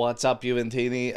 What's up, Juventini?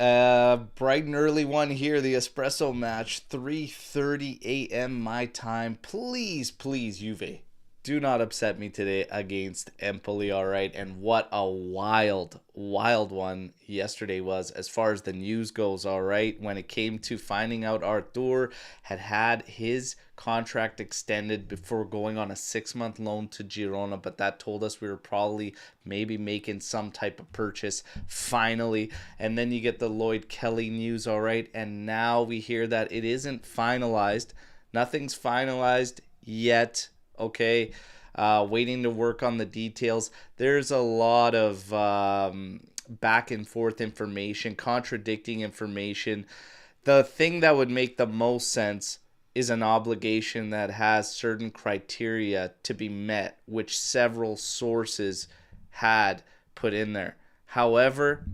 Bright and early one here, the espresso match, 3:30 a.m. my time. Please, please, Juve, do not upset me today against Empoli, all right? And what a wild, wild one yesterday was as far as the news goes, all right? When it came to finding out Artur had his contract extended before going on a 6-month loan to Girona, but that told us we were probably maybe making some type of purchase finally. And then you get the Lloyd Kelly news, all right? And now we hear that it isn't finalized. Nothing's finalized yet. Okay, waiting to work on the details. There's a lot of back and forth information, contradicting information. The thing that would make the most sense is an obligation that has certain criteria to be met, which several sources had put in there. However,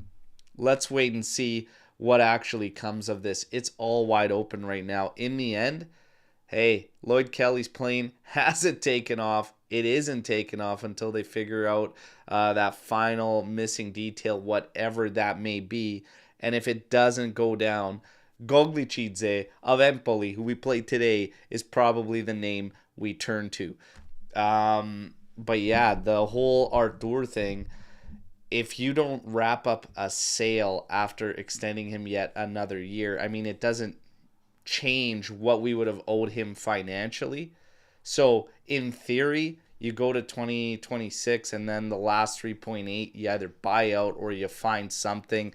let's wait and see what actually comes of this. It's all wide open right now. In the end, hey, Lloyd Kelly's plane hasn't taken off. It isn't taken off until they figure out that final missing detail, whatever that may be. And if it doesn't go down, Goglicidze of Empoli, who we played today, is probably the name we turn to. But yeah, the whole Artur thing, if you don't wrap up a sale after extending him yet another year, I mean, it doesn't change what we would have owed him financially. So in theory, you go to 2026 and then the last 3.8 you either buy out or you find something.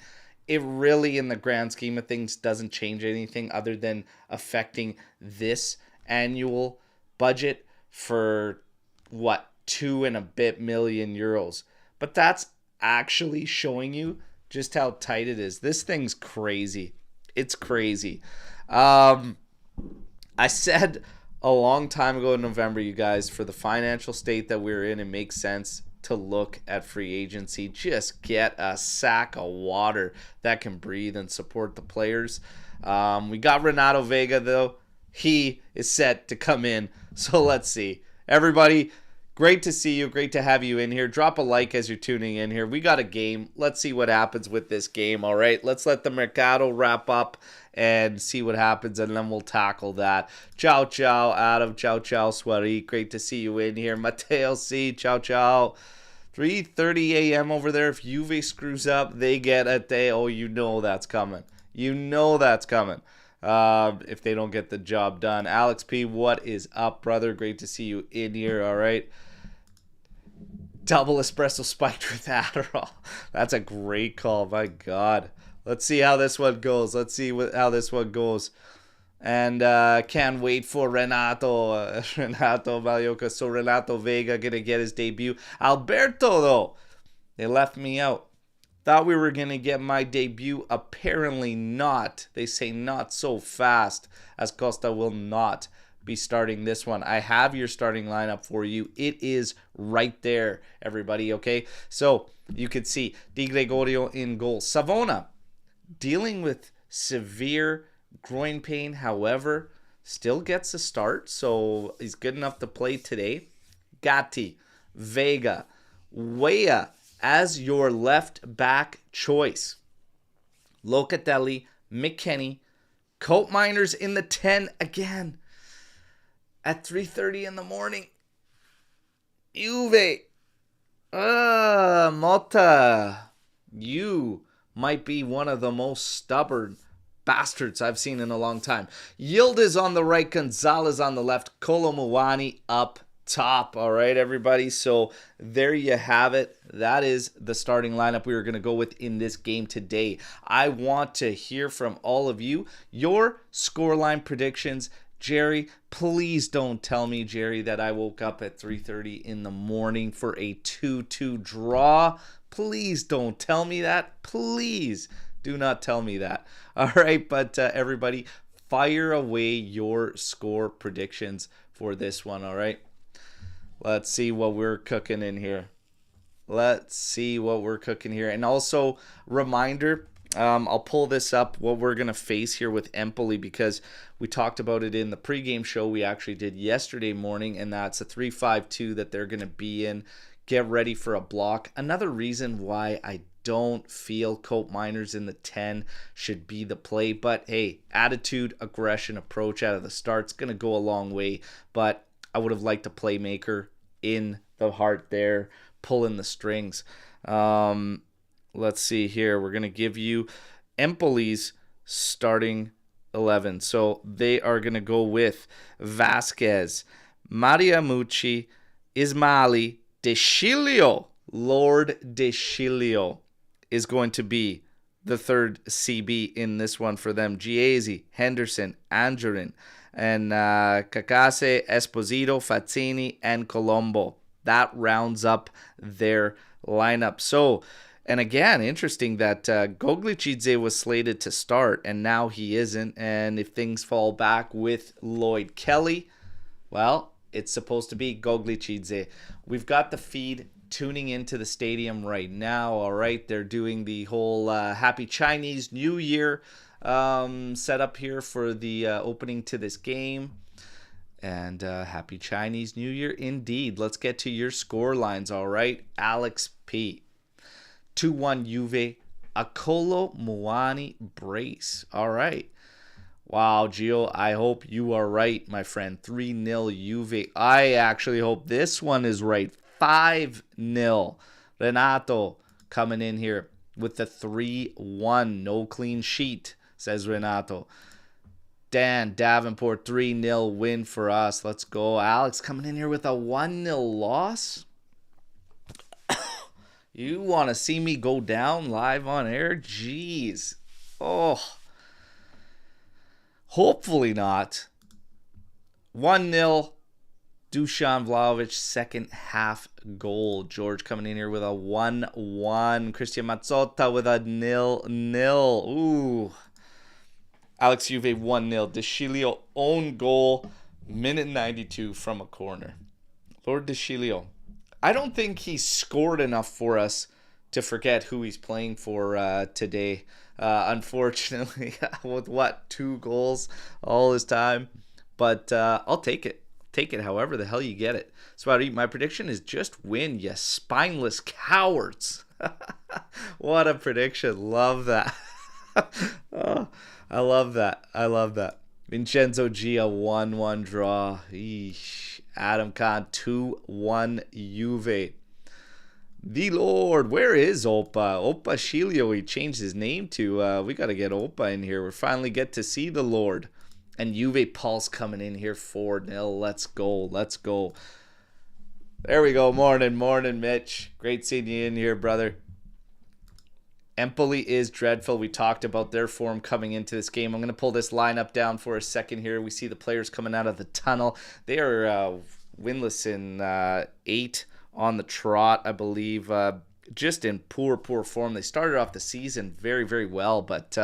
It really, in the grand scheme of things, doesn't change anything other than affecting this annual budget for what, 2 and a bit million euros. But that's actually showing you just how tight it is. This thing's crazy. It's crazy. I said a long time ago in November, you guys, for the financial state that we're in, it makes sense to look at free agency. Just get a sack of water that can breathe and support the players. We got Renato Vega, though. He is set to come in. So let's see. Everybody, great to see you. Great to have you in here. Drop a like as you're tuning in here. We got a game. Let's see what happens with this game, all right? Let's let the Mercado wrap up and see what happens, and then we'll tackle that. Ciao, ciao, Adam. Ciao, ciao, Swarik. Great to see you in here. Mateo C. Ciao, ciao. 3:30 a.m. over there. If Juve screws up, they get a day. Oh, you know that's coming. You know that's coming. If they don't get the job done. Alex P., what is up, brother? Great to see you in here, all right? Double espresso spiked with Adderall. That's a great call. My God. Let's see how this one goes. Let's see how this one goes. And can't wait for Renato Malioka. So Renato Vega going to get his debut. Alberto, though, they left me out. Thought we were going to get my debut. Apparently not. They say not so fast, as Costa will not be starting this one. I have your starting lineup for you. It is right there, everybody, okay? So you could see Di Gregorio in goal. Savona dealing with severe groin pain, however, still gets a start, so he's good enough to play today. Gatti, Vega, Weah as your left back choice. Locatelli, McKennie, Colt Miners in the 10 again at 3:30 in the morning. Juve. Motta. You might be one of the most stubborn bastards I've seen in a long time. Yildiz on the right, Gonzalez on the left, Kolomuani up top. All right, everybody. So there you have it. That is the starting lineup we were going to go with in this game today. I want to hear from all of you, your scoreline predictions. Jerry, please don't tell me, Jerry, that I woke up at 3:30 in the morning for a 2-2 draw. Please don't tell me that. Please do not tell me that. All right, but everybody, fire away your score predictions for this one, all right? Let's see what we're cooking in here. Let's see what we're cooking here. And also, reminder, I'll pull this up, what we're going to face here with Empoli, because we talked about it in the pregame show we actually did yesterday morning, and that's a 3-5-2 that they're going to be in. Get ready for a block. Another reason why I don't feel Cope Miners in the 10 should be the play. But hey, attitude, aggression, approach out of the start's going to go a long way. But I would have liked a playmaker in the heart there, pulling the strings. Let's see here. We're going to give you Empoli's starting 11. So they are going to go with Vasquez, Mariamucci, Ismaili, De Sciglio. Lord De Sciglio is going to be the third CB in this one for them. Giesi, Henderson, Angerin, and Cacase, Esposito, Fazzini, and Colombo. That rounds up their lineup. So, and again, interesting that Goglicidze was slated to start, and now he isn't. And if things fall back with Lloyd Kelly, well, it's supposed to be Goglicidze. We've got the feed tuning into the stadium right now. All right, they're doing the whole Happy Chinese New Year setup here for the opening to this game. And Happy Chinese New Year indeed. Let's get to your score lines. All right, Alex P. 2-1 Juve, Akolo Muani brace. All right. Wow, Gio, I hope you are right, my friend. 3-0 Juve. I actually hope this one is right. 5-0. Renato coming in here with the 3-1. No clean sheet, says Renato. Dan Davenport, 3-0 win for us. Let's go. Alex coming in here with a 1-0 loss. You want to see me go down live on air? Jeez. Oh. Hopefully not. 1-0. Dusan Vlahovic, second half goal. George coming in here with a 1-1. Christian Mazzotta with a 0-0. Ooh. Alex Juve 1-0. De Sciglio own goal. Minute 92 from a corner. Lord De Sciglio. I don't think he scored enough for us to forget who he's playing for today. Unfortunately, with 2 goals all his time. But I'll take it. Take it however the hell you get it. Swati, my prediction is just win, you spineless cowards. What a prediction. Love that. Oh, I love that. I love that. Vincenzo G, a 1-1 draw. Eesh. Adam Khan, 2-1 Juve. The Lord, where is Opa? Opa Sciglio, he changed his name to. We got to get Opa in here. We finally get to see the Lord. And Juve Pulse coming in here 4-0. Let's go. Let's go. There we go. Morning, morning, Mitch. Great seeing you in here, brother. Empoli is dreadful. We talked about their form coming into this game. I'm going to pull this lineup down for a second here. We see the players coming out of the tunnel. They are winless in 8 on the trot, I believe. Just in poor form. They started off the season very, very well, but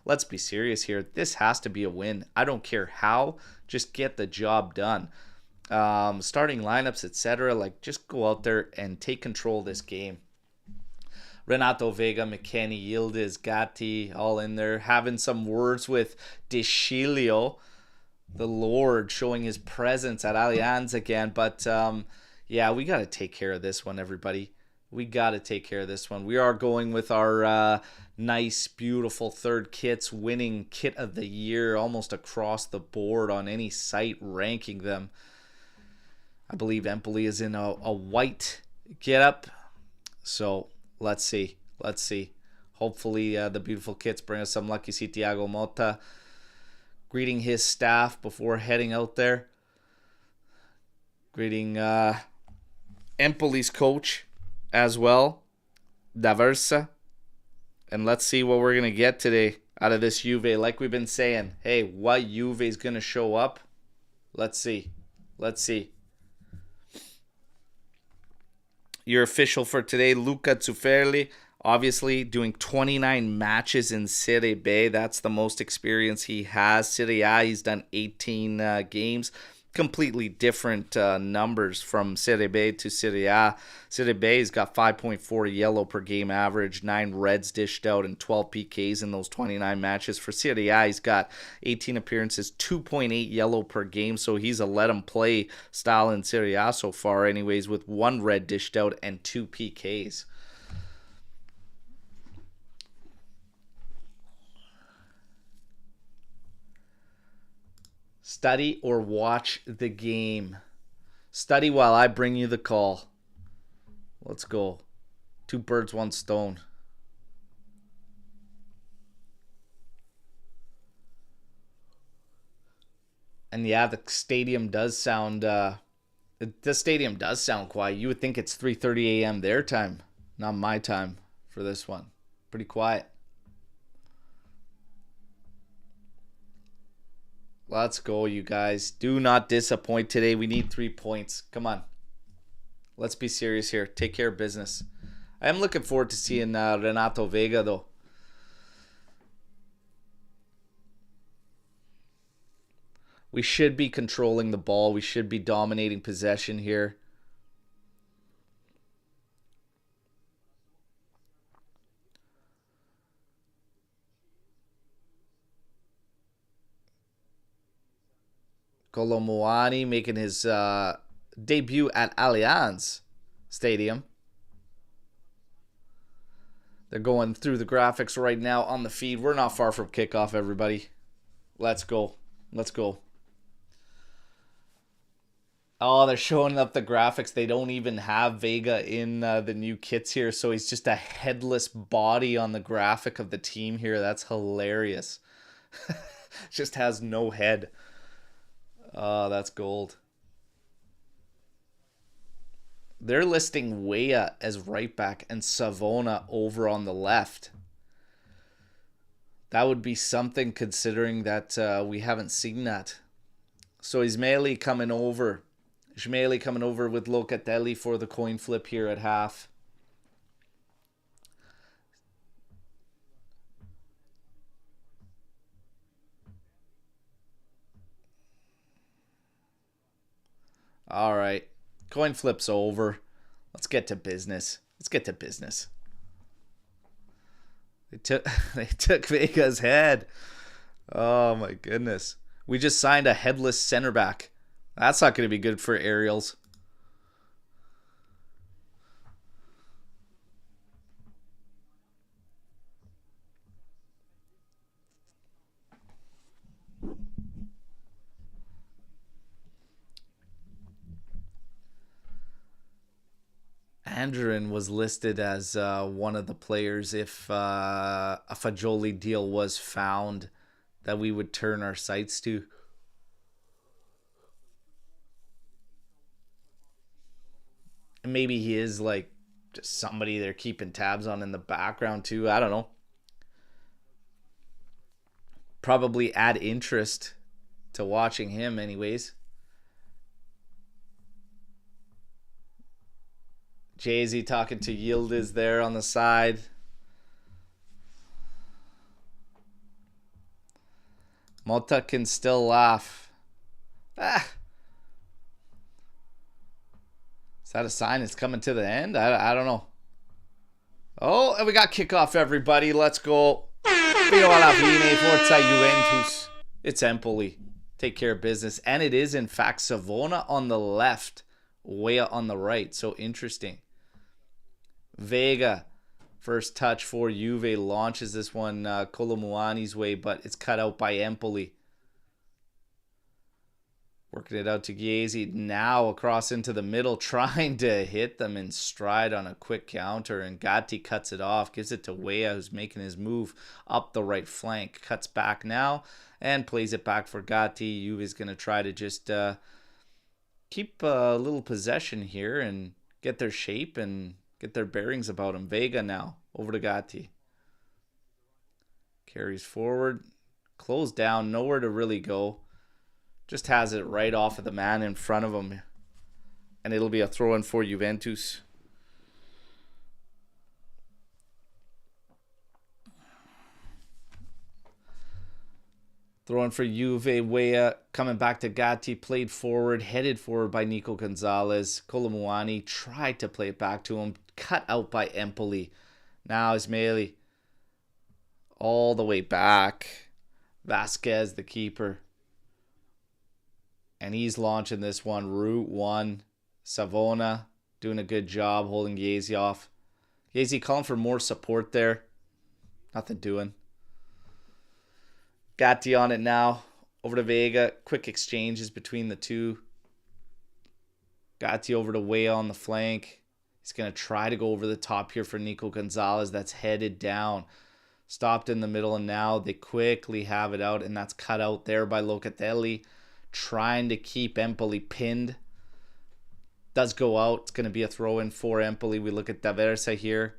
let's be serious here. This has to be a win. I don't care how. Just get the job done. Starting lineups, etc. Like, just go out there and take control of this game. Renato Vega, McKennie, Yildiz, Gatti, all in there. Having some words with De Sciglio, the Lord, showing his presence at Allianz again. But, yeah, we got to take care of this one, everybody. We got to take care of this one. We are going with our nice, beautiful third kits, winning kit of the year almost across the board on any site ranking them. I believe Empoli is in a white getup. So let's see. Let's see. Hopefully the beautiful kits bring us some lucky. See Thiago Motta greeting his staff before heading out there. Greeting Empoli's coach as well, D'Aversa. And let's see what we're going to get today out of this Juve. Like we've been saying, hey, what Juve is going to show up? Let's see. Let's see. Your official for today, Luca Zufferli, obviously doing 29 matches in Serie B. That's the most experience he has. Serie A, he's done 18 games. Completely different numbers from Serie B to Serie A. Serie B, he's got 5.4 yellow per game average, 9 reds dished out, and 12 PKs in those 29 matches. For Serie A, he's got 18 appearances, 2.8 yellow per game, so he's a let-him-play style in Serie A so far anyways, with 1 red dished out and 2 PKs. Study or watch the game? Study while I bring you the call. Let's go. 2 birds, 1 stone. And yeah, the stadium does sound quiet. You would think it's 3:30 a.m. their time, not my time for this one. Pretty quiet. Let's go, you guys. Do not disappoint today. We need 3 points. Come on. Let's be serious here. Take care of business. I am looking forward to seeing Renato Vega, though. We should be controlling the ball. We should be dominating possession here. Colomuani making his debut at Allianz Stadium. They're going through the graphics right now on the feed. We're not far from kickoff, everybody. Let's go. Let's go. Oh, they're showing up the graphics. They don't even have Vega in the new kits here, so he's just a headless body on the graphic of the team here. That's hilarious. Just has no head. Oh, that's gold. They're listing Weah as right back and Savona over on the left. That would be something considering that we haven't seen that. So Ismaili coming over. Ismaili coming over with Locatelli for the coin flip here at half. All right. Coin flip's over. Let's get to business. Let's get to business. They took Vega's head. Oh my goodness. We just signed a headless center back. That's not going to be good for aerials. Andrin was listed as one of the players if a Fagioli deal was found that we would turn our sights to. And maybe he is like just somebody they're keeping tabs on in the background too. I don't know. Probably add interest to watching him anyways. Jay-Z talking to Yildiz there on the side. Mota can still laugh. Ah. Is that a sign it's coming to the end? I don't know. Oh, and we got kickoff, everybody. Let's go. Forza Juventus. It's Empoli. Take care of business. And it is, in fact, Savona on the left. Weah on the right. So interesting. Vega. First touch for Juve. Launches this one Colomuani's way, but it's cut out by Empoli. Working it out to Chiesi. Now across into the middle, trying to hit them in stride on a quick counter. And Gatti cuts it off. Gives it to Weah, who's making his move up the right flank. Cuts back now and plays it back for Gatti. Juve is going to try to just keep a little possession here and get their shape and get their bearings about him. Vega now over to Gatti. Carries forward. Closed down. Nowhere to really go. Just has it right off of the man in front of him. And it'll be a throw-in for Juventus. Throw-in for Juve. Weah coming back to Gatti. Played forward. Headed forward by Nico Gonzalez. Colomuani tried to play it back to him. Cut out by Empoli. Now Ismaili. All the way back. Vasquez, the keeper. And he's launching this one. Route 1. Savona doing a good job holding Chiesi off. Chiesi calling for more support there. Nothing doing. Gatti on it now. Over to Vega. Quick exchanges between the two. Gatti over to Way on the flank. He's going to try to go over the top here for Nico Gonzalez. That's headed down. Stopped in the middle, and now they quickly have it out, and that's cut out there by Locatelli. Trying to keep Empoli pinned. Does go out. It's going to be a throw-in for Empoli. We look at D'Aversa here.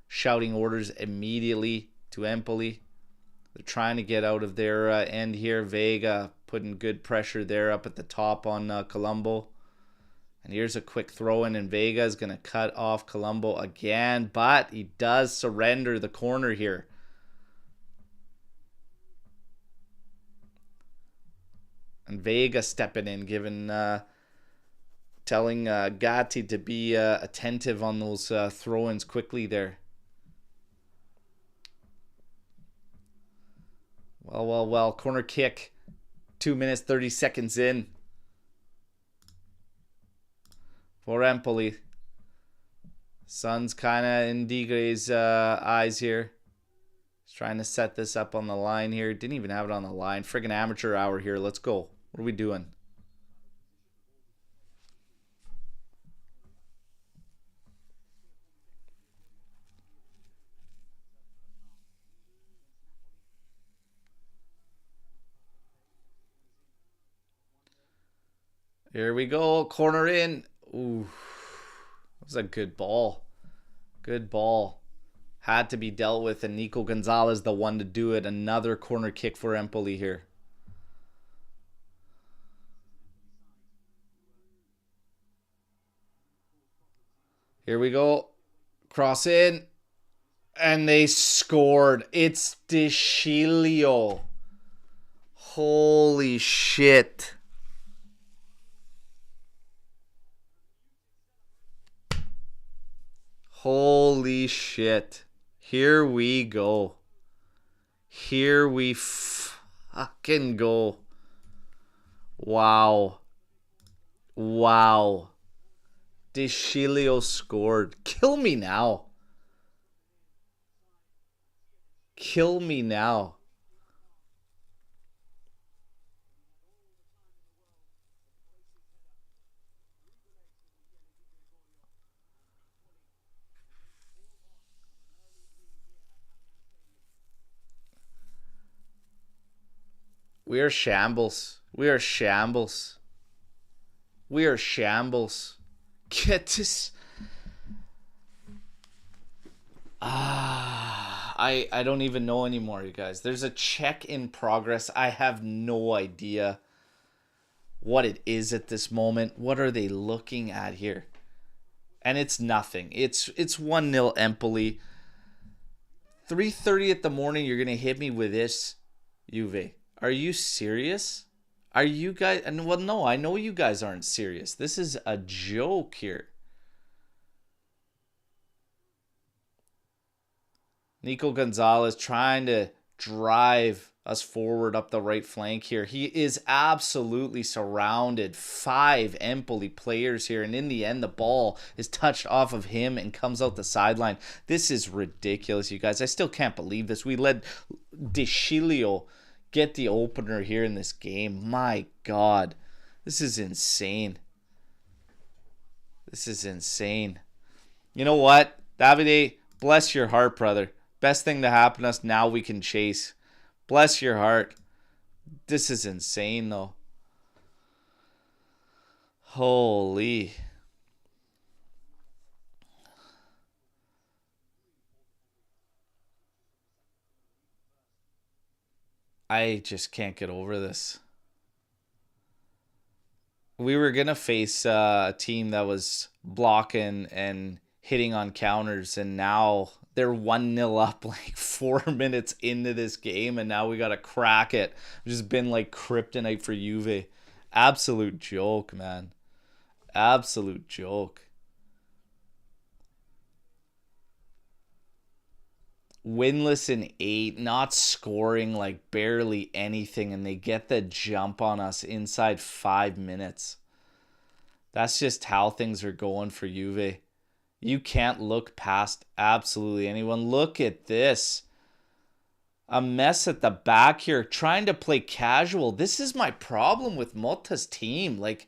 Shouting orders immediately to Empoli. They're trying to get out of their end here. Vega putting good pressure there up at the top on Colombo. And here's a quick throw in, and Vega is going to cut off Colombo again. But he does surrender the corner here. And Vega stepping in, telling Gatti to be attentive on those throw-ins quickly there. Well. Corner kick. 2 minutes, 30 seconds in. For Empoli. Sun's kind of in Digre's eyes here. He's trying to set this up on the line here. Didn't even have it on the line. Friggin' amateur hour here. Let's go. What are we doing? Here we go. Corner in. Ooh. That was a good ball. Good ball. Had to be dealt with, and Nico Gonzalez the one to do it. Another corner kick for Empoli here. Here we go. Cross in. And they scored. It's DeCilio. Holy shit. Holy shit. Here we go. Here we fucking go. Wow. Wow. DeCilio scored. Kill me now. Kill me now. We are shambles. We are shambles. We are shambles. Get this. I don't even know anymore, you guys. There's a check in progress. I have no idea what it is at this moment. What are they looking at here? And it's nothing. It's 1-0 Empoli. 3:30 in the morning, you're going to hit me with this, Juve. Are you serious? Are you guys... And well, no, I know you guys aren't serious. This is a joke here. Nico Gonzalez trying to drive us forward up the right flank here. He is absolutely surrounded. 5 Empoli players here. And in the end, the ball is touched off of him and comes out the sideline. This is ridiculous, you guys. I still can't believe this. We let DeCilio get the opener here in this game. My God. This is insane. This is insane. You know what? Davide, bless your heart, brother. Best thing to happen to us, now we can chase. Bless your heart. This is insane, though. Holy. I just can't get over this. We were going to face a team that was blocking and hitting on counters, and now they're 1-0 up like 4 minutes into this game, and now we got to crack it. It's just been like kryptonite for Juve. Absolute joke, man. Absolute joke. Winless in 8, not scoring like barely anything, and they get the jump on us inside 5 minutes. That's just how things are going for Juve. You can't look past absolutely anyone. Look at this. a mess at the back here, trying to play casual. This is my problem with Mota's team. Like,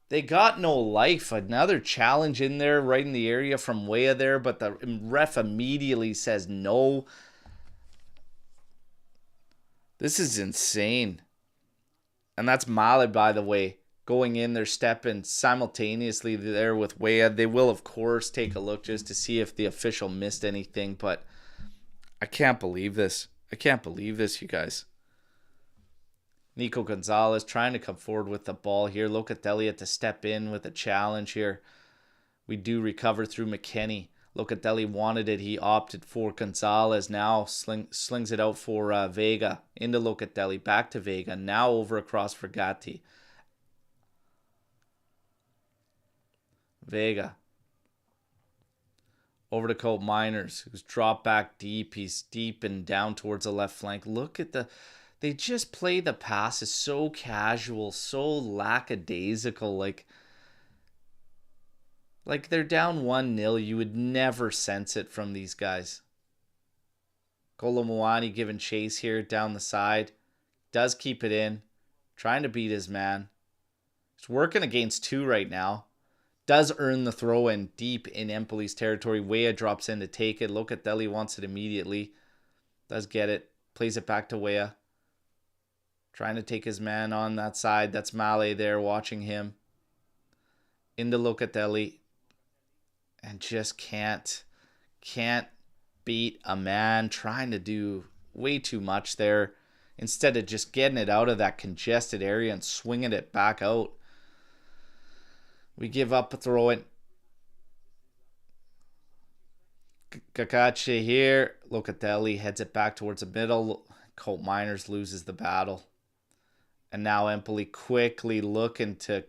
they got no life. Another challenge in there right in the area from Weah there, but the ref immediately says no. This is insane. And that's Male, by the way, going in there, stepping simultaneously there with Weah. They will, of course, take a look just to see if the official missed anything, but I can't believe this. I can't believe this, you guys. Nico Gonzalez trying to come forward with the ball here. Locatelli to step in with a challenge here. We do recover through McKennie. Locatelli wanted it. He opted for Gonzalez. Now slings it out for Vega. Into Locatelli. Back to Vega. Now over across for Gatti. Vega. Over to Colt Miners, who's dropped back deep. He's deep and down towards the left flank. Look at they just play the passes so casual, so lackadaisical. Like they're down 1-0. You would never sense it from these guys. Kolo Muani giving chase here down the side. Does keep it in. Trying to beat his man. He's working against two right now. Does earn the throw in deep in Empoli's territory. Weah drops in to take it. Locatelli wants it immediately. Does get it. Plays it back to Weah. Trying to take his man on that side. That's Male there watching him. Into Locatelli. And just can't beat a man. Trying to do way too much there. Instead of just getting it out of that congested area and swinging it back out. We give up a throw in. Kakache here. Locatelli heads it back towards the middle. Colt Miners loses the battle. And now Empoli quickly looking to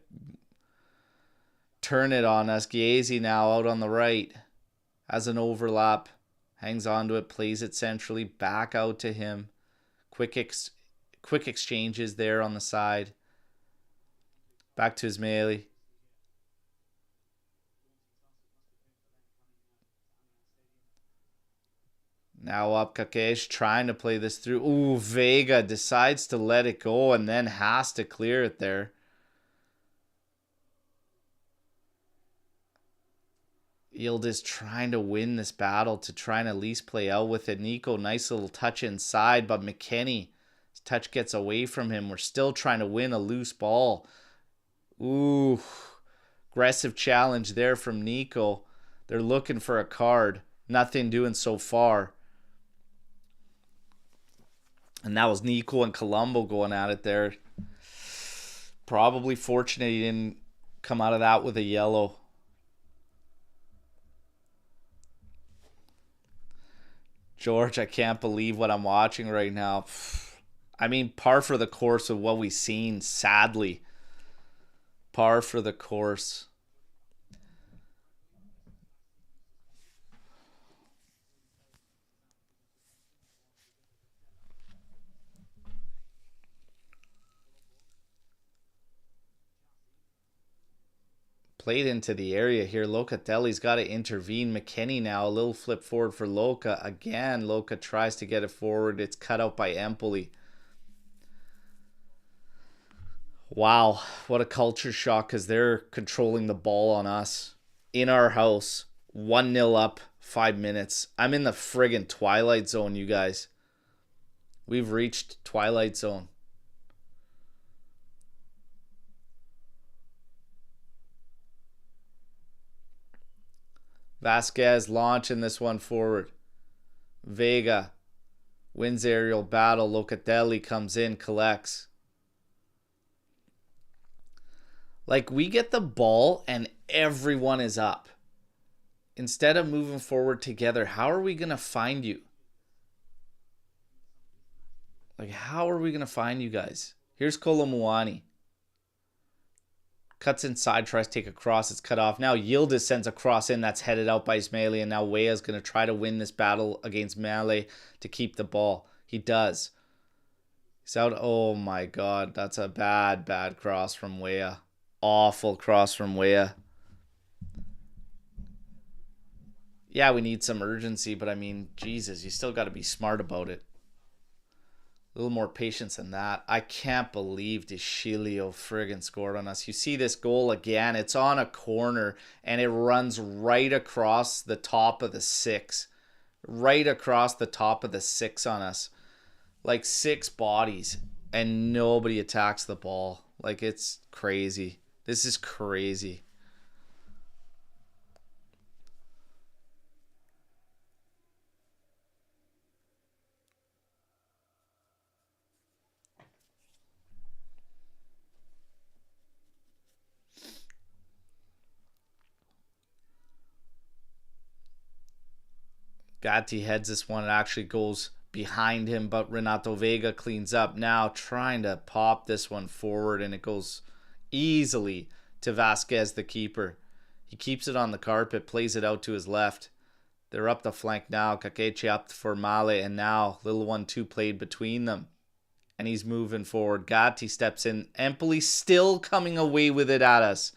turn it on us. Chiesi now out on the right. Has an overlap. Hangs onto it. Plays it centrally. Back out to him. Quick exchanges there on the side. Back to Ismaili. Now up Kakesh trying to play this through. Ooh, Vega decides to let it go and then has to clear it there. Yildiz trying to win this battle to try and at least play out with it. Nico, nice little touch inside, but McKennie, his touch gets away from him. We're still trying to win a loose ball. Ooh, aggressive challenge there from Nico. They're looking for a card. Nothing doing so far. And that was Nico and Colombo going at it there. Probably fortunate he didn't come out of that with a yellow. George, I can't believe what I'm watching right now. I mean, par for the course of what we've seen, sadly. Par for the course. Played into the area here. Locatelli's got to intervene. McKennie now, a little flip forward for Luca. Again, Luca tries to get it forward. It's cut out by Empoli. Wow, what a culture shock because they're controlling the ball on us. In our house, 1-0 up, 5 minutes. I'm in the friggin' Twilight Zone, you guys. We've reached Twilight Zone. Vasquez launching this one forward. Vega wins aerial battle. Locatelli comes in, collects. Like, we get the ball and everyone is up. Instead of moving forward together, how are we going to find you? Like, how are we going to find you guys? Here's Kolo Muani. Cuts inside, tries to take a cross. It's cut off. Now Yildiz sends a cross in. That's headed out by Ismaili. And now Weah is going to try to win this battle against Male to keep the ball. He does. He's out. Oh my God. That's a bad cross from Weah. Awful cross from Weah. Yeah, we need some urgency. But I mean, Jesus, you still got to be smart about it. A little more patience than that. I can't believe DeShilio friggin' scored on us. You see this goal again. It's on a corner, and it runs right across the top of the 6. Right across the top of the 6 on us. Like 6 bodies, and nobody attacks the ball. Like, it's crazy. This is crazy. Gatti heads this one. It actually goes behind him, but Renato Vega cleans up now, trying to pop this one forward, and it goes easily to Vasquez, the keeper. He keeps it on the carpet, plays it out to his left. They're up the flank now. Kakechi up for Male, and now little 1-2 played between them. And he's moving forward. Gatti steps in. Empoli still coming away with it at us.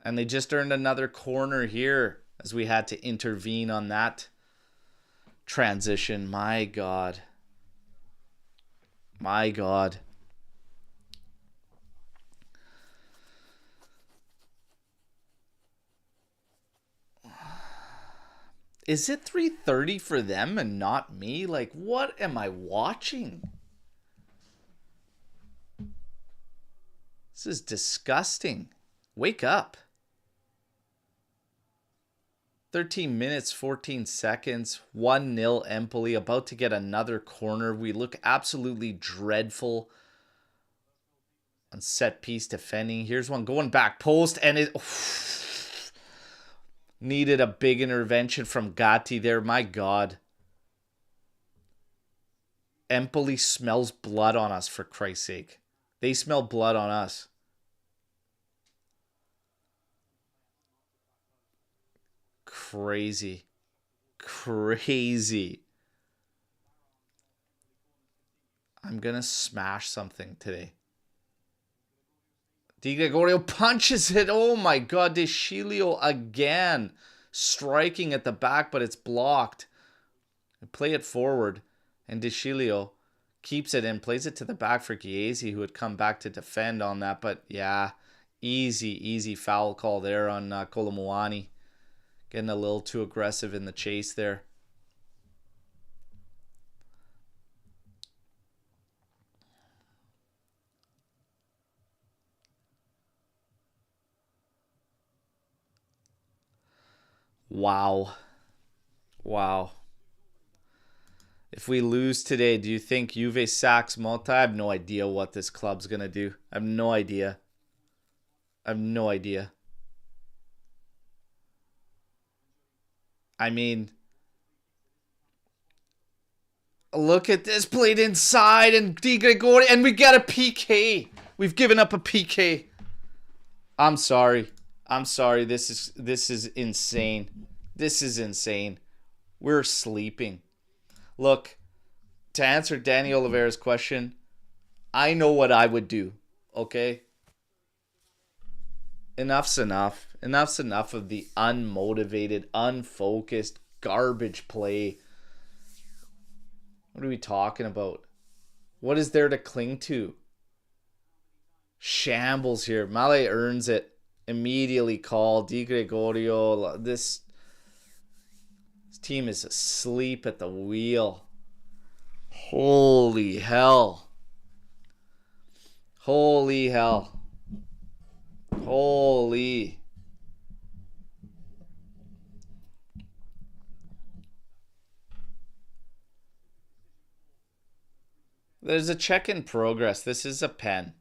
And they just earned another corner here as we had to intervene on that transition. My God. My God. Is it 3:30 for them and not me? Like, what am I watching? This is disgusting. Wake up. 13 minutes, 14 seconds, 1-0 Empoli, about to get another corner. We look absolutely dreadful on set piece defending. Here's one going back post, and it needed a big intervention from Gatti there. My God. Empoli smells blood on us, for Christ's sake. They smell blood on us. Crazy. Crazy. I'm going to smash something today. Di Gregorio punches it. Oh my God. DeShilio again. Striking at the back, but it's blocked. Play it forward. And DeShilio keeps it in. Plays it to the back for Chiesi, who would come back to defend on that. But yeah, easy foul call there on Kolomuani. Getting a little too aggressive in the chase there. Wow. Wow. If we lose today, do you think Juve sacks Mota? I have no idea what this club's going to do. I have no idea. I have no idea. I mean, look at this, played inside, and Di Gregorio, and we got a PK. We've given up a PK. I'm sorry. I'm sorry. This is insane. This is insane. We're sleeping. Look, to answer Danny Oliveira's question, I know what I would do. Okay? Enough's enough. Enough's enough of the unmotivated, unfocused, garbage play. What are we talking about? What is there to cling to? Shambles here. Male earns it. Immediately called. Di Gregorio. This team is asleep at the wheel. Holy hell. Holy hell. Holy. There's a check in progress. This is a pen.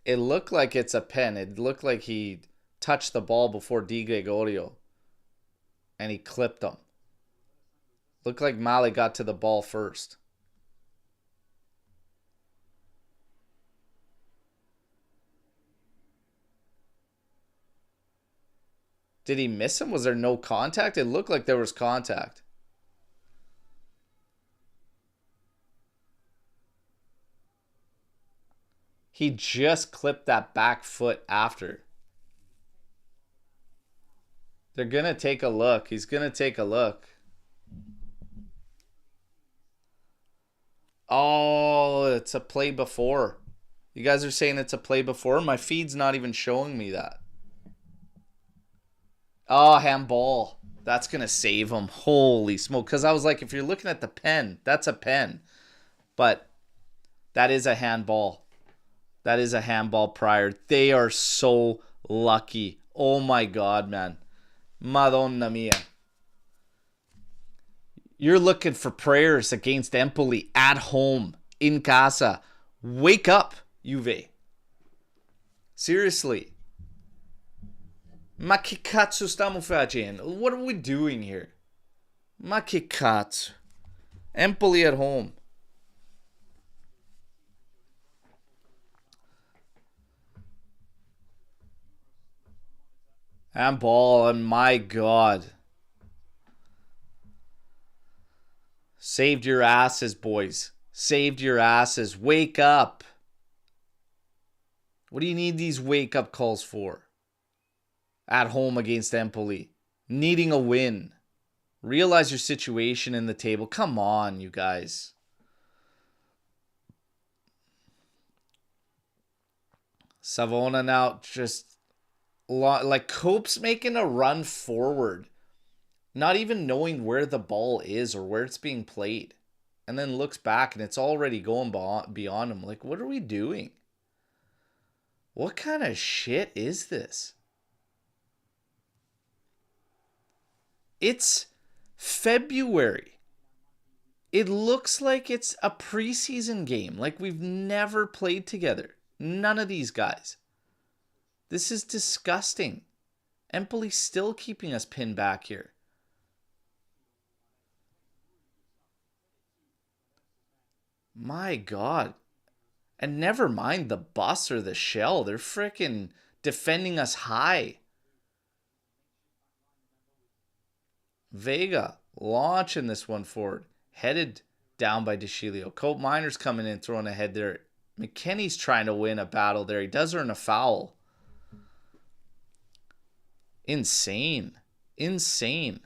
It looked like it's a pen. It looked like he touched the ball before Di Gregorio. And he clipped him. Looked like Male got to the ball first. Did he miss him? Was there no contact? It looked like there was contact. He just clipped that back foot after. They're going to take a look. He's going to take a look. Oh, it's a play before. You guys are saying it's a play before? My feed's not even showing me that. Oh, handball. That's going to save him. Holy smoke. Because I was like, if you're looking at the pen, that's a pen. But that is a handball. That is a handball prior. They are so lucky. Oh my God, man. Madonna mia. You're looking for prayers against Empoli at home, in casa. Wake up, Juve. Seriously. Ma che cazzo stiamo facendo? What are we doing here? Ma che cazzo. Empoli at home. Handball, and my God. Saved your asses, boys. Saved your asses. Wake up. What do you need these wake-up calls for? At home against Empoli. Needing a win. Realize your situation in the table. Come on, you guys. Savona now just... like Cope's making a run forward. Not even knowing where the ball is or where it's being played. And then looks back and it's already going beyond him. Like, what are we doing? What kind of shit is this? It's February. It looks like it's a preseason game. Like we've never played together. None of these guys. This is disgusting. Empoli's still keeping us pinned back here. My God. And never mind the bus or the shell. They're freaking defending us high. Vega launching this one forward. Headed down by DeCilio. Cope Minor's coming in, throwing ahead there. McKenny's trying to win a battle there. He does earn a foul. Insane. Insane.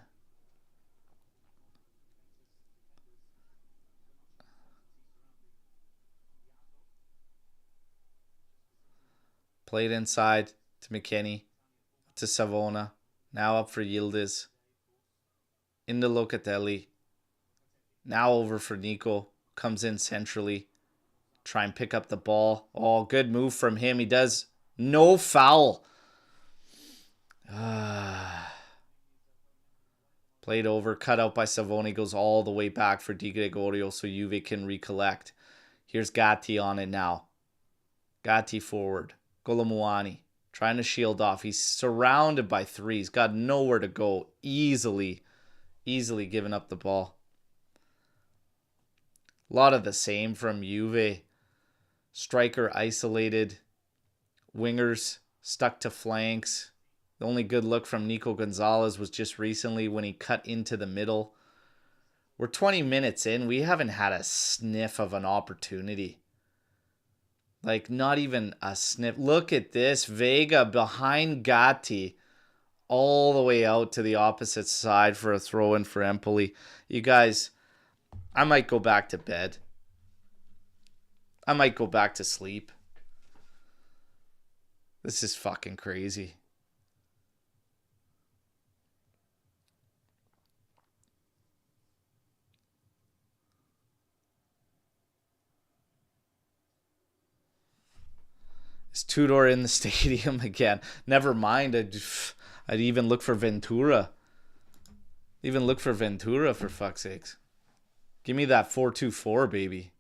Played inside to McKenny. To Savona. Now up for Yildiz. Into Locatelli. Now over for Nico. Comes in centrally. Try and pick up the ball. Oh, good move from him. He does. No foul. Played over. Cut out by Savoni. Goes all the way back for Di Gregorio so Juve can recollect. Here's Gatti on it now. Gatti forward. Golomuani trying to shield off. He's surrounded by three. He's got nowhere to go. Easily giving up the ball. A lot of the same from Juve. Striker isolated. Wingers stuck to flanks. The only good look from Nico Gonzalez was just recently when he cut into the middle. We're 20 minutes in. We haven't had a sniff of an opportunity. Like, not even a sniff. Look at this. Vega behind Gatti. All the way out to the opposite side for a throw-in for Empoli. You guys, I might go back to bed. I might go back to sleep. This is fucking crazy. Is Tudor in the stadium again? Never mind. I'd even look for Ventura. Even look for Ventura, for fuck's sakes. Give me that 4-2-4, baby.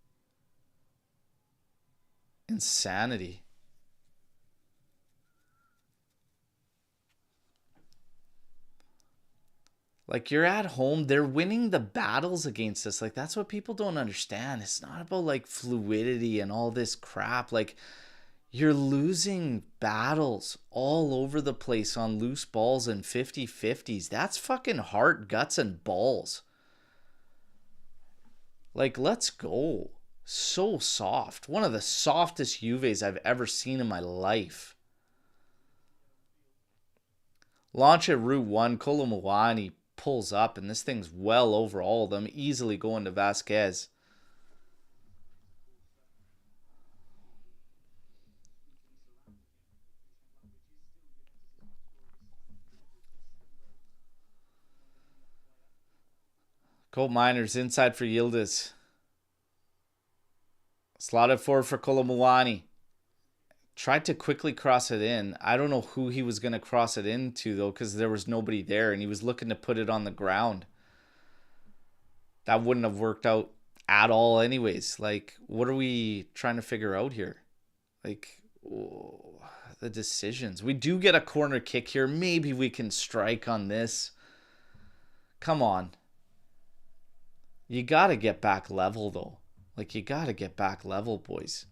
Insanity. Like, you're at home. They're winning the battles against us. Like, that's what people don't understand. It's not about, like, fluidity and all this crap. Like, you're losing battles all over the place on loose balls and 50-50s. That's fucking heart, guts, and balls. Like, let's go. So soft. One of the softest Juves I've ever seen in my life. Launch at Route 1. Colomboani pulls up, and this thing's well over all of them. Easily going to Vasquez. Colt Miners inside for Yildiz. Slotted forward for Colomboani. Tried to quickly cross it in. I don't know who he was going to cross it into, though, because there was nobody there, and he was looking to put it on the ground. That wouldn't have worked out at all anyways. Like, what are we trying to figure out here? Like, oh, the decisions. We do get a corner kick here. Maybe we can strike on this. Come on. You got to get back level, though. Like, you got to get back level, boys.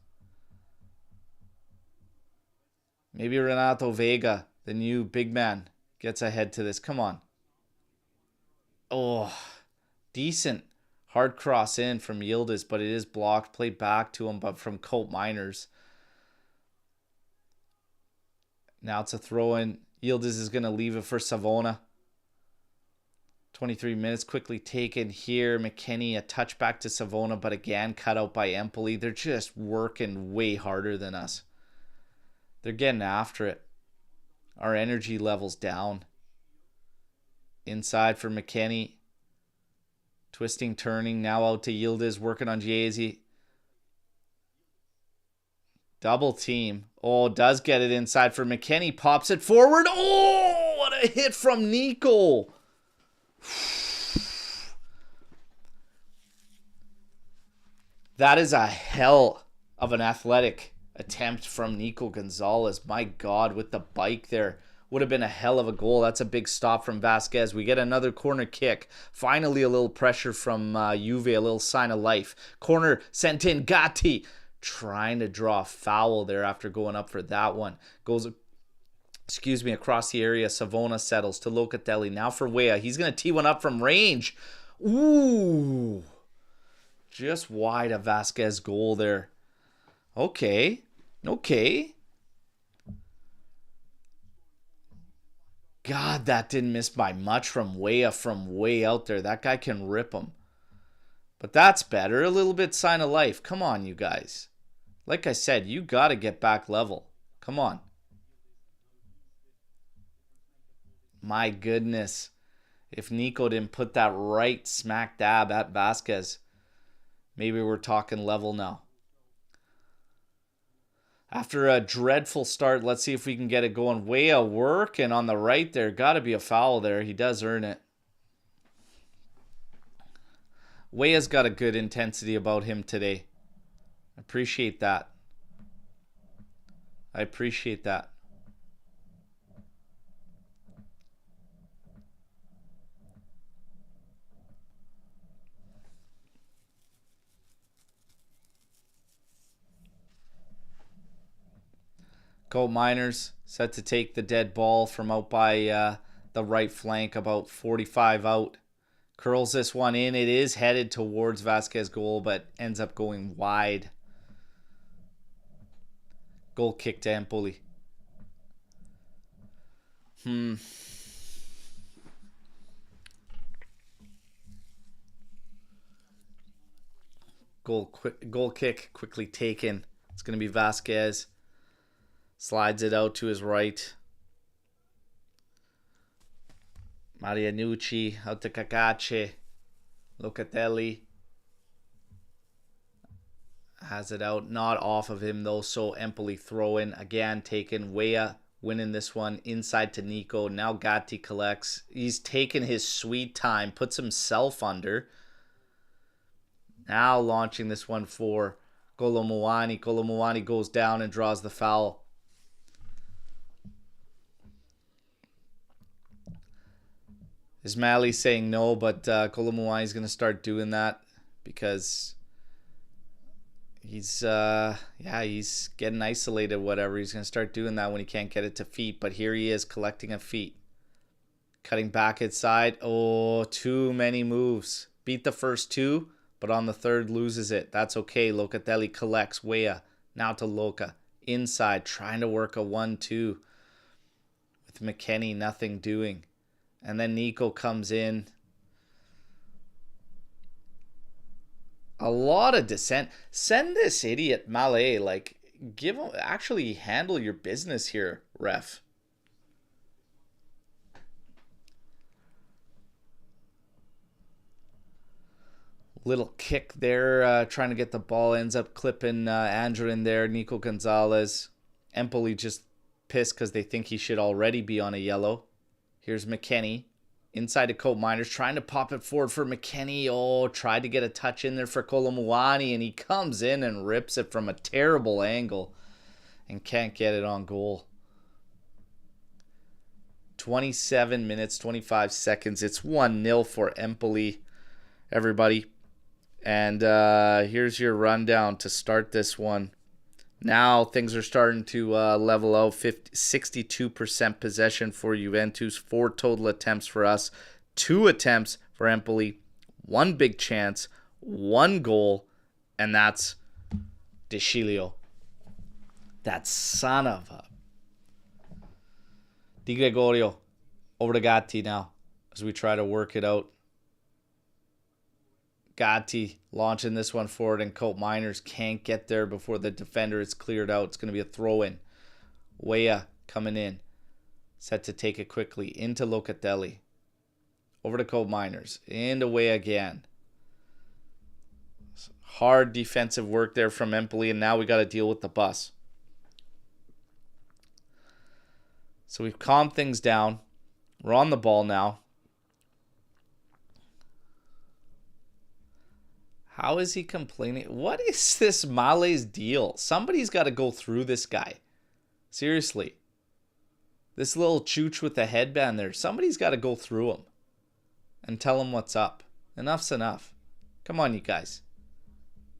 Maybe Renato Vega, the new big man, gets ahead to this. Come on. Oh, decent. Hard cross in from Yildiz, but it is blocked. Played back to him, but from Colt Miners. Now it's a throw-in. Yildiz is going to leave it for Savona. 23 minutes quickly taken here. McKennie, a touchback to Savona, but again cut out by Empoli. They're just working way harder than us. They're getting after it. Our energy level's down. Inside for McKennie. Twisting, turning. Now out to Yildiz, working on Giesi. Double team. Oh, does get it inside for McKennie. Pops it forward. Oh, what a hit from Nico. That is a hell of an athletic attempt from Nico Gonzalez. My God, with the bike there. Would have been a hell of a goal. That's a big stop from Vasquez. We get another corner kick. Finally, a little pressure from Juve. A little sign of life. Corner sent in. Gatti trying to draw a foul there after going up for that one. Goes, across the area. Savona settles to Locatelli. Now for Weah. He's going to tee one up from range. Ooh. Just wide of Vasquez goal there. Okay. God, that didn't miss by much from Weah from way out there. That guy can rip him. But that's better. A little bit sign of life. Come on, you guys. Like I said, you got to get back level. Come on. My goodness. If Nico didn't put that right smack dab at Vasquez, maybe we're talking level now. After a dreadful start, let's see if we can get it going. Weah working on the right there. Got to be a foul there. He does earn it. Weah's got a good intensity about him today. I appreciate that. Colt Miners set to take the dead ball from out by the right flank, about 45 out. Curls this one in. It is headed towards Vasquez goal, but ends up going wide. Goal kick to Empoli. Goal kick quickly taken. It's going to be Vasquez. Slides it out to his right. Marianucci out to Cacace. Locatelli has it out. Not off of him though, so Empoli throw in. Again taken. Weah winning this one inside to Nico. Now Gatti collects. He's taken his sweet time. Puts himself under. Now launching this one for Colomboani. Colomboani goes down and draws the foul. Ismaili's saying no, but Colomboani is going to start doing that because he's getting isolated, whatever. He's going to start doing that when he can't get it to feet, but here he is collecting a feet. Cutting back inside. Oh, too many moves. Beat the first two. but on the third loses it. That's okay. Locatelli collects. Weah now to Luca. Inside, trying to work a 1-2. With McKennie, nothing doing. And then Nico comes in. A lot of dissent. Send this idiot Malay, like, give him, actually handle your business here, ref. Little kick there, trying to get the ball, ends up clipping Andrew in there. Nico Gonzalez. Empoli just pissed because they think he should already be on a yellow. Here's McKennie. Inside to Cope Miners, trying to pop it forward for McKennie. Oh, tried to get a touch in there for Kolomuani, and he comes in and rips it from a terrible angle and can't get it on goal. 27 minutes, 25 seconds. It's 1-0 for Empoli, everybody. And here's your rundown to start this one. Now things are starting to level out. 62% possession for Juventus. 4 total attempts for us. 2 attempts for Empoli. 1 big chance. 1 goal. And that's De Sciglio. That son of a... Di Gregorio. Over to Gatti now as we try to work it out. Gatti launching this one forward, and Cope Miners can't get there before the defender is cleared out. It's going to be a throw-in. Weah coming in. Set to take it quickly. Into Locatelli. Over to Cope Miners. Into Weah again. Hard defensive work there from Empoli, and now we got to deal with the bus. So we've calmed things down. We're on the ball now. How is he complaining? What is this Male's deal? Somebody's got to go through this guy. Seriously. This little chooch with the headband there. Somebody's got to go through him and tell him what's up. Enough's enough. Come on, you guys.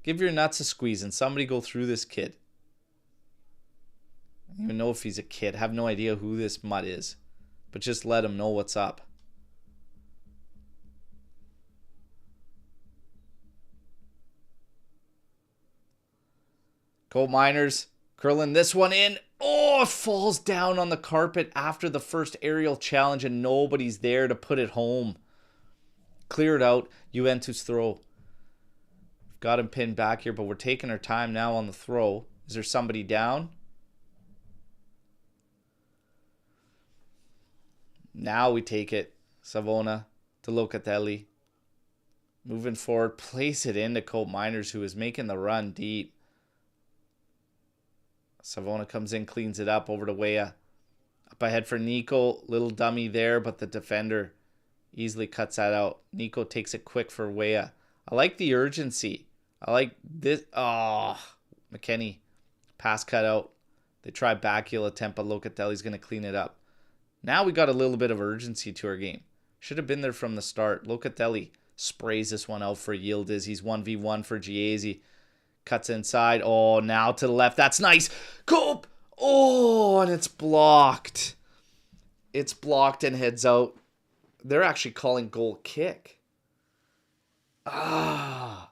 Give your nuts a squeeze and somebody go through this kid. I don't even know if he's a kid. I have no idea who this mutt is. But just let him know what's up. Cope Miners curling this one in. Oh, it falls down on the carpet after the first aerial challenge and nobody's there to put it home. Cleared out. Juventus throw. Got him pinned back here, but we're taking our time now on the throw. Is there somebody down? Now we take it. Savona to Locatelli. Moving forward. Place it into Cope Miners, who is making the run deep. Savona comes in, cleans it up over to Weah. Up ahead for Nico. Little dummy there, but the defender easily cuts that out. Nico takes it quick for Weah. I like the urgency. I like this. Oh, McKennie. Pass cut out. They try back heel attempt, but Locatelli's going to clean it up. Now we got a little bit of urgency to our game. Should have been there from the start. Locatelli sprays this one out for Yildiz. He's 1v1 for Giese. Cuts inside. Oh, now to the left. That's nice. Cope. Oh, and it's blocked. It's blocked and heads out. They're actually calling goal kick. Ah.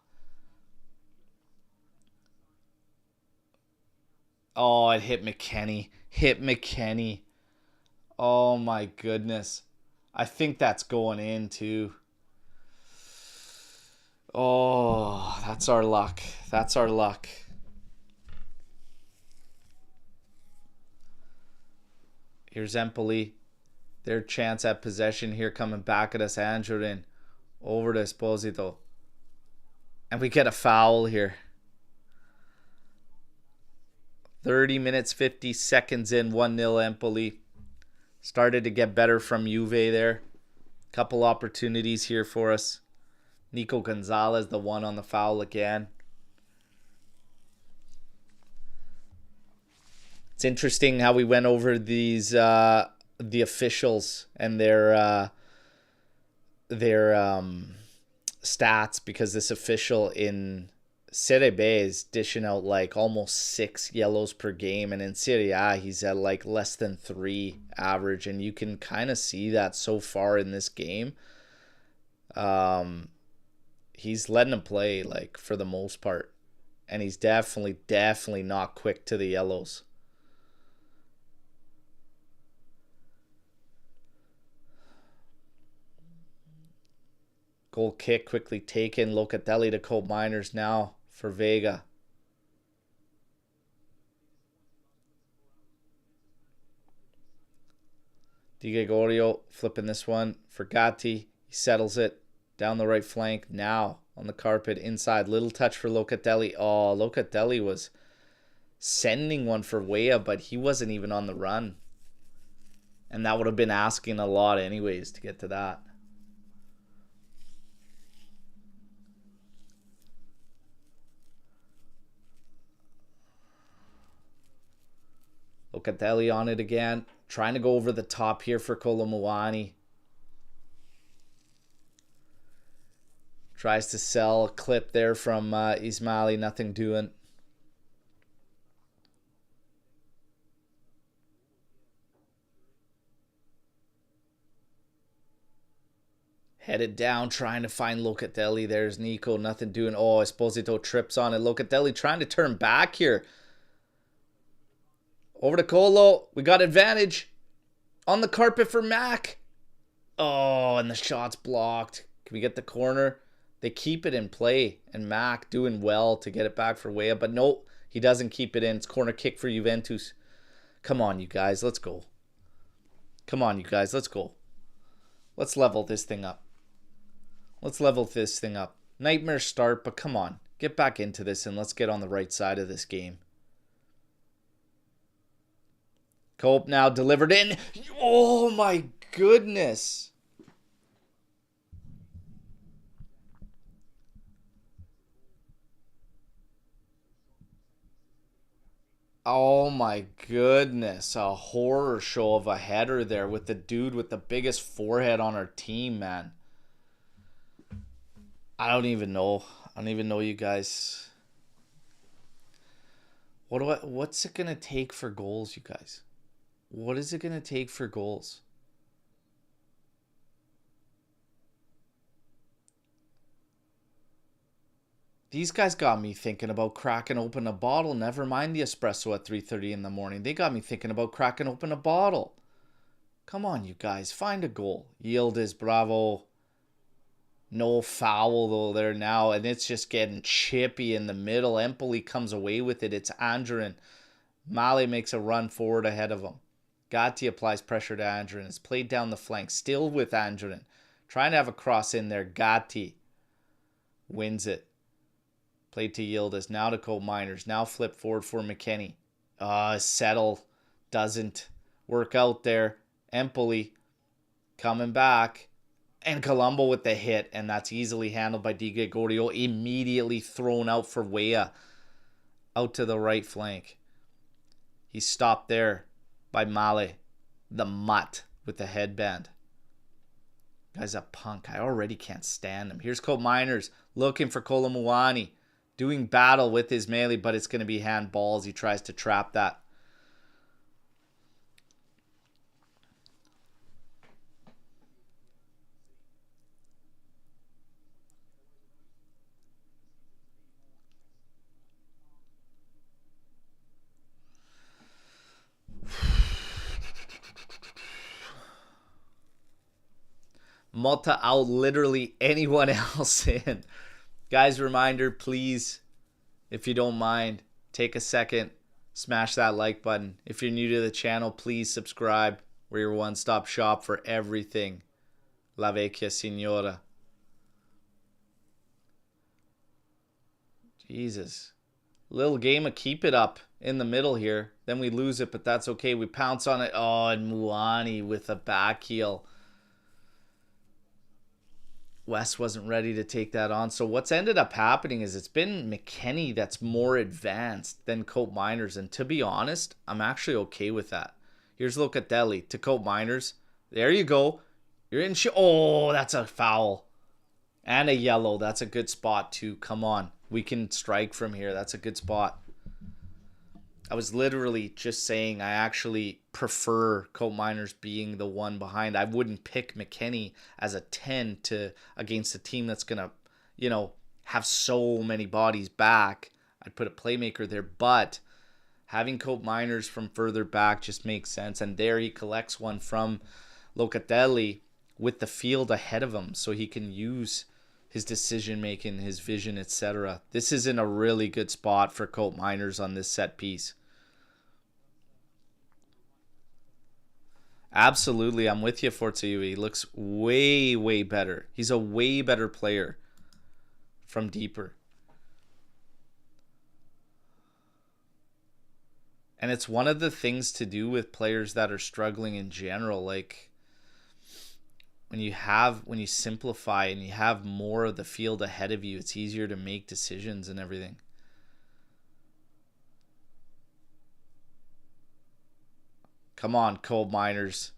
Oh, it hit McKennie. Hit McKennie. Oh, my goodness. I think that's going in, too. Oh, that's our luck. That's our luck. Here's Empoli. Their chance at possession here coming back at us. Andrew over to Esposito. And we get a foul here. 30 minutes, 50 seconds in. 1-0 Empoli. Started to get better from Juve there. Couple opportunities here for us. Nico Gonzalez, the one on the foul again. It's interesting how we went over these the officials and their stats, because this official in Serie B is dishing out like almost 6 yellows per game, and in Serie A he's at like less than 3 average, and you can kind of see that so far in this game. he's letting him play, like, for the most part. And he's definitely not quick to the yellows. Goal kick quickly taken. Locatelli to Cope Miners now for Vega. Di Gregorio flipping this one for Gatti. He settles it down the right flank now on the carpet inside. Little touch for Locatelli. Oh, Locatelli was sending one for Weah, but he wasn't even on the run. And that would have been asking a lot anyways to get to that. Locatelli on it again. Trying to go over the top here for Kolomuani. Tries to sell a clip there from Ismaili. Nothing doing. Headed down, trying to find Locatelli. There's Nico. Nothing doing. Oh, Esposito trips on it. Locatelli trying to turn back here. Over to Colo. We got advantage. On the carpet for Mac. Oh, and the shot's blocked. Can we get the corner? They keep it in play. And Mac doing well to get it back for Weah. But no, he doesn't keep it in. It's corner kick for Juventus. Come on, you guys. Let's go. Come on, you guys. Let's go. Let's level this thing up. Let's level this thing up. Nightmare start, but come on. Get back into this and let's get on the right side of this game. Cope now delivered in. Oh my goodness. Oh my goodness. A horror show of a header there with the dude with the biggest forehead on our team, man. I don't even know. I don't even know, you guys. What's it going to take for goals, you guys? What is it going to take for goals? These guys got me thinking about cracking open a bottle. Never mind the espresso at 3:30 in the morning. They got me thinking about cracking open a bottle. Come on, you guys. Find a goal. Yildiz, bravo. No foul, though, there now. And it's just getting chippy in the middle. Empoli comes away with it. It's Andrin. Male makes a run forward ahead of him. Gatti applies pressure to Andrin. It's played down the flank. Still with Andrin. Trying to have a cross in there. Gatti wins it. Played to Yildiz. Now to Cope Miners. Now flip forward for McKennie. Settle doesn't work out there. Empoli coming back. And Colombo with the hit. And that's easily handled by Di Gregorio. Immediately thrown out for Weah. Out to the right flank. He's stopped there by Male. The mutt with the headband. Guy's a punk. I already can't stand him. Here's Cope Miners looking for Kolomuani. Doing battle with his melee, but it's going to be handballs. He tries to trap that. Malta out literally anyone else in. Guys, reminder, please, if you don't mind, take a second, smash that like button. If you're new to the channel, please subscribe. We're your one-stop shop for everything La Vecchia Signora. Jesus. Little game of keep it up in the middle here. Then we lose it, but that's okay. We pounce on it. Oh, and Muani with a back heel. West wasn't ready to take that on. So what's ended up happening is it's been McKennie that's more advanced than Cope Miners. And to be honest, I'm actually okay with that. Here's Locatelli to Cope Miners. There you go. You're in oh, that's a foul. And a yellow. That's a good spot too. Come on. We can strike from here. That's a good spot. I was literally just saying I actually prefer Cope Miners being the one behind. I wouldn't pick McKennie as a 10 against a team that's going to, you know, have so many bodies back. I'd put a playmaker there, but having Cope Miners from further back just makes sense. And there he collects one from Locatelli with the field ahead of him, so he can use his decision making, his vision, etc. This is in a really good spot for Cope Miners on this set piece. Absolutely, I'm with you, Forza UE. He looks way, way better. He's a way better player from deeper. And it's one of the things to do with players that are struggling in general. Like, when you simplify and you have more of the field ahead of you, it's easier to make decisions and everything. Come on, Coal Miners.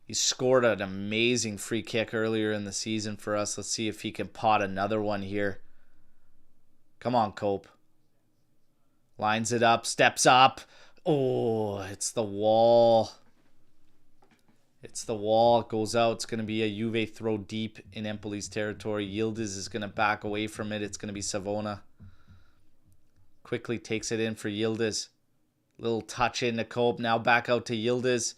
He scored an amazing free kick earlier in the season for us. Let's see if he can pot another one here. Come on, Cope. Lines it up, steps up. Oh, it's the wall. It's the wall. It goes out. It's going to be a Juve throw deep in Empoli's territory. Yildiz is going to back away from it. It's going to be Savona. Quickly takes it in for Yildiz. Little touch into Cope. Now back out to Yildiz.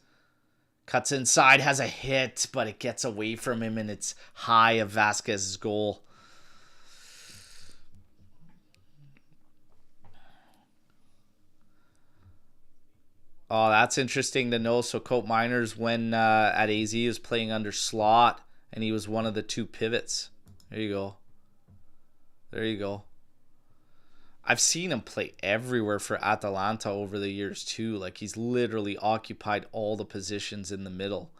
Cuts inside, has a hit, but it gets away from him, and it's high of Vasquez's goal. Oh, that's interesting to know. So Cope Miners, when at AZ, was playing under Slot, and he was one of the two pivots. There you go. There you go. I've seen him play everywhere for Atalanta over the years too. Like, he's literally occupied all the positions in the middle.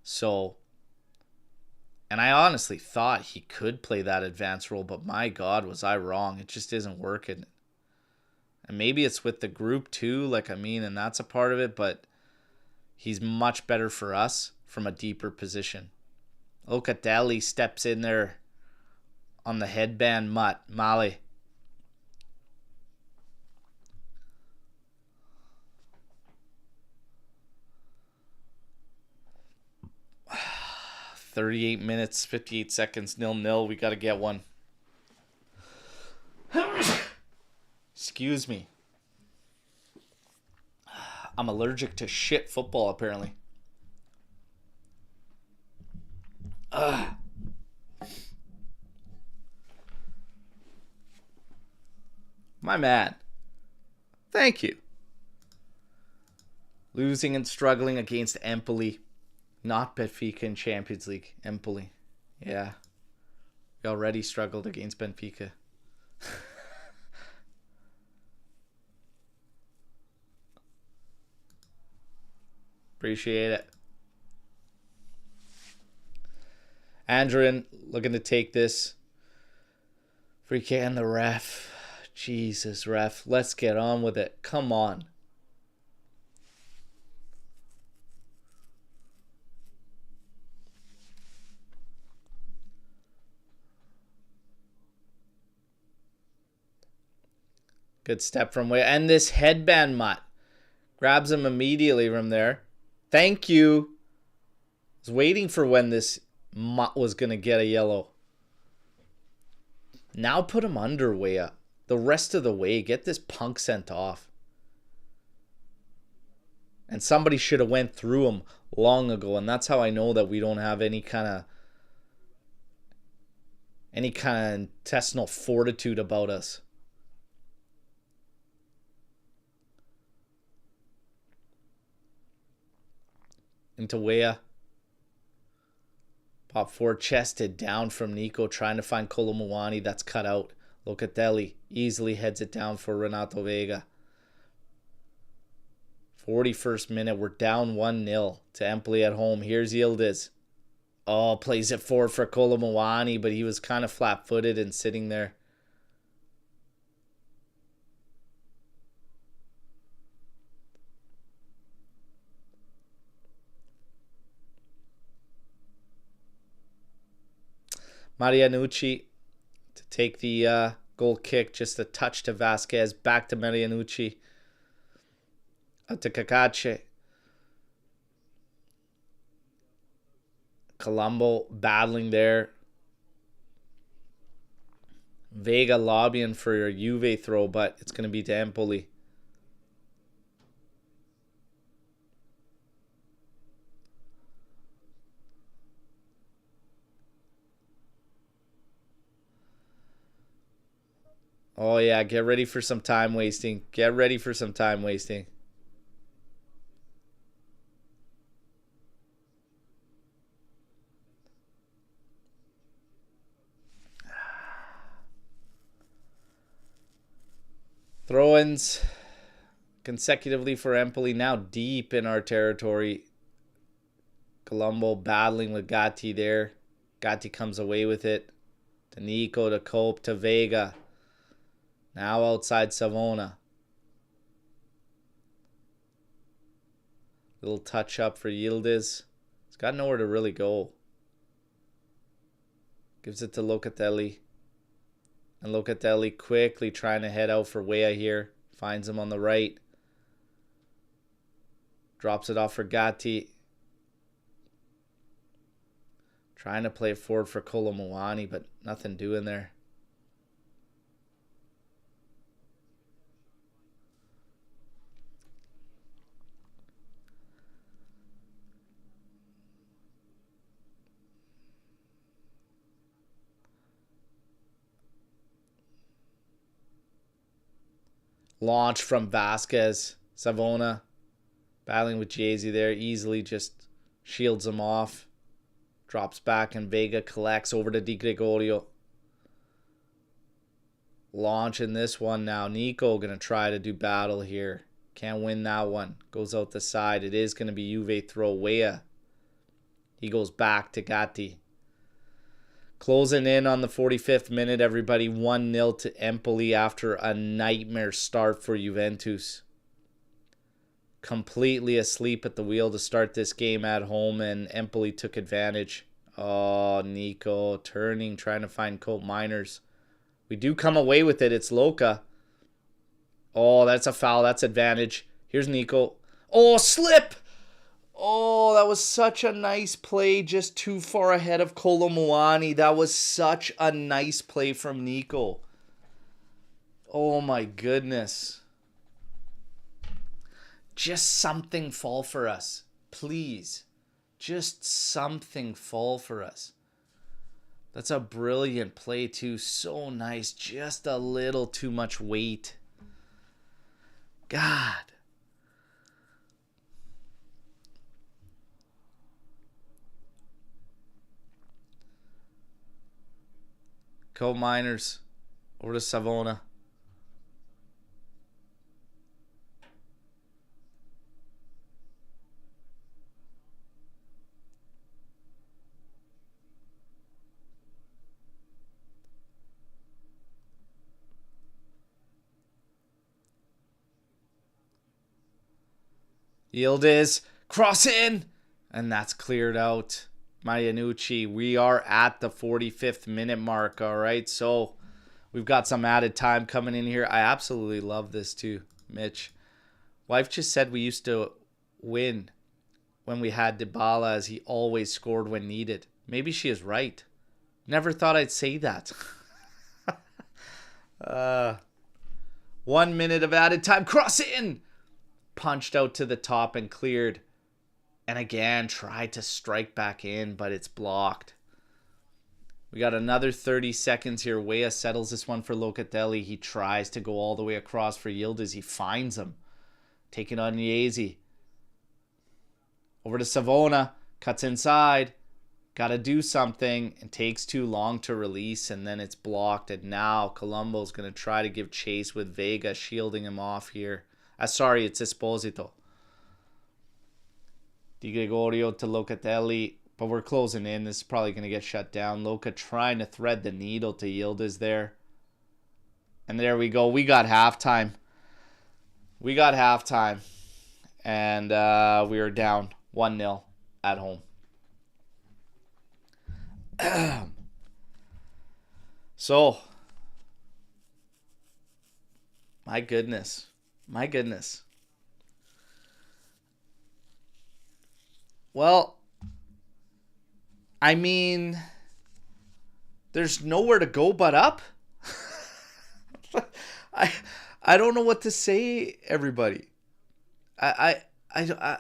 So, and I honestly thought he could play that advanced role, but my God, was I wrong. It just isn't working. And maybe it's with the group too, like, I mean, and that's a part of it, but he's much better for us from a deeper position. Locatelli steps in there on the headband Male. "38 minutes, 58 seconds, 0-0. We got to get one." Excuse me. I'm allergic to shit football, apparently. My man. Thank you. Losing and struggling against Empoli. Not Benfica in Champions League. Empoli. Yeah. We already struggled against Benfica. Appreciate it. Andrin looking to take this. Free kick and the ref. Jesus, ref. Let's get on with it. Come on. Good step from way. And this headband mutt. Grabs him immediately from there. Thank you. I was waiting for when this mutt was going to get a yellow. Now put him under way. The rest of the way. Get this punk sent off. And somebody should have went through him long ago. And that's how I know that we don't have any kind of intestinal fortitude about us. Into Weah. Pop forward, chested down from Nico, trying to find Colomouani. That's cut out. Locatelli easily heads it down for Renato Vega. 41st minute. We're down 1-0 to Empoli at home. Here's Yildiz. Oh, plays it forward for Colomouani, but he was kind of flat-footed and sitting there. Marianucci to take the goal kick. Just a touch to Vasquez. Back to Marianucci. Out to Cacace. Colombo battling there. Vega lobbying for a Juve throw, but it's going to be to Empoli. Oh, yeah. Get ready for some time wasting. Get ready for some time wasting. Throw-ins consecutively for Empoli. Now deep in our territory. Colombo battling with Gatti there. Gatti comes away with it. To Nico, to Cope, to Vega. Now outside Savona. Little touch up for Yildiz. He's got nowhere to really go. Gives it to Locatelli. And Locatelli quickly trying to head out for Weah here. Finds him on the right. Drops it off for Gatti. Trying to play it forward for Kolomuani, but nothing doing there. Launch from Vasquez. Savona battling with Jay-Z there. Easily just shields him off. Drops back and Vega collects over to Di Gregorio. Launch in this one now. Nico going to try to do battle here. Can't win that one. Goes out the side. It is going to be Juve throw. Weah. He goes back to Gatti. Closing in on the 45th minute, everybody. 1-0 to Empoli after a nightmare start for Juventus. Completely asleep at the wheel to start this game at home, and Empoli took advantage. Oh, Nico turning, trying to find Cope Miners. We do come away with it. It's Luca. Oh, that's a foul. That's advantage. Here's Nico. Oh, slip! Oh, that was such a nice play, just too far ahead of Kolomuani. That was such a nice play from Nico. Oh my goodness. Just something fall for us. Please. Just something fall for us. That's a brilliant play too. So nice. Just a little too much weight. God. Cope Miners over to Savona. Yildiz, cross in, and that's cleared out. Marianucci, we are at the 45th minute mark, all right? So we've got some added time coming in here. I absolutely love this too, Mitch. Wife just said we used to win when we had Dybala, as he always scored when needed. Maybe she is right. Never thought I'd say that. 1 minute of added time. Cross in! Punched out to the top and cleared. And again, tried to strike back in, but it's blocked. We got another 30 seconds here. Weah settles this one for Locatelli. He tries to go all the way across for Yildiz. He finds him. Taking on Niesi. Over to Savona. Cuts inside. Got to do something. And takes too long to release. And then it's blocked. And now Colombo's going to try to give chase with Vega shielding him off here. Sorry, it's Esposito. Di Gregorio to Locatelli. But we're closing in. This is probably going to get shut down. Luca trying to thread the needle to Yildiz there. And there we go. We got halftime. We got halftime. And we are down 1-0 at home. So, my goodness. My goodness. Well, I mean, there's nowhere to go but up. I I don't know what to say, everybody. I I I I,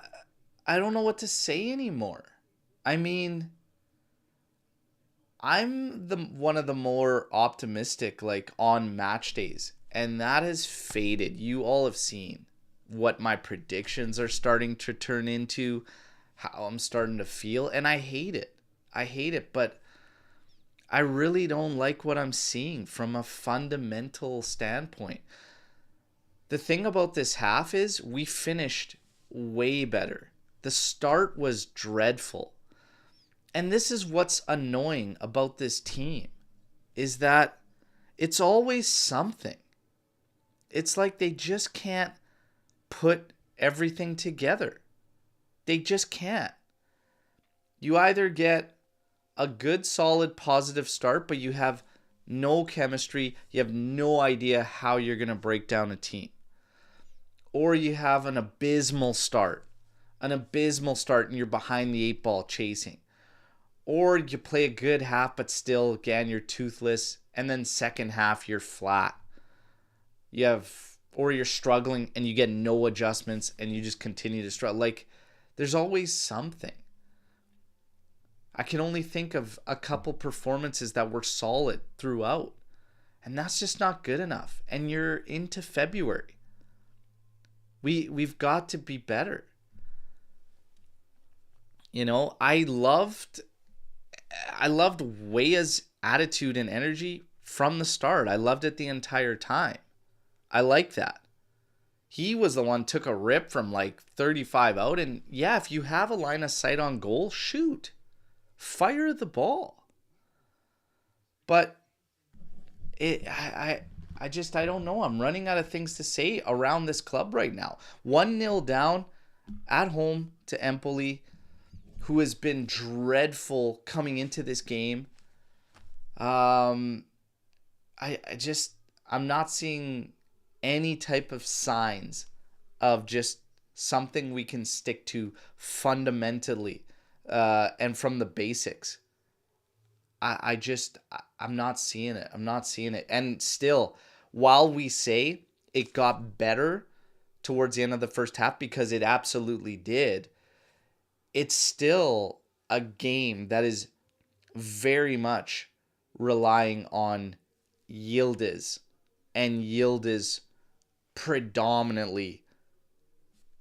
I don't know what to say anymore. I mean, I'm the one of the more optimistic like on match days, and that has faded. You all have seen what my predictions are starting to turn into, how I'm starting to feel, and I hate it. I hate it, but I really don't like what I'm seeing from a fundamental standpoint. The thing about this half is we finished way better. The start was dreadful. And this is what's annoying about this team is that it's always something. It's like they just can't put everything together. They just can't. You either get a good, solid, positive start, but you have no chemistry. You have no idea how you're going to break down a team. Or you have an abysmal start. And you're behind the eight ball chasing. Or you play a good half, but still, again, you're toothless. And then second half, you're flat. Or you're struggling and you get no adjustments and you just continue to struggle. Like, there's always something. I can only think of a couple performances that were solid throughout. And that's just not good enough. And you're into February. We've got to be better. You know, I loved Weah's attitude and energy from the start. I loved it the entire time. I like that. He was the one took a rip from like 35 out. And yeah, if you have a line of sight on goal, shoot. Fire the ball. But I don't know. I'm running out of things to say around this club right now. 1-0 down at home to Empoli, who has been dreadful coming into this game. I'm not seeing any type of signs of just something we can stick to fundamentally and from the basics. I'm not seeing it. I'm not seeing it. And still, while we say it got better towards the end of the first half, because it absolutely did, it's still a game that is very much relying on Yildiz, and Yildiz predominantly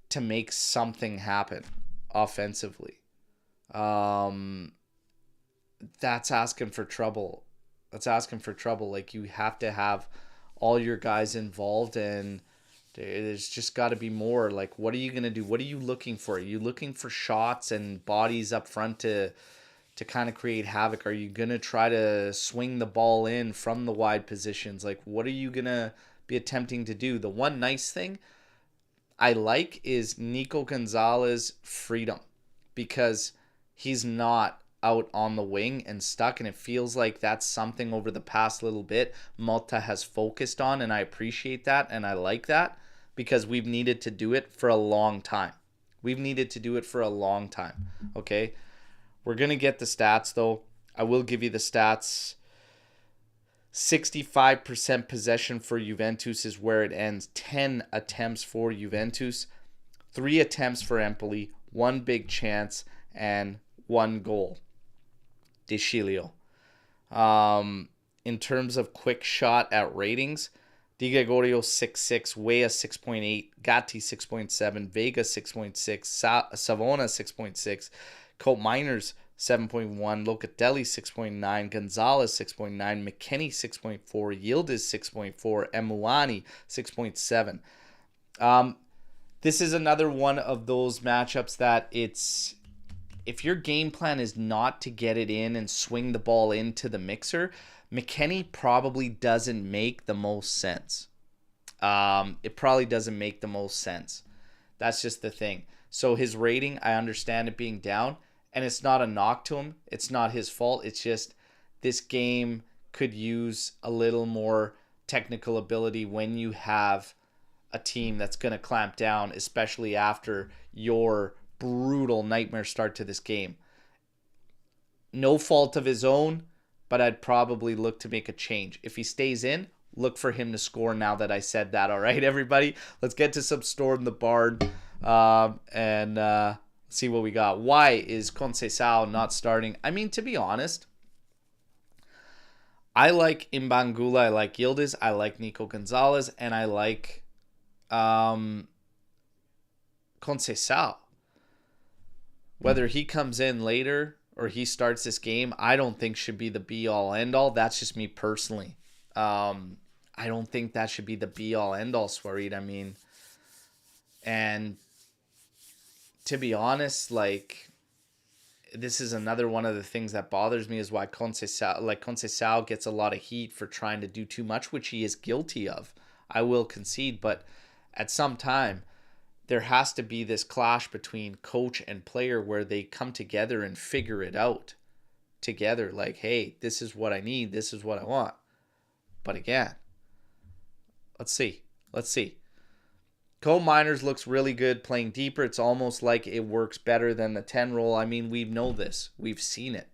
to make something happen offensively. That's asking for trouble. Like, you have to have all your guys involved, and there's just got to be more. Like, what are you going to do? What are you looking for? Are you looking for shots and bodies up front to kind of create havoc? Are you going to try to swing the ball in from the wide positions? Like, what are you going to be attempting to do? The one nice thing I like is Nico Gonzalez's freedom, because he's not out on the wing and stuck, and it feels like that's something over the past little bit Malta has focused on, and I appreciate that, and I like that, because we've needed to do it for a long time. Okay? We're going to get the stats, though. I will give you the stats. 65% possession for Juventus is where it ends. 10 attempts for Juventus. 3 attempts for Empoli. 1 big chance and 1 goal. De Chilio. In terms of quick shot at ratings, Di Gregorio 6.6, Weah 6.8, Gatti 6.7, Vega 6.6, Savona 6.6, Colt Miners 7.1, Locatelli 6.9, Gonzalez 6.9, McKennie 6.4, Yildiz 6.4, Emuani 6.7. This is another one of those matchups that if your game plan is not to get it in and swing the ball into the mixer, McKennie probably doesn't make the most sense. It probably doesn't make the most sense. That's just the thing. So his rating, I understand it being down, and it's not a knock to him. It's not his fault. It's just this game could use a little more technical ability when you have a team that's going to clamp down, especially after your brutal nightmare start to this game. No fault of his own, but I'd probably look to make a change. If he stays in, look for him to score now that I said that. All right, everybody, let's get to some Storm the Bard and see what we got. Why is Conceição not starting? I mean, to be honest, I like Imbangula, I like Yildiz, I like Nico Gonzalez, and I like Conceição. Whether he comes in later or he starts this game, I don't think should be the be-all, end-all. That's just me personally. I don't think that should be the be-all, end-all, Swarit. I mean, and to be honest, like, this is another one of the things that bothers me is why Conceição gets a lot of heat for trying to do too much, which he is guilty of. I will concede, but at some time, there has to be this clash between coach and player where they come together and figure it out together. Like, hey, this is what I need. This is what I want. But again, let's see. Coal Miners looks really good playing deeper. It's almost like it works better than the 10 role. I mean, we know this. We've seen it.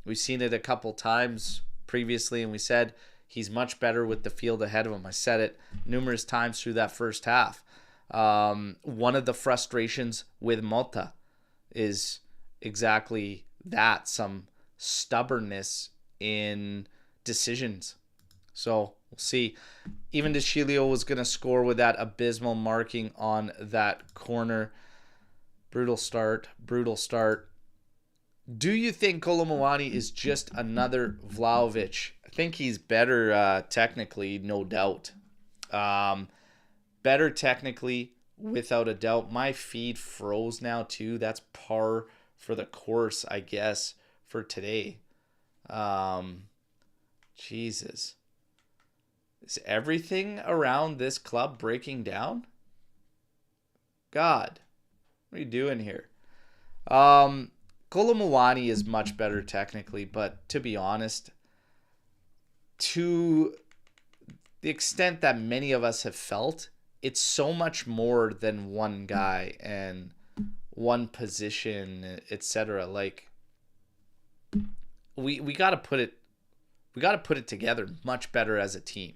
We've seen it a couple times previously, and we said he's much better with the field ahead of him. I said it numerous times through that first half. One of the frustrations with Mota is exactly that, some stubbornness in decisions. So we'll see. Even DeCilio was going to score with that abysmal marking on that corner. Brutal start. Do you think Kolomouani is just another Vlahovic? I think he's better technically, no doubt. Better technically, without a doubt. My feed froze now too. That's par for the course, I guess, for today. Jesus. Is everything around this club breaking down? God, what are you doing here? Kolomouani is much better technically, but to be honest, to the extent that many of us have felt, it's so much more than one guy and one position, etc. Like, we got to put it together much better as a team.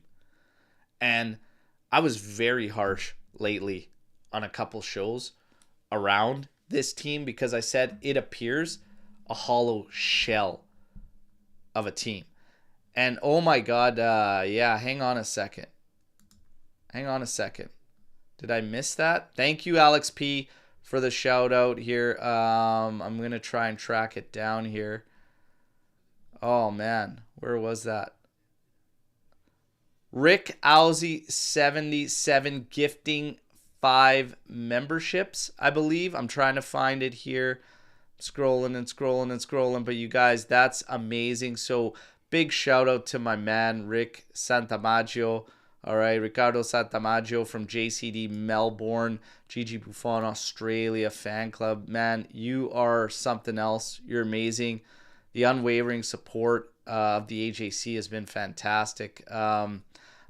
And I was very harsh lately on a couple shows around this team because I said it appears a hollow shell of a team. And oh my God, hang on a second. Did I miss that? Thank you, Alex P, for the shout out here. I'm going to try and track it down here. Oh man, where was that? Rick Owsey 77 gifting 5 memberships, I believe. I'm trying to find it here. Scrolling, but you guys, that's amazing. So big shout out to my man Rick Santamaggio. All right, Ricardo Santamaggio from JCD Melbourne, Gigi Buffon Australia fan club. Man, you are something else. You're amazing. The unwavering support of the AJC has been fantastic.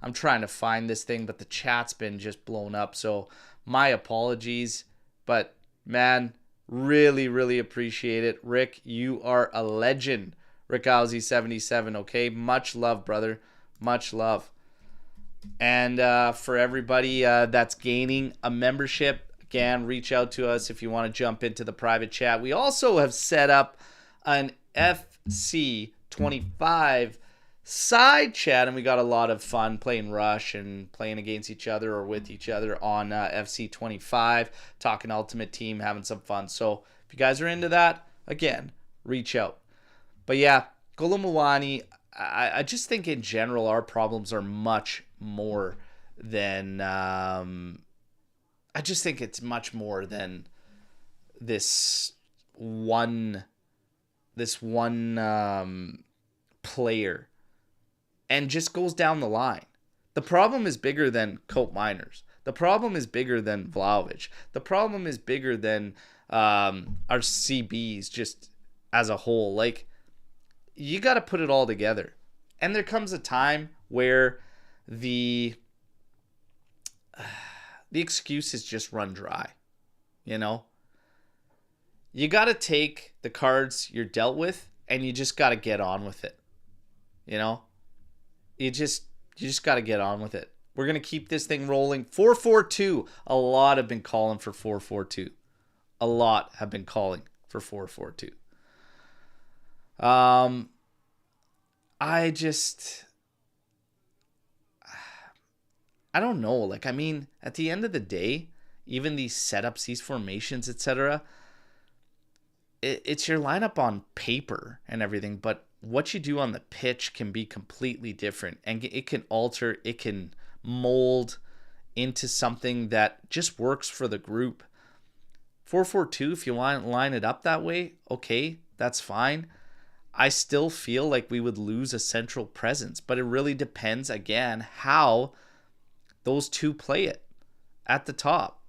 I'm trying to find this thing, but the chat's been just blown up. So my apologies. But man, really, really appreciate it. Rick, you are a legend. Rick Owsey 77, okay? Much love, brother. Much love. And for everybody that's gaining a membership, again, reach out to us if you want to jump into the private chat. We also have set up an FC25 side chat, and we got a lot of fun playing Rush and playing against each other or with each other on FC25, talking Ultimate Team, having some fun. So if you guys are into that, again, reach out. But yeah, Kolomouani, I just think in general our problems are much more than I just think it's much more than this one player, and just goes down the line. The problem is bigger than Cope Miners. The problem is bigger than Vlahovic. The problem is bigger than our CBs just as a whole. Like, you got to put it all together. And there comes a time where the excuses just run dry, you know? You got to take the cards you're dealt with and you just got to get on with it. You know? You just You just got to get on with it. We're going to keep this thing rolling. 4-4-2. A lot have been calling for 4-4-2. A lot have been calling for 4-4-2. I don't know. Like, I mean, at the end of the day, even these setups, these formations, etc., it's your lineup on paper and everything, but what you do on the pitch can be completely different, and it can alter, it can mold into something that just works for the group. 4-4-2, if you want to line it up that way, okay, that's fine. I still feel like we would lose a central presence, but it really depends, again, how those two play it at the top.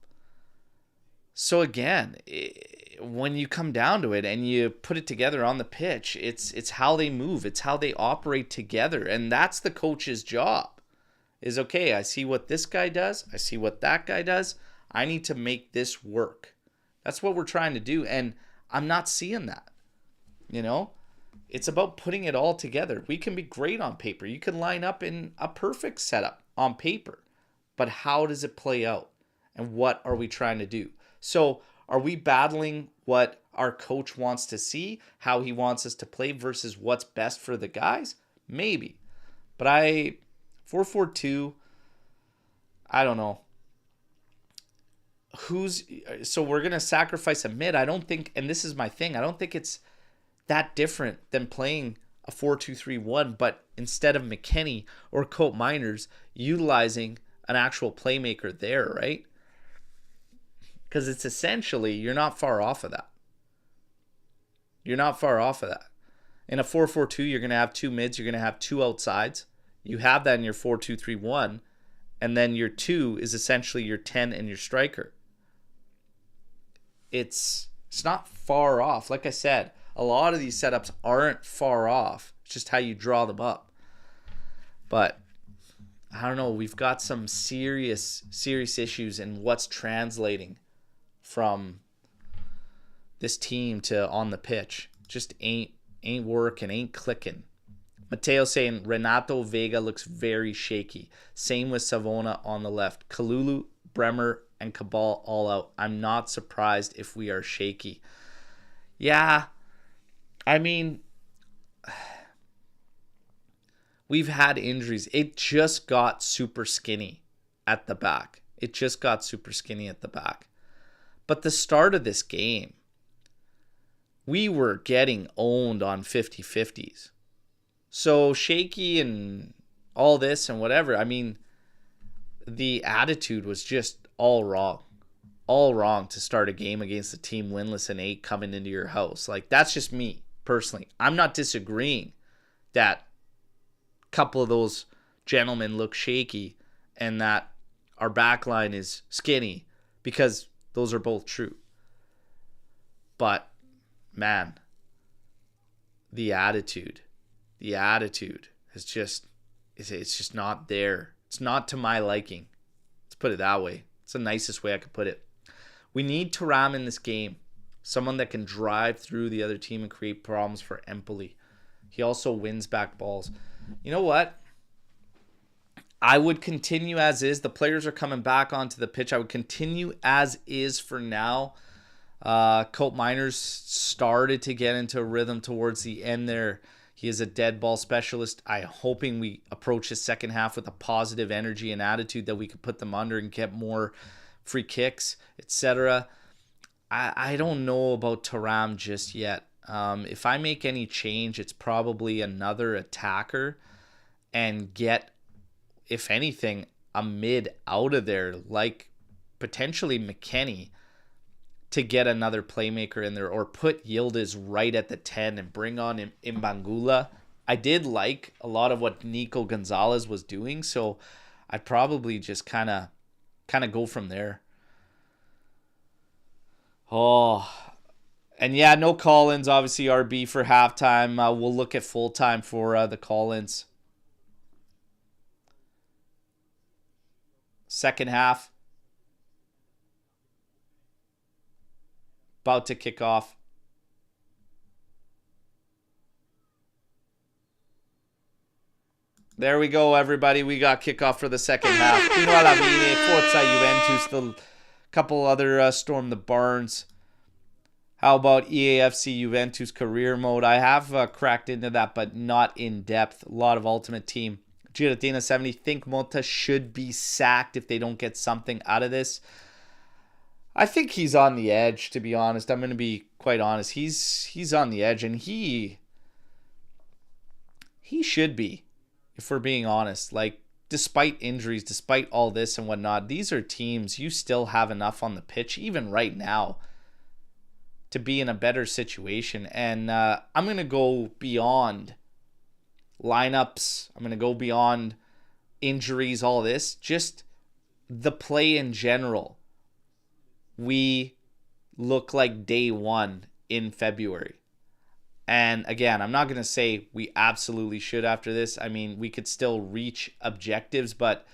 So again, when you come down to it and you put it together on the pitch, it's how they move, it's how they operate together, and that's the coach's job. Is okay, I see what this guy does, I see what that guy does, I need to make this work. That's what we're trying to do, and I'm not seeing that. You know, it's about putting it all together. We can be great on paper. You can line up in a perfect setup on paper, but how does it play out, and what are we trying to do? So are we battling what our coach wants to see, how he wants us to play versus what's best for the guys? Maybe. But 4-4-2, I don't know. So we're going to sacrifice a mid. I don't think, and this is my thing, I don't think it's that different than playing a 4-2-3-1, but instead of McKennie or Cope Miners, utilizing an actual playmaker there, right? Because it's essentially, you're not far off of that. You're not far off of that. In a 4-4-2, you're going to have two mids, you're going to have two outsides. You have that in your 4-2-3-1, and then your 2 is essentially your 10 and your striker. It's not far off. Like I said, a lot of these setups aren't far off. It's just how you draw them up. But I don't know. We've got some serious issues in what's translating from this team to on the pitch. Just ain't working, ain't clicking. Mateo saying Renato Vega looks very shaky. Same with Savona on the left. Kalulu, Bremer, and Cabal all out. I'm not surprised if we are shaky. Yeah, I mean, we've had injuries. It just got super skinny at the back. But the start of this game, we were getting owned on 50-50s. So shaky and all this and whatever, I mean, the attitude was just all wrong. All wrong to start a game against a team winless and 8 coming into your house. Like, that's just me, personally. I'm not disagreeing that a couple of those gentlemen look shaky and that our back line is skinny, because those are both true. But, man, the attitude is just, it's just not there. It's not to my liking. Let's put it that way. It's the nicest way I could put it. We need Thuram in this game. Someone that can drive through the other team and create problems for Empoli. He also wins back balls. You know what? I would continue as is. The players are coming back onto the pitch. I would continue as is for now. Cope Miners started to get into a rhythm towards the end there. He is a dead ball specialist. I'm hoping we approach the second half with a positive energy and attitude that we could put them under and get more free kicks, etc. I don't know about Thuram just yet. If I make any change, it's probably another attacker and get, if anything, a mid out of there, like potentially McKennie, to get another playmaker in there, or put Yildiz right at the 10 and bring on Imbangula. I did like a lot of what Nico Gonzalez was doing, so I'd probably just kind of go from there. Oh, and yeah, no call-ins, obviously RB for halftime. We'll look at full-time for the call-ins. Second half. About to kick off. There we go, everybody. We got kickoff for the second half. Fino alla fine, Forza Juventus. The couple other storm the barns. How about EAFC Juventus career mode? I have cracked into that, but not in depth. A lot of Ultimate Team. Giratina 70. Think Mota should be sacked if they don't get something out of this. I think he's on the edge, to be honest. I'm going to be quite honest. He's on the edge, and he should be. If we're being honest, like, despite injuries, despite all this and whatnot, these are teams you still have enough on the pitch, even right now, to be in a better situation. And I'm going to go beyond lineups. I'm going to go beyond injuries, all this. Just the play in general. We look like day one in February. And again, I'm not going to say we absolutely should after this. I mean, we could still reach objectives, but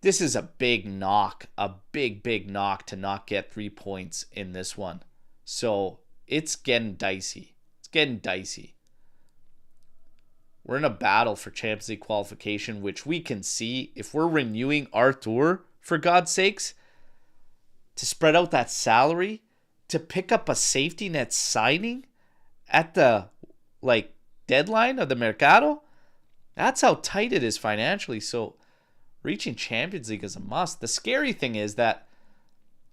this is a big knock, a big knock to not get 3 points in this one. So it's getting dicey. It's getting dicey. We're in a battle for Champions League qualification, which we can see if we're renewing our tour, for God's sakes, to spread out that salary, to pick up a safety net signing at the deadline of the Mercado. That's how tight it is financially. So reaching Champions League is a must. The scary thing is that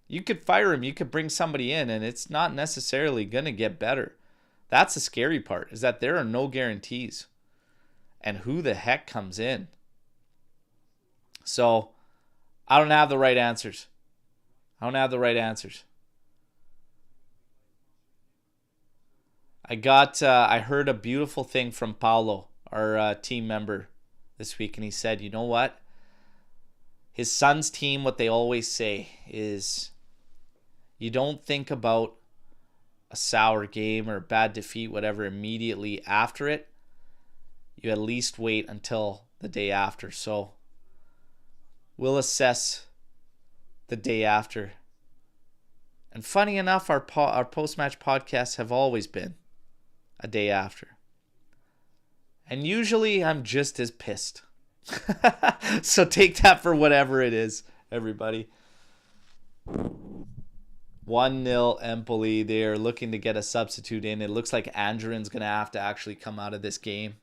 you could fire him, you could bring somebody in, and it's not necessarily going to get better. That's the scary part, is that there are no guarantees. And who the heck comes in? So I don't have the right answers. I heard a beautiful thing from Paulo, our team member, this week, and he said, you know what? His son's team, what they always say is, you don't think about a sour game or a bad defeat, whatever, immediately after it. You at least wait until the day after. So we'll assess the day after. And funny enough, our post-match podcasts have always been a day after. And usually I'm just as pissed. So take that for whatever it is, everybody. 1-0 Empoli. They're looking to get a substitute in. It looks like Andrin's going to have to actually come out of this game.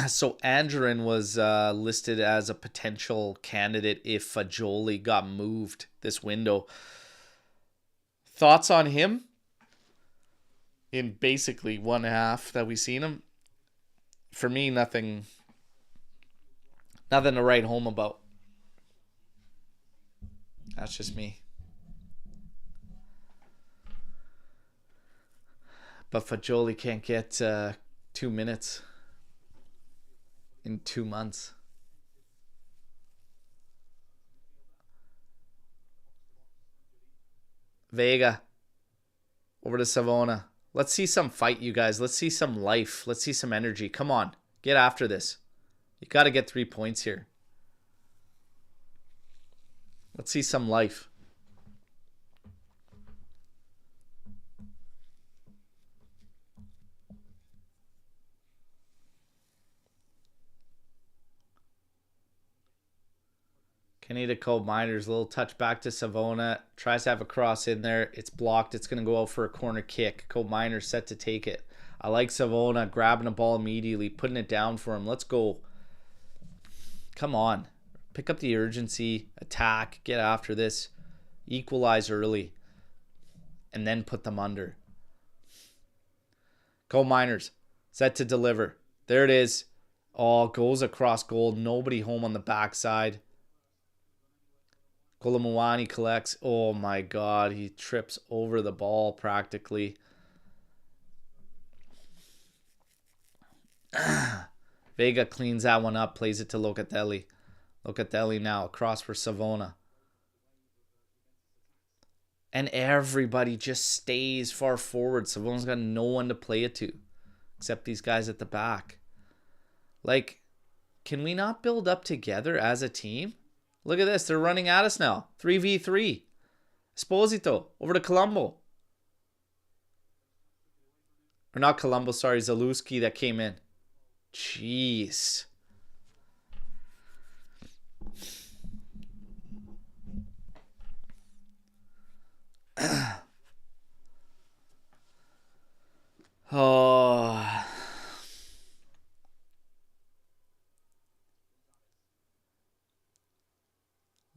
So Andrin was listed as a potential candidate if Fagioli got moved this window. Thoughts on him in basically one half that we've seen him? For me, nothing to write home about. That's just me. But Fagioli can't get 2 minutes in 2 months. Vega over to Savona. Let's see some fight, you guys. Let's see some life. Let's see some energy. Come on, get after this. You got to get 3 points here. Let's see some life. Kenny to Cole Miners. Little touch back to Savona. Tries to have a cross in there. It's blocked. It's going to go out for a corner kick. Cole Miners set to take it. I like Savona grabbing the ball immediately, putting it down for him. Let's go. Come on. Pick up the urgency. Attack. Get after this. Equalize early. And then put them under. Cole Miners. Set to deliver. There it is. Oh, goes across goal. Nobody home on the backside. Kolomuani collects. Oh my God. He trips over the ball practically. Vega cleans that one up. Plays it to Locatelli. Locatelli now across for Savona. And everybody just stays far forward. Savona's got no one to play it to except these guys at the back. Like, can we not build up together as a team? Look at this. They're running at us now. 3v3. Esposito over to Colombo. Or not Colombo, sorry. Zalewski that came in. Jeez. Oh.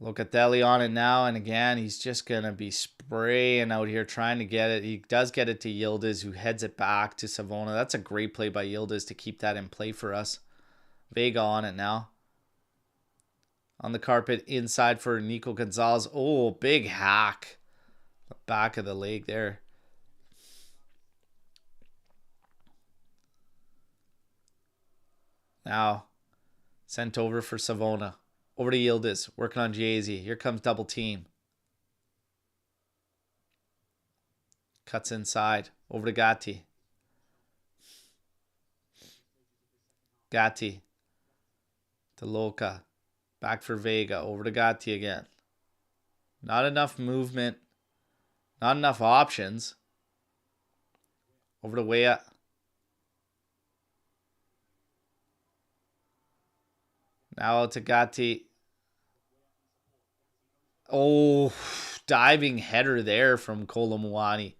Locatelli on it now, and again, he's just going to be spraying out here trying to get it. He does get it to Yildiz, who heads it back to Savona. That's a great play by Yildiz to keep that in play for us. Vega on it now. On the carpet, inside for Nico Gonzalez. Oh, big hack. The back of the leg there. Now, sent over for Savona. Over to Yildiz, working on Jay-Z. Here comes double team. Cuts inside. Over to Gatti. Gatti. To Luca. Back for Vega. Over to Gatti again. Not enough movement. Not enough options. Over to Weah. Now to Gatti. Oh, diving header there from Kolomuani.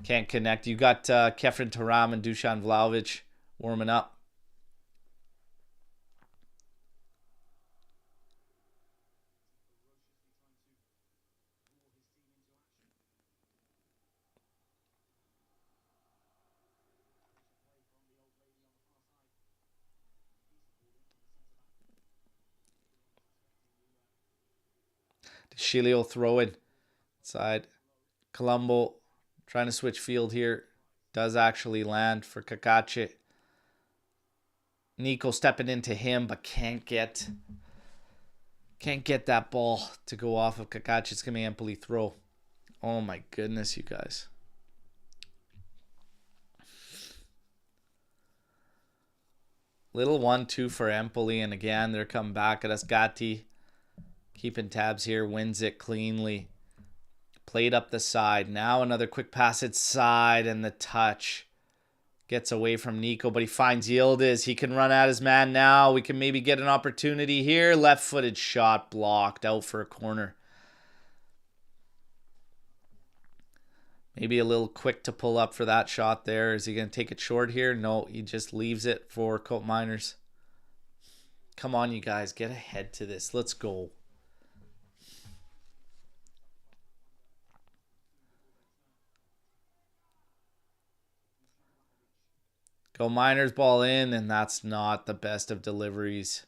Can't connect. You got Kefren Turam and Dusan Vlahovic warming up. Shilio throwing side. Colombo trying to switch field here. Does actually land for Kakache. Nico stepping into him, but can't get that ball to go off of Kakache. It's going to be Empoli throw. Oh my goodness, you guys. Little 1-2 for Empoli, and again, they're coming back at us. Gatti keeping tabs here, wins it cleanly. Played up the side. Now another quick pass inside, and the touch gets away from Nico, but he finds Yildiz. He can run at his man now. We can maybe get an opportunity here. Left-footed shot blocked out for a corner. Maybe a little quick to pull up for that shot there. Is he going to take it short here? No, he just leaves it for Coat Miners. Come on, you guys. Get ahead to this. Let's go. Go Miners, ball in, and that's not the best of deliveries.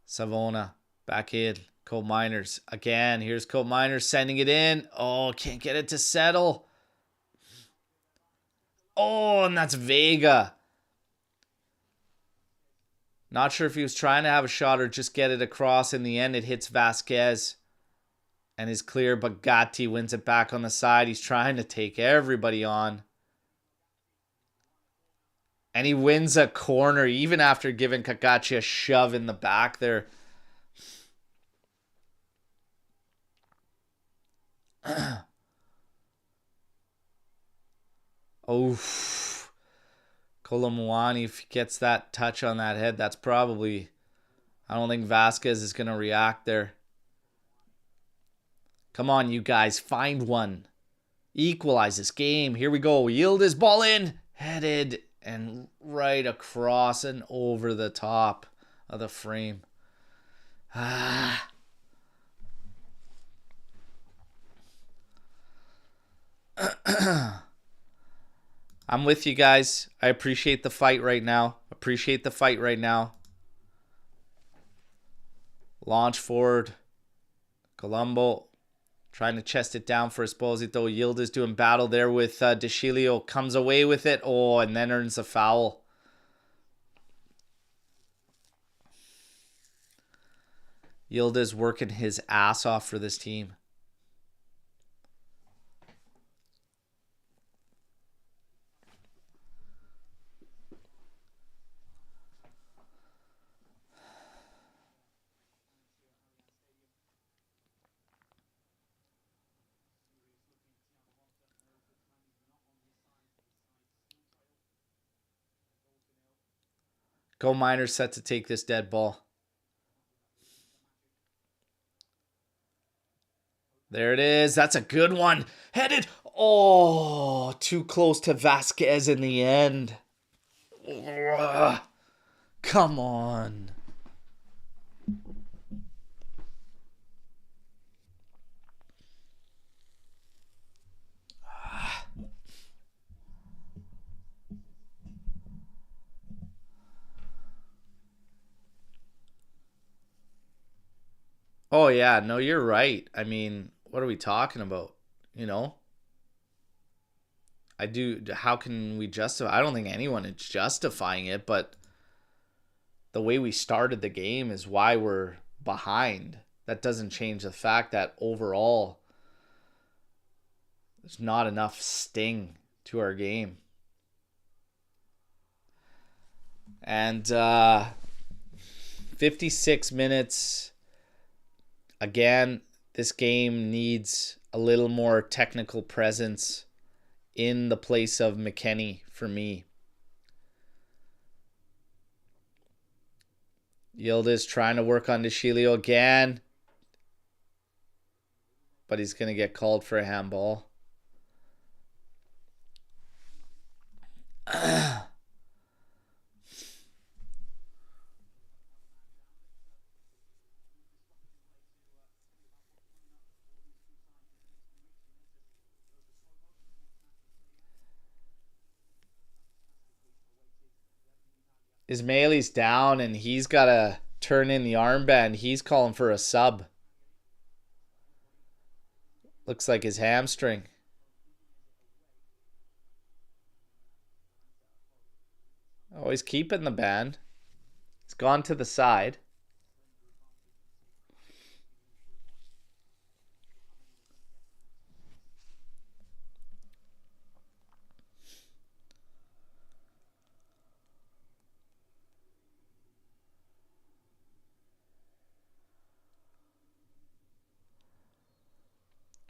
Savona back in. Coat Miners again. Here's Coat Miners sending it in. Oh, can't get it to settle. Oh, and that's Vega. Not sure if he was trying to have a shot or just get it across. In the end, it hits Vasquez and is clear, but Gatti wins it back on the side. He's trying to take everybody on. And he wins a corner even after giving Kakachi a shove in the back there. Oh, Kolomuani, if he gets that touch on that head, that's probably... I don't think Vasquez is going to react there. Come on, you guys. Find one. Equalize this game. Here we go. Yield his ball in. Headed and right across and over the top of the frame. Ah. I'm with you guys. I appreciate the fight right now. Launch forward. Colombo trying to chest it down for Esposito. Yildiz doing battle there with DeCilio. Comes away with it. Oh, and then earns a foul. Yildiz working his ass off for this team. Go Miners set to take this dead ball. There it is. That's a good one. Headed. Oh, too close to Vasquez in the end. Ugh. Come on. Oh, yeah. No, you're right. I mean, what are we talking about? You know? How can we justify? I don't think anyone is justifying it, but the way we started the game is why we're behind. That doesn't change the fact that overall there's not enough sting to our game. And 56 minutes. Again, this game needs a little more technical presence in the place of McKennie for me. Yildiz trying to work on DeShilio again. But he's going to get called for a handball. Ismaili's down and he's got to turn in the armband. He's calling for a sub. Looks like his hamstring. Oh, he's keeping the band. It's gone to the side.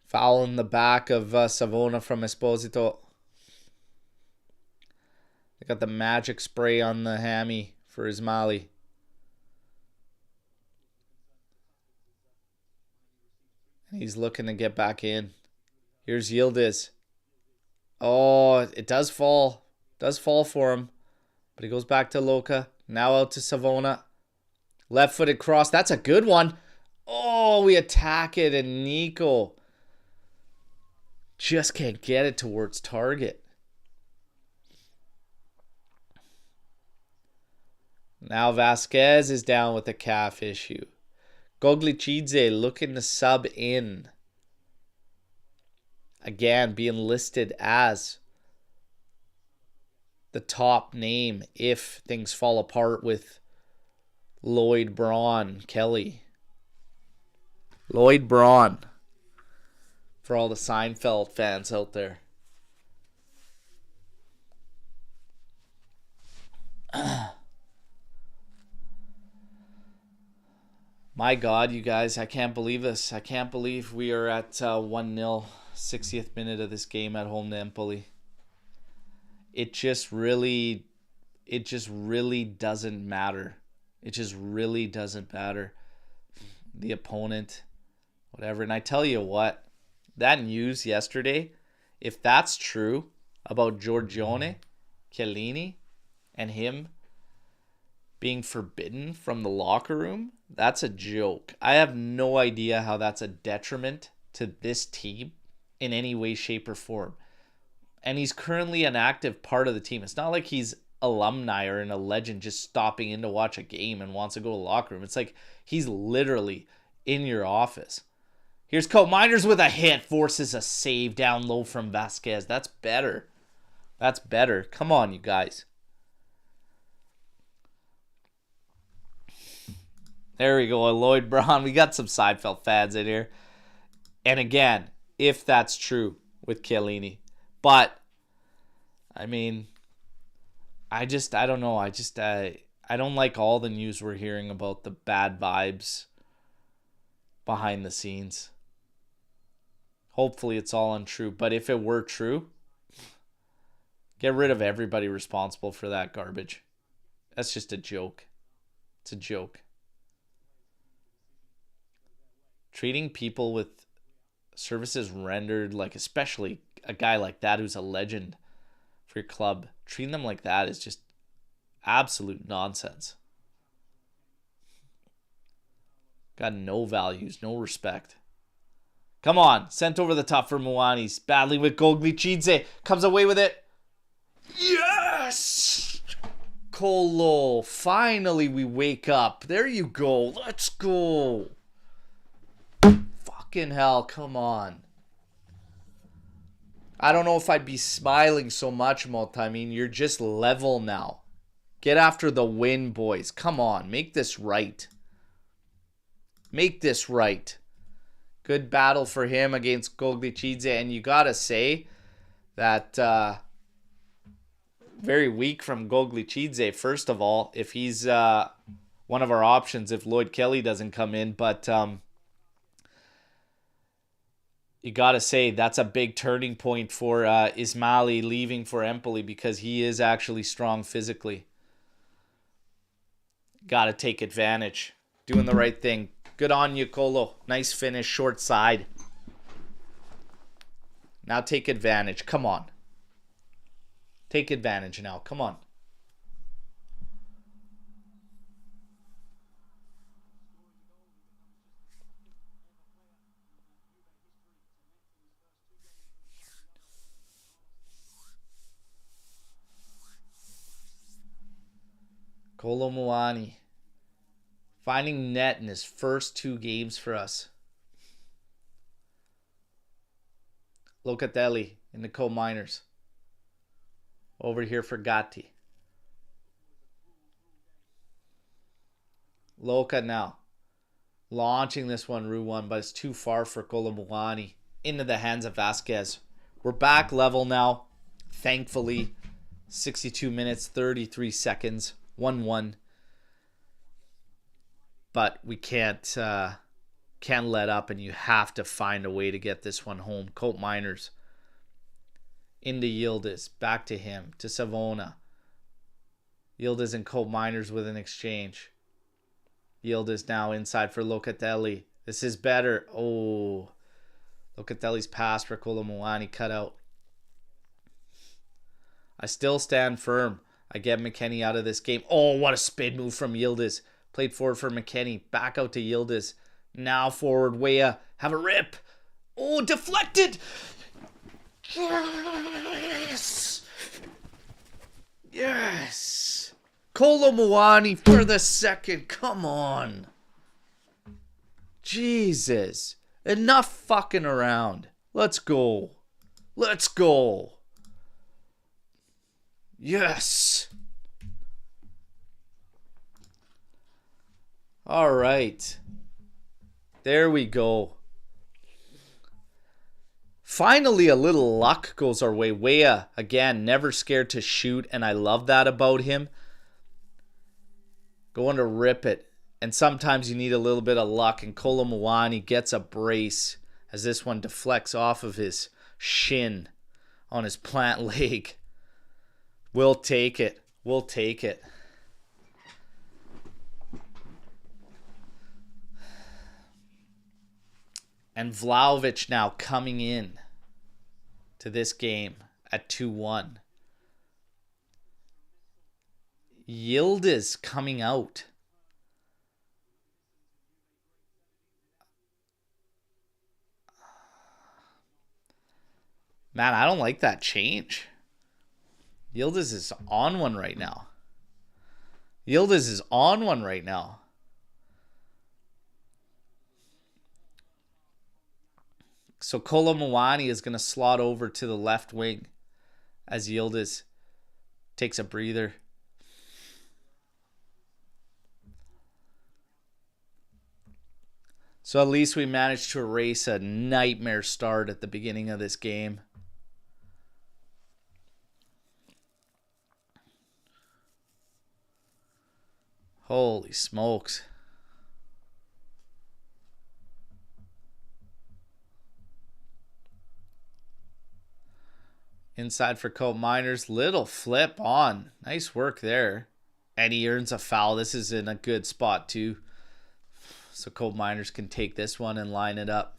Foul in the back of Savona from Esposito. They got the magic spray on the hammy for Ismaili. He's looking to get back in. Here's Yildiz. Oh, it does fall. Does fall for him. But he goes back to Luca. Now out to Savona. Left-footed cross. That's a good one. Oh, we attack it and Nico just can't get it towards target. Now Vasquez is down with a calf issue. Goglichidze looking to sub in. Again, being listed as the top name if things fall apart with Lloyd Braun Kelly. Lloyd Braun. For all the Seinfeld fans out there. My God, you guys, I can't believe this. I can't believe we are at 1-0, 60th minute of this game at home to Empoli. It just really doesn't matter. It just really doesn't matter. The opponent, whatever. And I tell you what, that news yesterday, if that's true about Giorgione, Chiellini, and him being forbidden from the locker room, that's a joke. I have no idea how that's a detriment to this team in any way, shape, or form. And he's currently an active part of the team. It's not like he's alumni or a legend just stopping in to watch a game and wants to go to the locker room. It's like he's literally in your office. Here's Coat Miners with a hit. Forces a save down low from Vasquez. That's better. That's better. Come on, you guys. There we go, Lloyd Braun. We got some Seinfeld fans in here. And again, if that's true with Chiellini. But, I mean, I don't know. I don't like all the news we're hearing about the bad vibes behind the scenes. Hopefully it's all untrue. But if it were true, get rid of everybody responsible for that garbage. That's just a joke. It's a joke. Treating people with services rendered, like especially a guy like that who's a legend for your club, treating them like that is just absolute nonsense. Got no values, no respect. Come on, sent over the top for Muani's battling with Goglicidze, comes away with it. Yes! Colo, finally we wake up. There you go. Let's go. Fucking hell, come on. I don't know if I'd be smiling so much, Malta. I mean, you're just level now. Get after the win, boys. Come on, make this right. Make this right. Good battle for him against Goglicidze. And you gotta say that very weak from Goglicidze, first of all, if he's one of our options if Lloyd Kelly doesn't come in. But you got to say that's a big turning point for Ismaili leaving for Empoli, because he is actually strong physically. Got to take advantage. Doing the right thing. Good on you, Colo. Nice finish, short side. Now take advantage. Come on. Take advantage now. Come on. Kolo Muani finding net in his first 2 games for us. Locatelli in the coal miners. Over here for Gatti. Loca now. Launching this one, Rue 1, but it's too far for Kolo Muani. Into the hands of Vasquez. We're back level now. Thankfully. 62 minutes, 33 seconds. 1-1. But we can't let up, and you have to find a way to get this one home. Colt Miners. Into Yildiz. Back to him. To Savona. Yildiz and Colt Miners with an exchange. Yildiz now inside for Locatelli. This is better. Oh. Locatelli's pass for Kolo Muani cut out. I still stand firm. I get McKennie out of this game. Oh, what a spin move from Yildiz. Played forward for McKennie. Back out to Yildiz. Now forward. Wea. Have a rip. Oh, deflected. Yes. Yes. Kolo Muani for the second. Come on. Jesus. Enough fucking around. Let's go. Let's go. Yes. All right. There we go. Finally, a little luck goes our way. Wea, again, never scared to shoot, and I love that about him. Going to rip it. And sometimes you need a little bit of luck, and Kolo Muani gets a brace as this one deflects off of his shin on his plant leg. We'll take it. We'll take it. And Vlahovic now coming in to this game at 2-1. Yildiz coming out. Man, I don't like that change. Yildiz is on one right now. Yildiz is on one right now. So Kolo Muani is going to slot over to the left wing as Yildiz takes a breather. So at least we managed to erase a nightmare start at the beginning of this game. Holy smokes. Inside for Cope Miners. Little flip on. Nice work there. And he earns a foul. This is in a good spot too. So Cope Miners can take this one and line it up.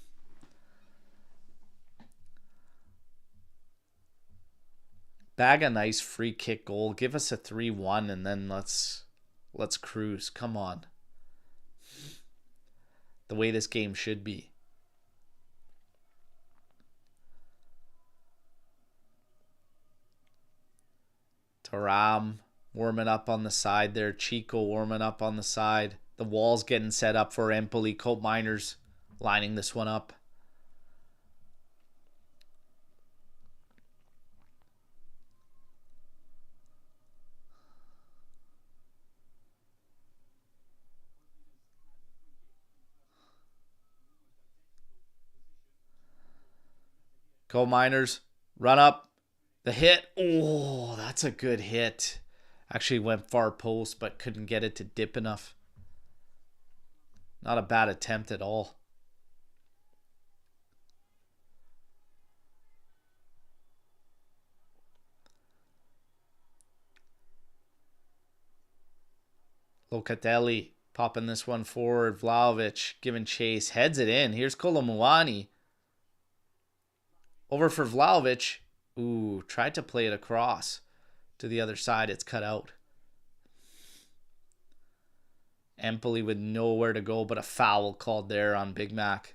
Bag a nice free kick goal. Give us a 3-1 and then let's cruise. Come on. The way this game should be. Taram warming up on the side there. Chico warming up on the side. The wall's getting set up for Empoli. Cope Miners lining this one up. Cope Miners run up. The hit. Oh, that's a good hit. Actually went far post, but couldn't get it to dip enough. Not a bad attempt at all. Locatelli popping this one forward. Vlahovic giving chase. Heads it in. Here's Kolomuani. Over for Vlahovic. Ooh, tried to play it across to the other side. It's cut out. Empoli with nowhere to go, but a foul called there on Big Mac.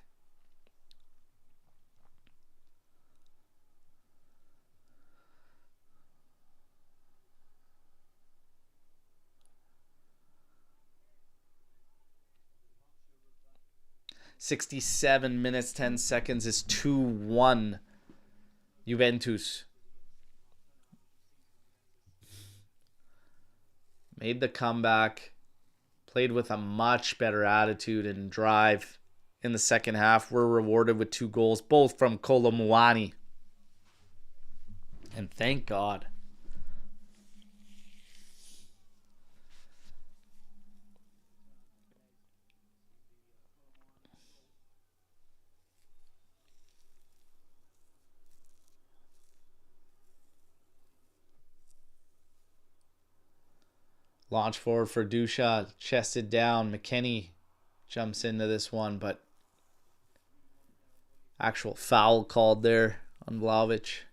"67 minutes, 10 seconds" is 2-1. Juventus. Made the comeback. Played with a much better attitude and drive in the second half. We're rewarded with 2 goals, both from Kolomuani. And thank God. Launch forward for Dusha. Chested down. McKenny jumps into this one, but actual foul called there on Vlahovic.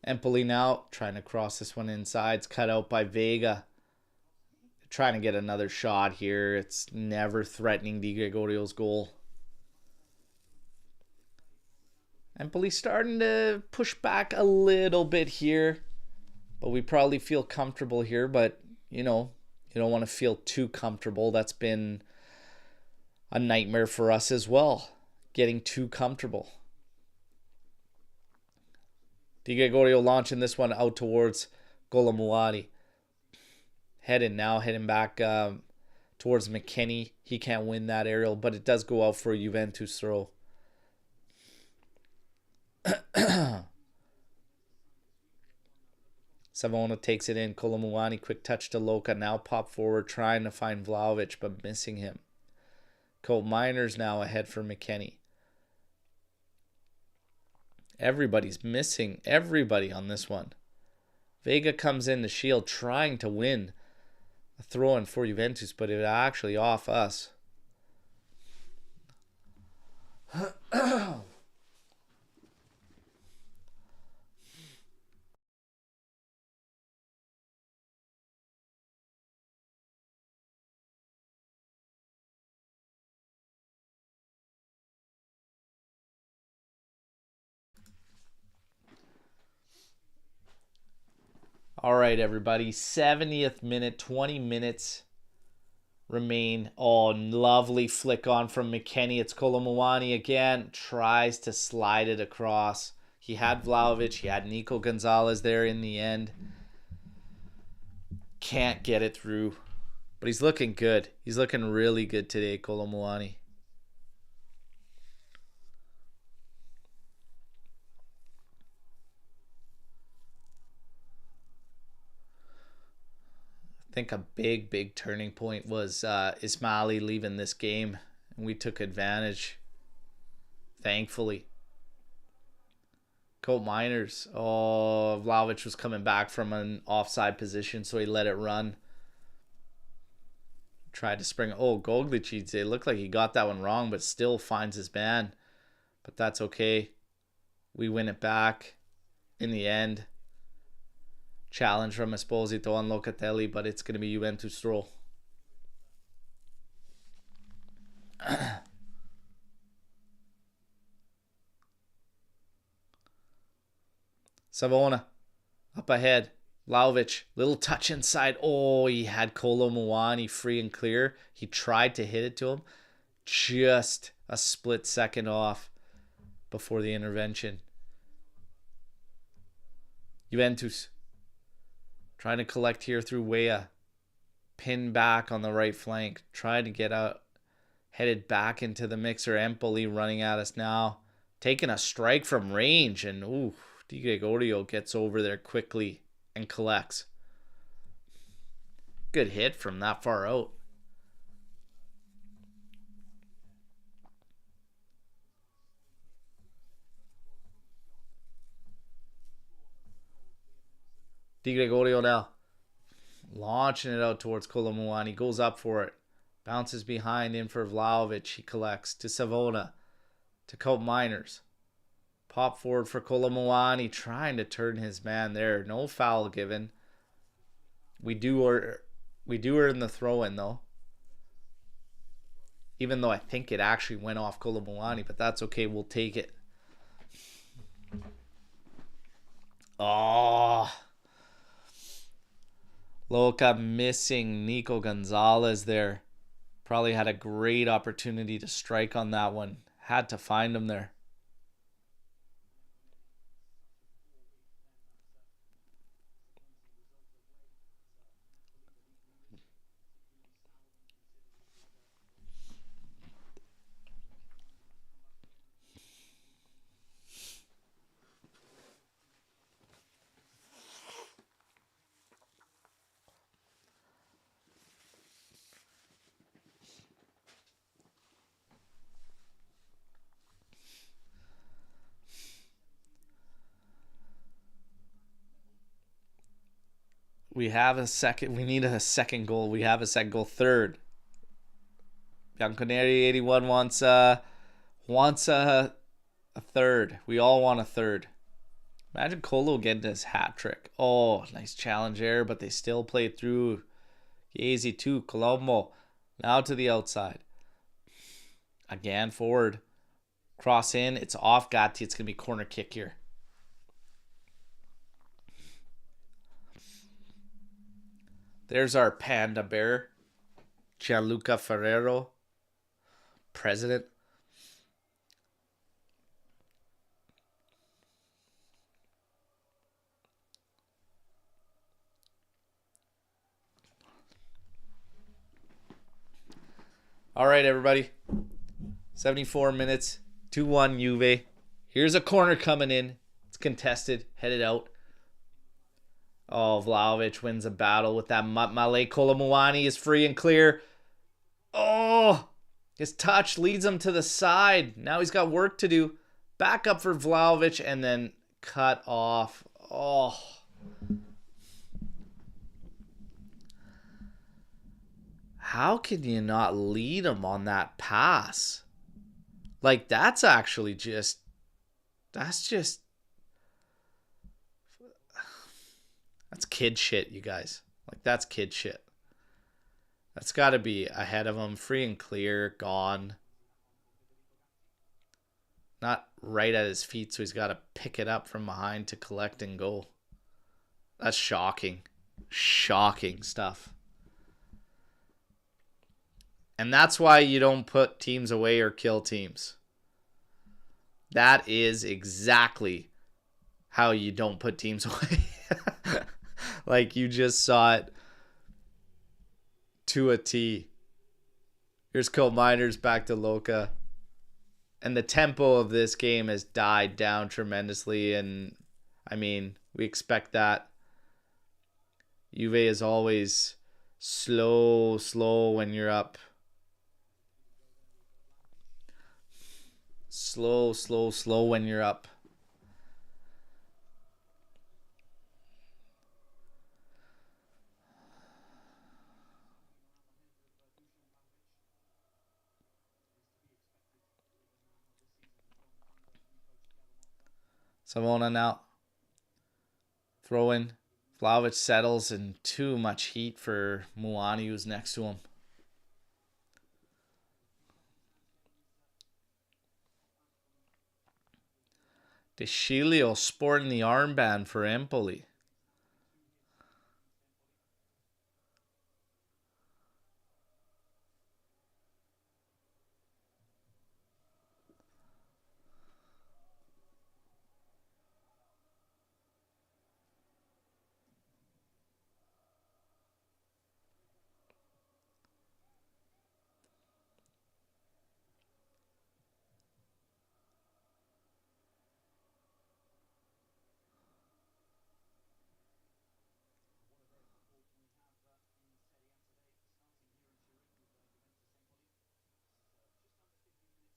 Empoli now trying to cross this one inside. It's cut out by Vega. Trying to get another shot here. It's never threatening Di Gregorio's goal. Empoli starting to push back a little bit here. But we probably feel comfortable here. But, you know, you don't want to feel too comfortable. That's been a nightmare for us as well. Getting too comfortable. Di Gregorio launching this one out towards Kolomuani. Heading back towards McKenny. He can't win that aerial, but it does go out for a Juventus throw. Savona takes it in. Kolomuani, quick touch to Luca. Now pop forward, trying to find Vlahovic, but missing him. Cope Miners now ahead for McKenny. Everybody's missing everybody on this one. Vega comes in the shield trying to win a throw-in for Juventus, but it's actually off us. All right, everybody. 70th minute, 20 minutes remain. Oh, lovely flick on from McKennie. It's Kolomouani again. Tries to slide it across. He had Vlahovic. He had Nico Gonzalez there in the end. Can't get it through. But he's looking good. He's looking really good today, Kolomouani. I think a big turning point was Ismaili leaving this game. And we took advantage. Thankfully. Colt Miners. Oh, Vlahovic was coming back from an offside position, so he let it run. Tried to spring. Oh, Goglic. It looked like he got that one wrong, but still finds his man. But that's okay. We win it back in the end. Challenge from Esposito on Locatelli, but it's going to be Juventus throw. Savona up ahead. Vlahovic, little touch inside. Oh, he had Kolomouani free and clear. He tried to hit it to him. Just a split second off before the intervention. Juventus trying to collect here through Weah. Pin back on the right flank. Trying to get out. Headed back into the mixer. Empoli running at us now. Taking a strike from range. And ooh, Di Gregorio gets over there quickly and collects. Good hit from that far out. Di Gregorio now. Launching it out towards Kolomouani. Goes up for it. Bounces behind in for Vlahovic. He collects to Savona. To Colt Miners. Pop forward for Kolomouani. Trying to turn his man there. No foul given. We do earn the throw-in though. Even though I think it actually went off Kolomouani. But that's okay. We'll take it. Oh. Luca missing Nico Gonzalez there. Probably had a great opportunity to strike on that one. Had to find him there. We have a second. We need a second goal. We have a second goal. Third. Bianconeri 81 wants a third. We all want a third. Imagine Colo getting his hat trick. Oh, nice challenge there, but they still played through. Easy too. Colombo now to the outside. Again forward. Cross in. It's off Gatti. It's going to be corner kick here. There's our panda bear, Gianluca Ferrero, president. All right, everybody. 74 minutes, 2-1 Juve. Here's a corner coming in. It's contested, headed out. Oh, Vlahovic wins a battle with that Male. Kolomouani is free and clear. Oh, his touch leads him to the side. Now he's got work to do. Back up for Vlahovic and then cut off. Oh. How can you not lead him on that pass? Like, that's actually just... That's kid shit, you guys. Like, that's kid shit. That's got to be ahead of him. Free and clear. Gone. Not right at his feet, so he's got to pick it up from behind to collect and go. That's shocking. Shocking stuff. And that's why you don't put teams away or kill teams. That is exactly how you don't put teams away. Like you just saw it to a T. Here's Coal Miners back to Luca. And the tempo of this game has died down tremendously. And I mean, we expect that. Juve is always slow when you're up. Slow when you're up. Savona now. Throw in. Vlahovic settles and too much heat for Muani, who's next to him. DeScilio sporting the armband for Empoli.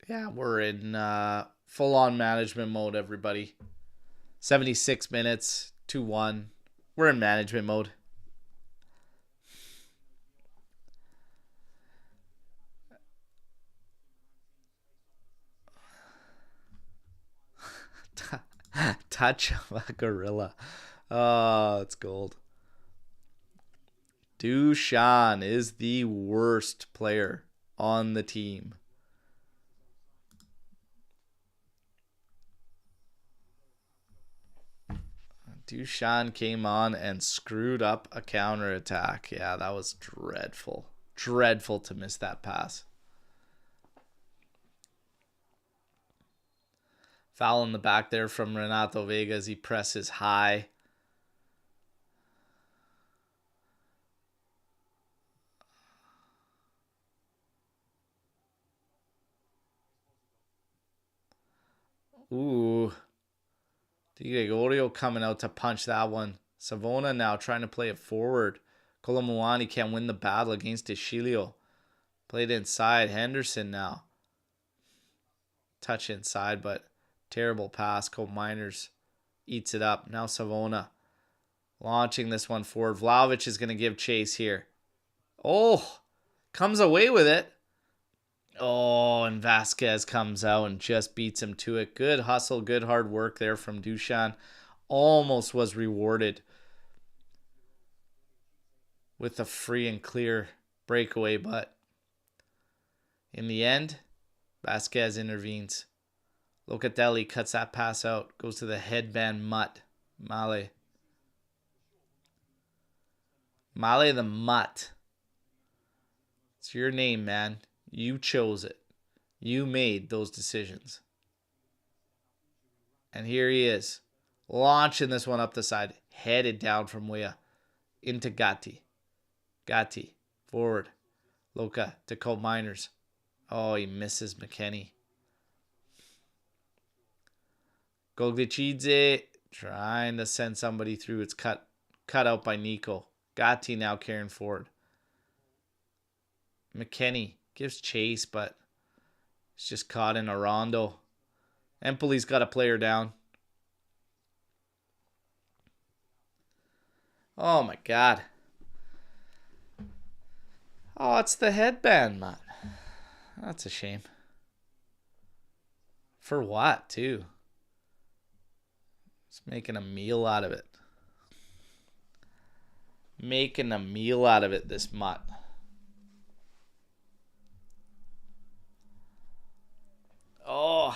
Yeah, we're in full-on management mode, everybody. 76 minutes, 2-1. We're in management mode. Touch of a gorilla. Oh, it's gold. Dusan is the worst player on the team. Dusan came on and screwed up a counterattack. Yeah, that was dreadful. Dreadful to miss that pass. Foul in the back there from Renato Vega as he presses high. Ooh. Di Gregorio coming out to punch that one. Savona now trying to play it forward. Colomuani can't win the battle against DeScilio. Played inside. Henderson now. Touch inside, but terrible pass. Coal Miners eats it up. Now Savona launching this one forward. Vlahovic is going to give chase here. Oh, comes away with it. Oh, and Vasquez comes out and just beats him to it. Good hustle, good hard work there from Dusan. Almost was rewarded with a free and clear breakaway, but in the end, Vasquez intervenes. Locatelli cuts that pass out, goes to the headband mutt. Male the mutt. It's your name, man. You chose it. You made those decisions. And here he is, launching this one up the side, headed down from Weah into Gatti. Gatti, forward. Luca to Coal Miners. Oh, he misses McKennie. Goglichidze trying to send somebody through. It's cut out by Nico. Gatti now carrying forward. McKennie gives chase, but it's just caught in a rondo. Empoli's got a player down. Oh my God. Oh, it's the headband, man. That's a shame. For what, too? Just making a meal out of it. Making a meal out of it, this mutt. Oh.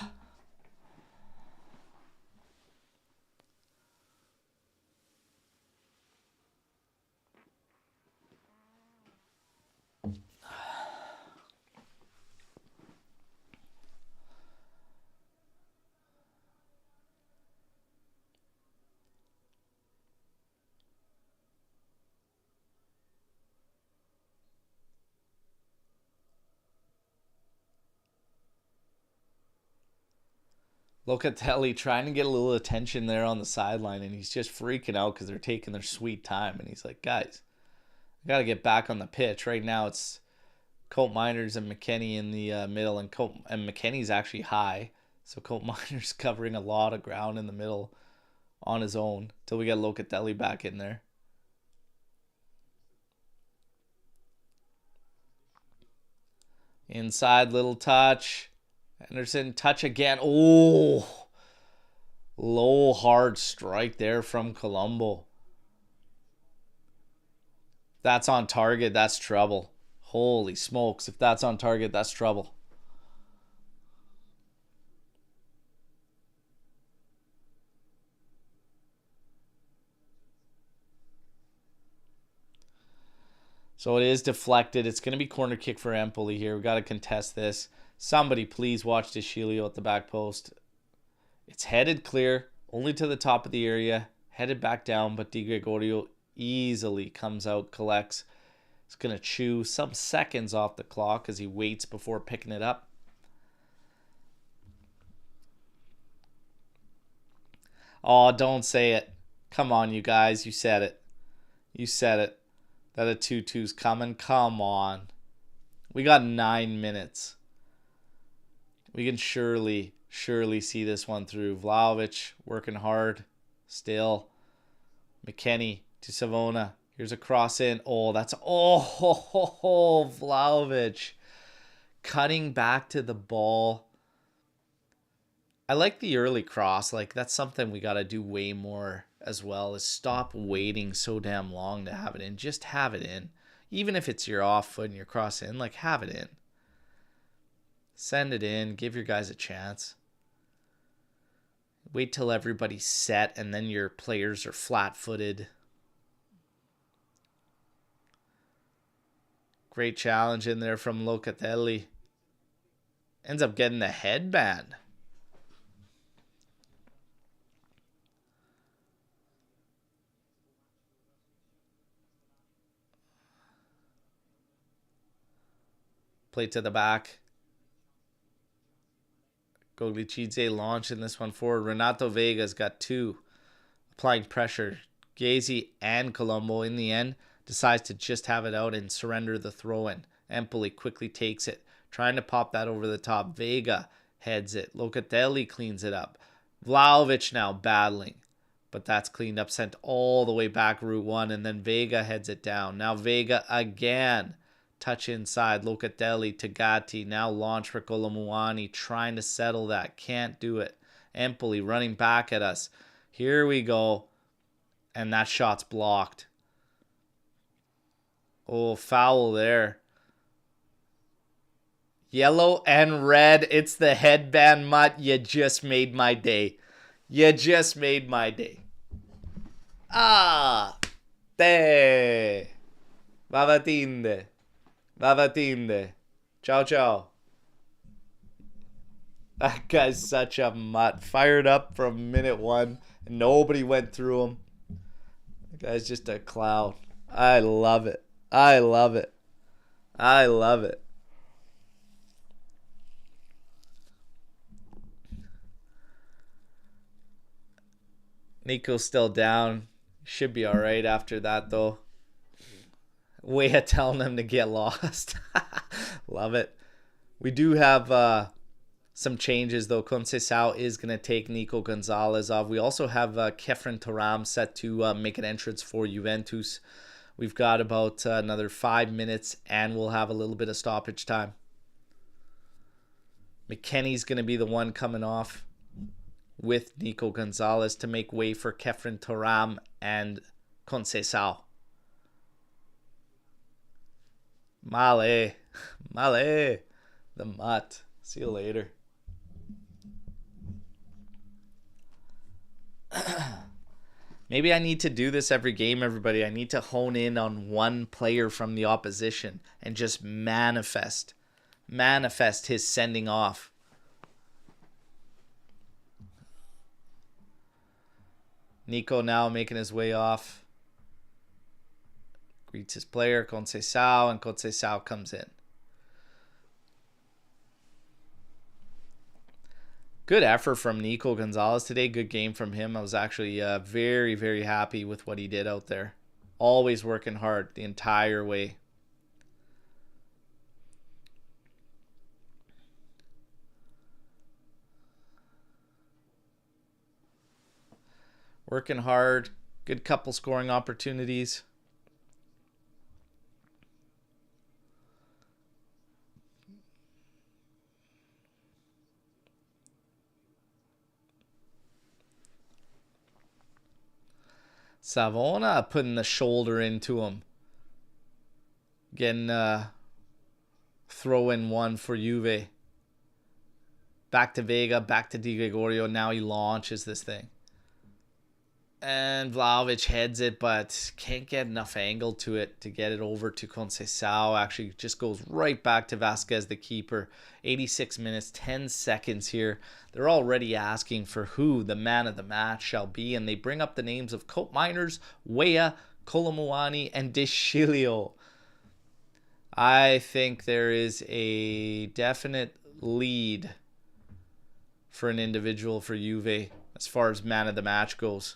Locatelli trying to get a little attention there on the sideline, and he's just freaking out because they're taking their sweet time. And he's like, guys, I got to get back on the pitch. Right now it's Colt Miners and McKennie in the middle, and McKennie's actually high. So Colt Miners covering a lot of ground in the middle on his own till we get Locatelli back in there. Inside, little touch. Henderson, touch again. Oh, low, hard strike there from Colombo. That's on target. That's trouble. Holy smokes. If that's on target, that's trouble. So it is deflected. It's going to be corner kick for Empoli here. We've got to contest this. Somebody please watch DeShilio at the back post. It's headed clear, only to the top of the area. Headed back down, but Di Gregorio easily comes out, collects. It's going to chew some seconds off the clock as he waits before picking it up. Oh, don't say it. Come on, you guys. You said it. You said it. That a 2-2's coming. Come on. We got 9 minutes. We can surely see this one through. Vlahovic working hard still. McKennie to Savona. Here's a cross in. Oh, that's... Oh, Vlahovic. Cutting back to the ball. I like the early cross. Like, that's something we got to do way more as well, is stop waiting so damn long to have it in. Just have it in. Even if it's your off foot and your cross in, like, have it in. Send it in. Give your guys a chance. Wait till everybody's set and then your players are flat-footed. Great challenge in there from Locatelli. Ends up getting the headband. Play to the back. Goglicidze launching this one forward. Renato Vega's got two. Applying pressure. Gazy and Colombo in the end decides to just have it out and surrender the throw-in. Empoli quickly takes it. Trying to pop that over the top. Vega heads it. Locatelli cleans it up. Vlahovic now battling. But that's cleaned up. Sent all the way back Route 1. And then Vega heads it down. Now Vega again. Touch inside. Locatelli to Gatti. Now launch for Colomuani. Trying to settle that. Can't do it. Empoli running back at us. Here we go. And that shot's blocked. Oh, foul there. Yellow and red. It's the headband, Mutt. You just made my day. You just made my day. Ah. Te. Vavatinde. Vavatinde. Ciao, ciao. That guy's such a mutt. Fired up from minute one. And nobody went through him. That guy's just a clown. I love it. I love it. I love it. Nico's still down. Should be alright after that, though. Way of telling him to get lost. Love it. We do have some changes, though. Conceição is going to take Nico Gonzalez off. We also have Kefren Thuram set to make an entrance for Juventus. We've got about another 5 minutes, and we'll have a little bit of stoppage time. McKennie's going to be the one coming off with Nico Gonzalez to make way for Kefren Thuram and Conceição. Male. Male. The mutt. See you later. Maybe I need to do this every game, everybody. I need to hone in on one player from the opposition and just manifest his sending off. Nico now making his way off. Greets his player, Conceição, and Conceição comes in. Good effort from Nico Gonzalez today. Good game from him. I was actually very, very happy with what he did out there. Always working hard the entire way. Working hard. Good couple scoring opportunities. Savona putting the shoulder into him. Getting throw in one for Juve. Back to Vega, back to Di Gregorio. Now he launches this thing. And Vlahovic heads it, but can't get enough angle to it to get it over to Conceição. Actually just goes right back to Vasquez, the keeper. 86 minutes, 10 seconds here. They're already asking for who the man of the match shall be, and they bring up the names of Cope Miners, Weah, Colomuani, and Deschilio. I think there is a definite lead for an individual for Juve as far as man of the match goes.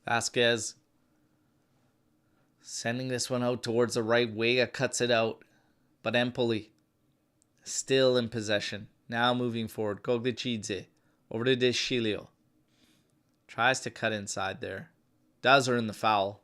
Vasquez sending this one out towards the right. Weah cuts it out, but Empoli still in possession. Now moving forward. Goglicidze over to Deschilio. Tries to cut inside there. Does earn the foul.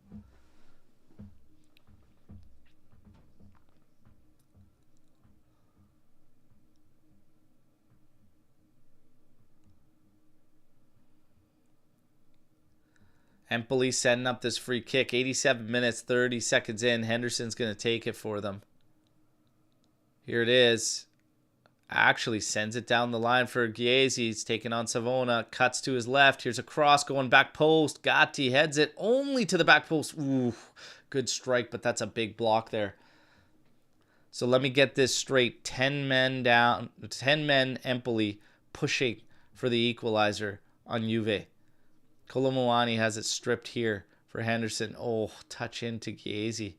Empoli setting up this free kick. 87 minutes, 30 seconds in. Henderson's going to take it for them. Here it is. Actually sends it down the line for Chiesi. He's taking on Savona. Cuts to his left. Here's a cross going back post. Gatti heads it only to the back post. Ooh, good strike, but that's a big block there. So let me get this straight. 10 men down. 10 men Empoli pushing for the equalizer on Juve. Colomuani has it stripped here for Henderson. Oh, touch into Chiesi.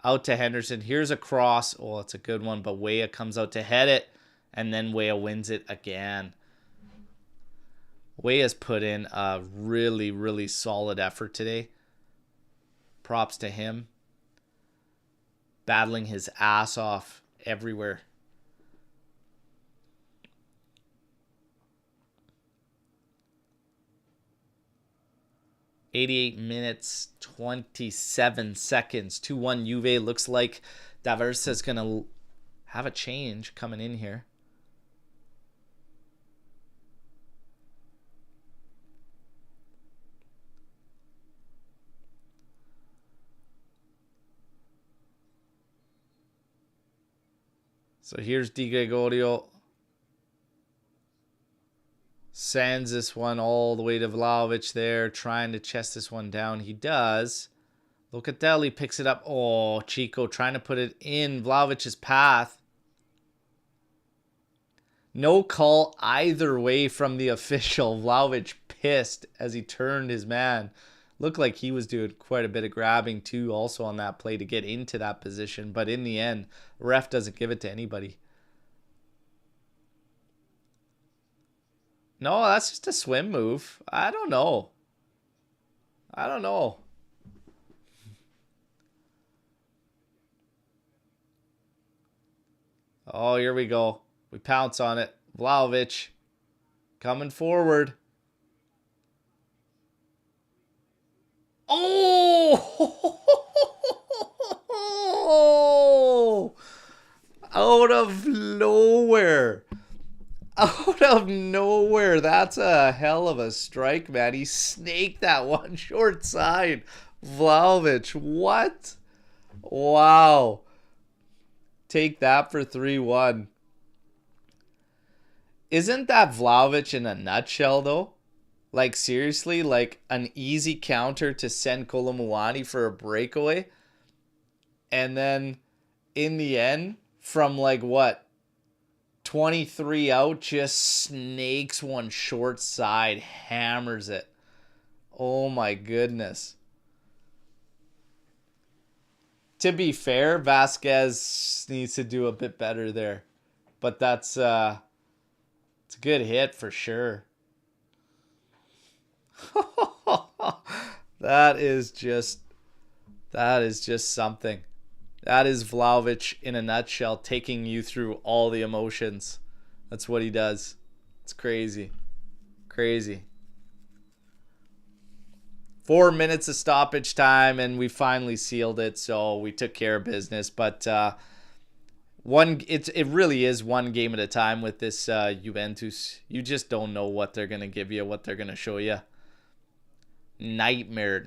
Out to Henderson. Here's a cross. Oh, it's a good one, but Weah comes out to head it, and then Weah wins it again. Weah's put in a really, really solid effort today. Props to him. Battling his ass off everywhere. .88 minutes, 27 seconds. 2-1 Juve. Looks like D'Aversa's going to have a change coming in here. So here's Di Gregorio. Sends this one all the way to Vlahovic there, trying to chest this one down. He does. Locatelli picks it up. Oh, Chico trying to put it in Vlahovic's path. No call either way from the official. Vlahovic pissed as he turned his man. Looked like he was doing quite a bit of grabbing too also on that play to get into that position. But in the end, ref doesn't give it to anybody. No, that's just a swim move. I don't know. Oh, here we go. We pounce on it. Vlahovic coming forward. Oh! Out of nowhere. Out of nowhere. That's a hell of a strike, man. He snaked that one short side. Vlahovic. What? Wow. Take that for 3-1. Isn't that Vlahovic in a nutshell, though? Like, seriously, like an easy counter to send Kolomuani for a breakaway. And then in the end, from like what, 23 out, just snakes one short side, hammers it. Oh my goodness. To be fair, Vasquez needs to do a bit better there. But it's a good hit for sure. That is just something. That is Vlahovic in a nutshell, taking you through all the emotions. That's what he does. It's crazy. Crazy. 4 minutes of stoppage time, and we finally sealed it, so we took care of business. But it really is one game at a time with this Juventus. You just don't know what they're going to give you, what they're going to show you. Nightmare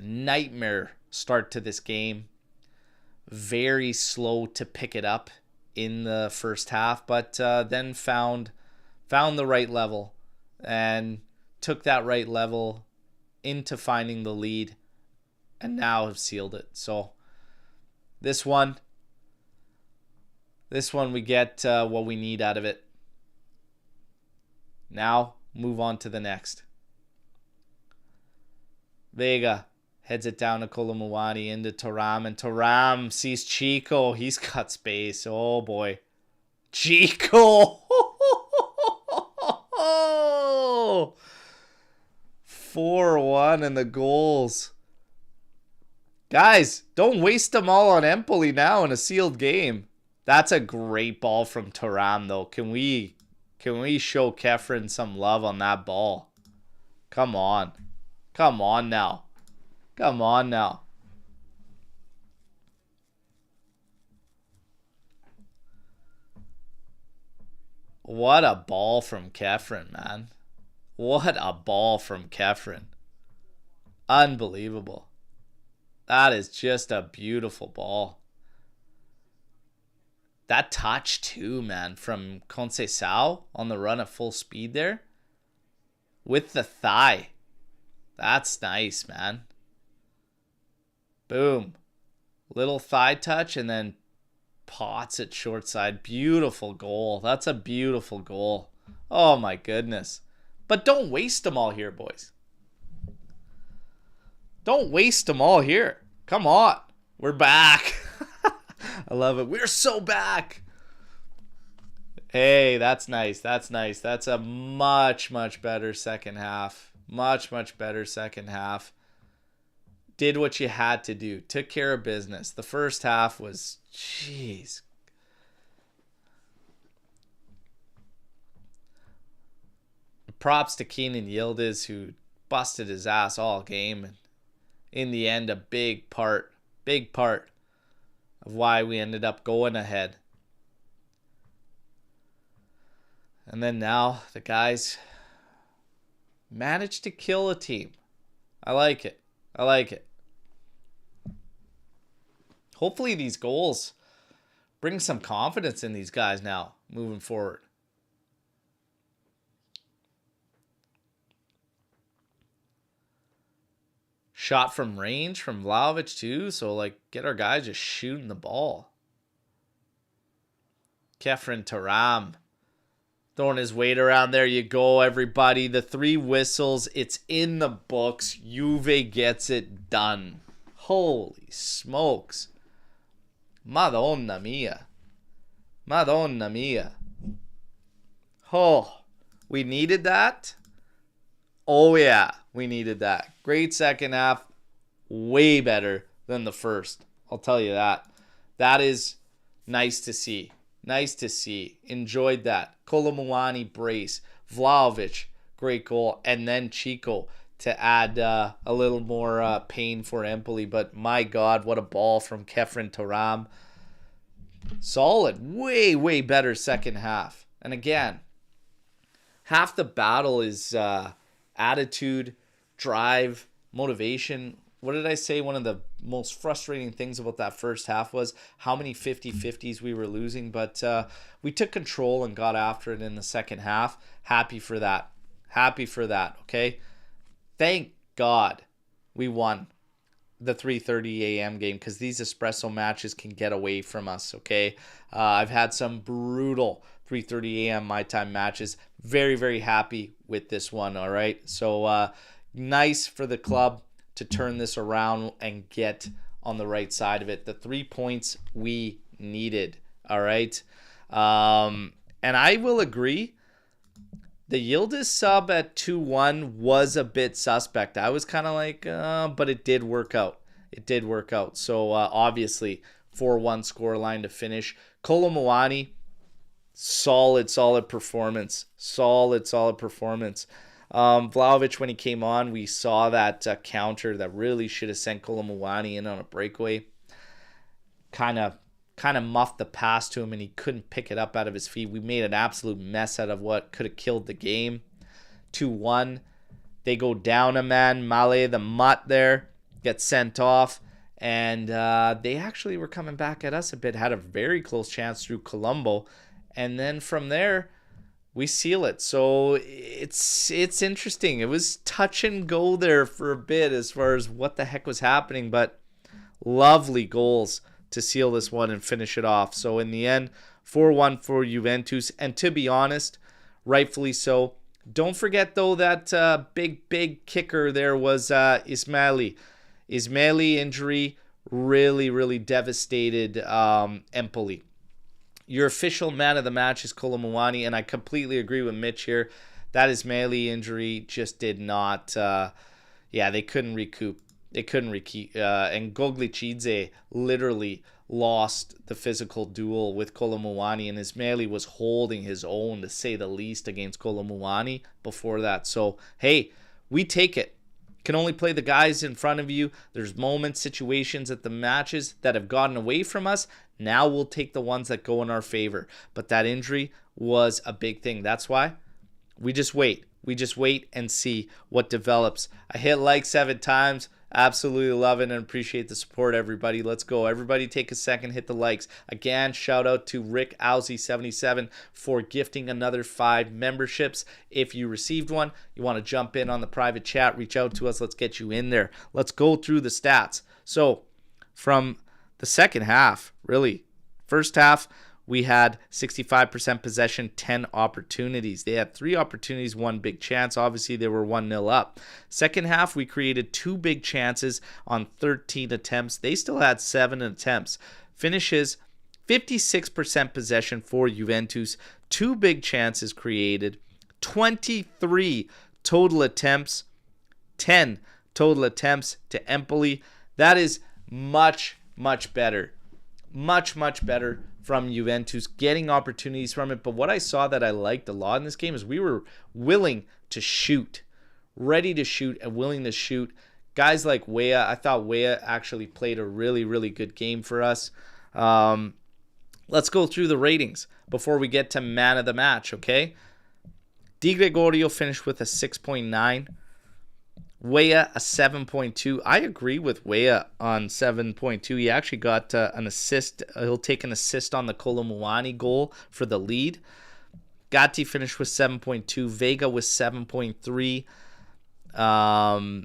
start to this game. Very slow to pick it up in the first half, but then found the right level and took that right level into finding the lead, and now have sealed it. So this one we get what we need out of it. Now move on to the next. Vega heads it down to Kolomuani into Thuram, and Thuram sees Chico. He's got space. Oh boy. Chico! 4-1 in the goals. Guys, don't waste them all on Empoli now in a sealed game. That's a great ball from Thuram though. Can we show Kefren some love on that ball? Come on. Come on now. Come on now. What a ball from Kefren, man. What a ball from Kefren. Unbelievable. That is just a beautiful ball. That touch too, man, from Conceição on the run at full speed there. With the thigh. That's nice, man. Boom. Little thigh touch and then pots it short side. Beautiful goal. That's a beautiful goal. Oh my goodness. But don't waste them all here, boys. Don't waste them all here. Come on. We're back. I love it. We're so back. Hey, that's nice. That's nice. That's a much better second half. Much better second half. Did what you had to do. Took care of business. The first half was, jeez. Props to Keenan Yildiz, who busted his ass all game. And in the end, a big part of why we ended up going ahead. And then now the guys managed to kill a team. I like it. I like it. Hopefully these goals bring some confidence in these guys now moving forward. Shot from range from Vlahovic too, so like get our guys just shooting the ball. Kefren Thuram throwing his weight around. There you go, everybody. The 3 whistles. It's in the books. Juve gets it done. Holy smokes. Madonna mia. Madonna mia. Oh, we needed that. Oh, yeah, we needed that. Great second half. Way better than the first. I'll tell you that. That is nice to see. Nice to see. Enjoyed that. Kolomuani brace. Vlahovic, great goal. And then Chico to add a little more pain for Empoli. But my God, what a ball from Kefren Thuram. Solid. Way better second half. And again, half the battle is attitude, drive, motivation. What did I say? One of the most frustrating things about that first half was how many 50-50s we were losing. But we took control and got after it in the second half. Happy for that. Happy for that, okay? thank God we won the 3:30 a.m. game, because these espresso matches can get away from us, okay? I've had some brutal 3:30 a.m. my time matches. Very, very happy with this one, all right? So nice for the club to turn this around and get on the right side of it. The 3 points we needed, all right? And I will agree, the Yildiz sub at 2-1 was a bit suspect. I was kind of like, but it did work out. It did work out. So obviously, 4-1 scoreline to finish. Kolomoani, solid performance. Solid performance. Vlahovic, when he came on, we saw that counter that really should have sent Kolomoani in on a breakaway. Kind of muffed the pass to him, and he couldn't pick it up out of his feet. We made an absolute mess out of what could have killed the game. 2-1. They go down a man. Male, the mutt there, gets sent off. And they actually were coming back at us a bit. Had a very close chance through Colombo. And then from there, we seal it. So it's interesting. It was touch and go there for a bit as far as what the heck was happening. But lovely goals to seal this one and finish it off. So in the end, 4-1 for Juventus. And to be honest, rightfully so. Don't forget, though, that big kicker there was Ismaili. Ismaili injury really devastated Empoli. Your official man of the match is Kolomoani, and I completely agree with Mitch here. That Ismaili injury just did not... they couldn't recoup. And Goglicidze literally lost the physical duel with Kolomoani, and Ismaili was holding his own, to say the least, against Kolomoani before that. So, hey, we take it. Can only play the guys in front of you. There's moments, situations at the matches that have gotten away from us. Now we'll take the ones that go in our favor. But that injury was a big thing. That's why we just wait. We just wait and see what develops. I hit like 7 times. Absolutely love it and appreciate the support, everybody. Let's go. Everybody take a second, hit the likes. Again, shout out to Rick Owsey77 for gifting another 5 memberships. If you received one, you want to jump in on the private chat, reach out to us. Let's get you in there. Let's go through the stats. So from the second half, really, first half, we had 65% possession, 10 opportunities. They had 3 opportunities, 1 big chance. Obviously, they were 1-0 up. Second half, we created 2 big chances on 13 attempts. They still had 7 attempts. Finishes, 56% possession for Juventus, 2 big chances created, 23 total attempts, 10 total attempts to Empoli. That is much better. Much better from Juventus, getting opportunities from it. But what I saw that I liked a lot in this game is we were willing to shoot, ready to shoot and willing to shoot. Guys like Weah, I thought Weah actually played a really good game for us. Let's go through the ratings before we get to man of the match, okay? Di Gregorio finished with a 6.9. Weah, a 7.2. I agree with Weah on 7.2. He actually got an assist. He'll take an assist on the Kolomoani goal for the lead. Gatti finished with 7.2. Vega with 7.3. I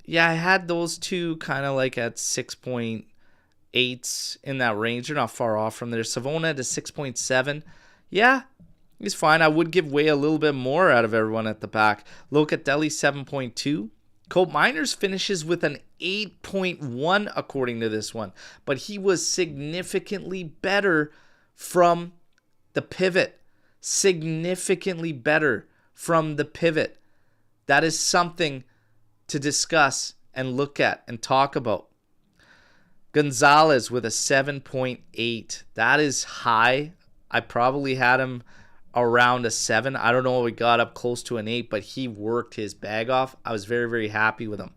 had those two kind of like at 6.8s in that range. They're not far off from there. Savona at a 6.7. Yeah, he's fine. I would give Weah a little bit more out of everyone at the back. Locatelli, 7.2. Colt Miners finishes with an 8.1 according to this one, but he was significantly better from the pivot. Significantly better from the pivot. That is something to discuss and look at and talk about. Gonzalez with a 7.8. That is high. I probably had him around a 7. I don't know if we got up close to an 8, but he worked his bag off. I was very happy with him.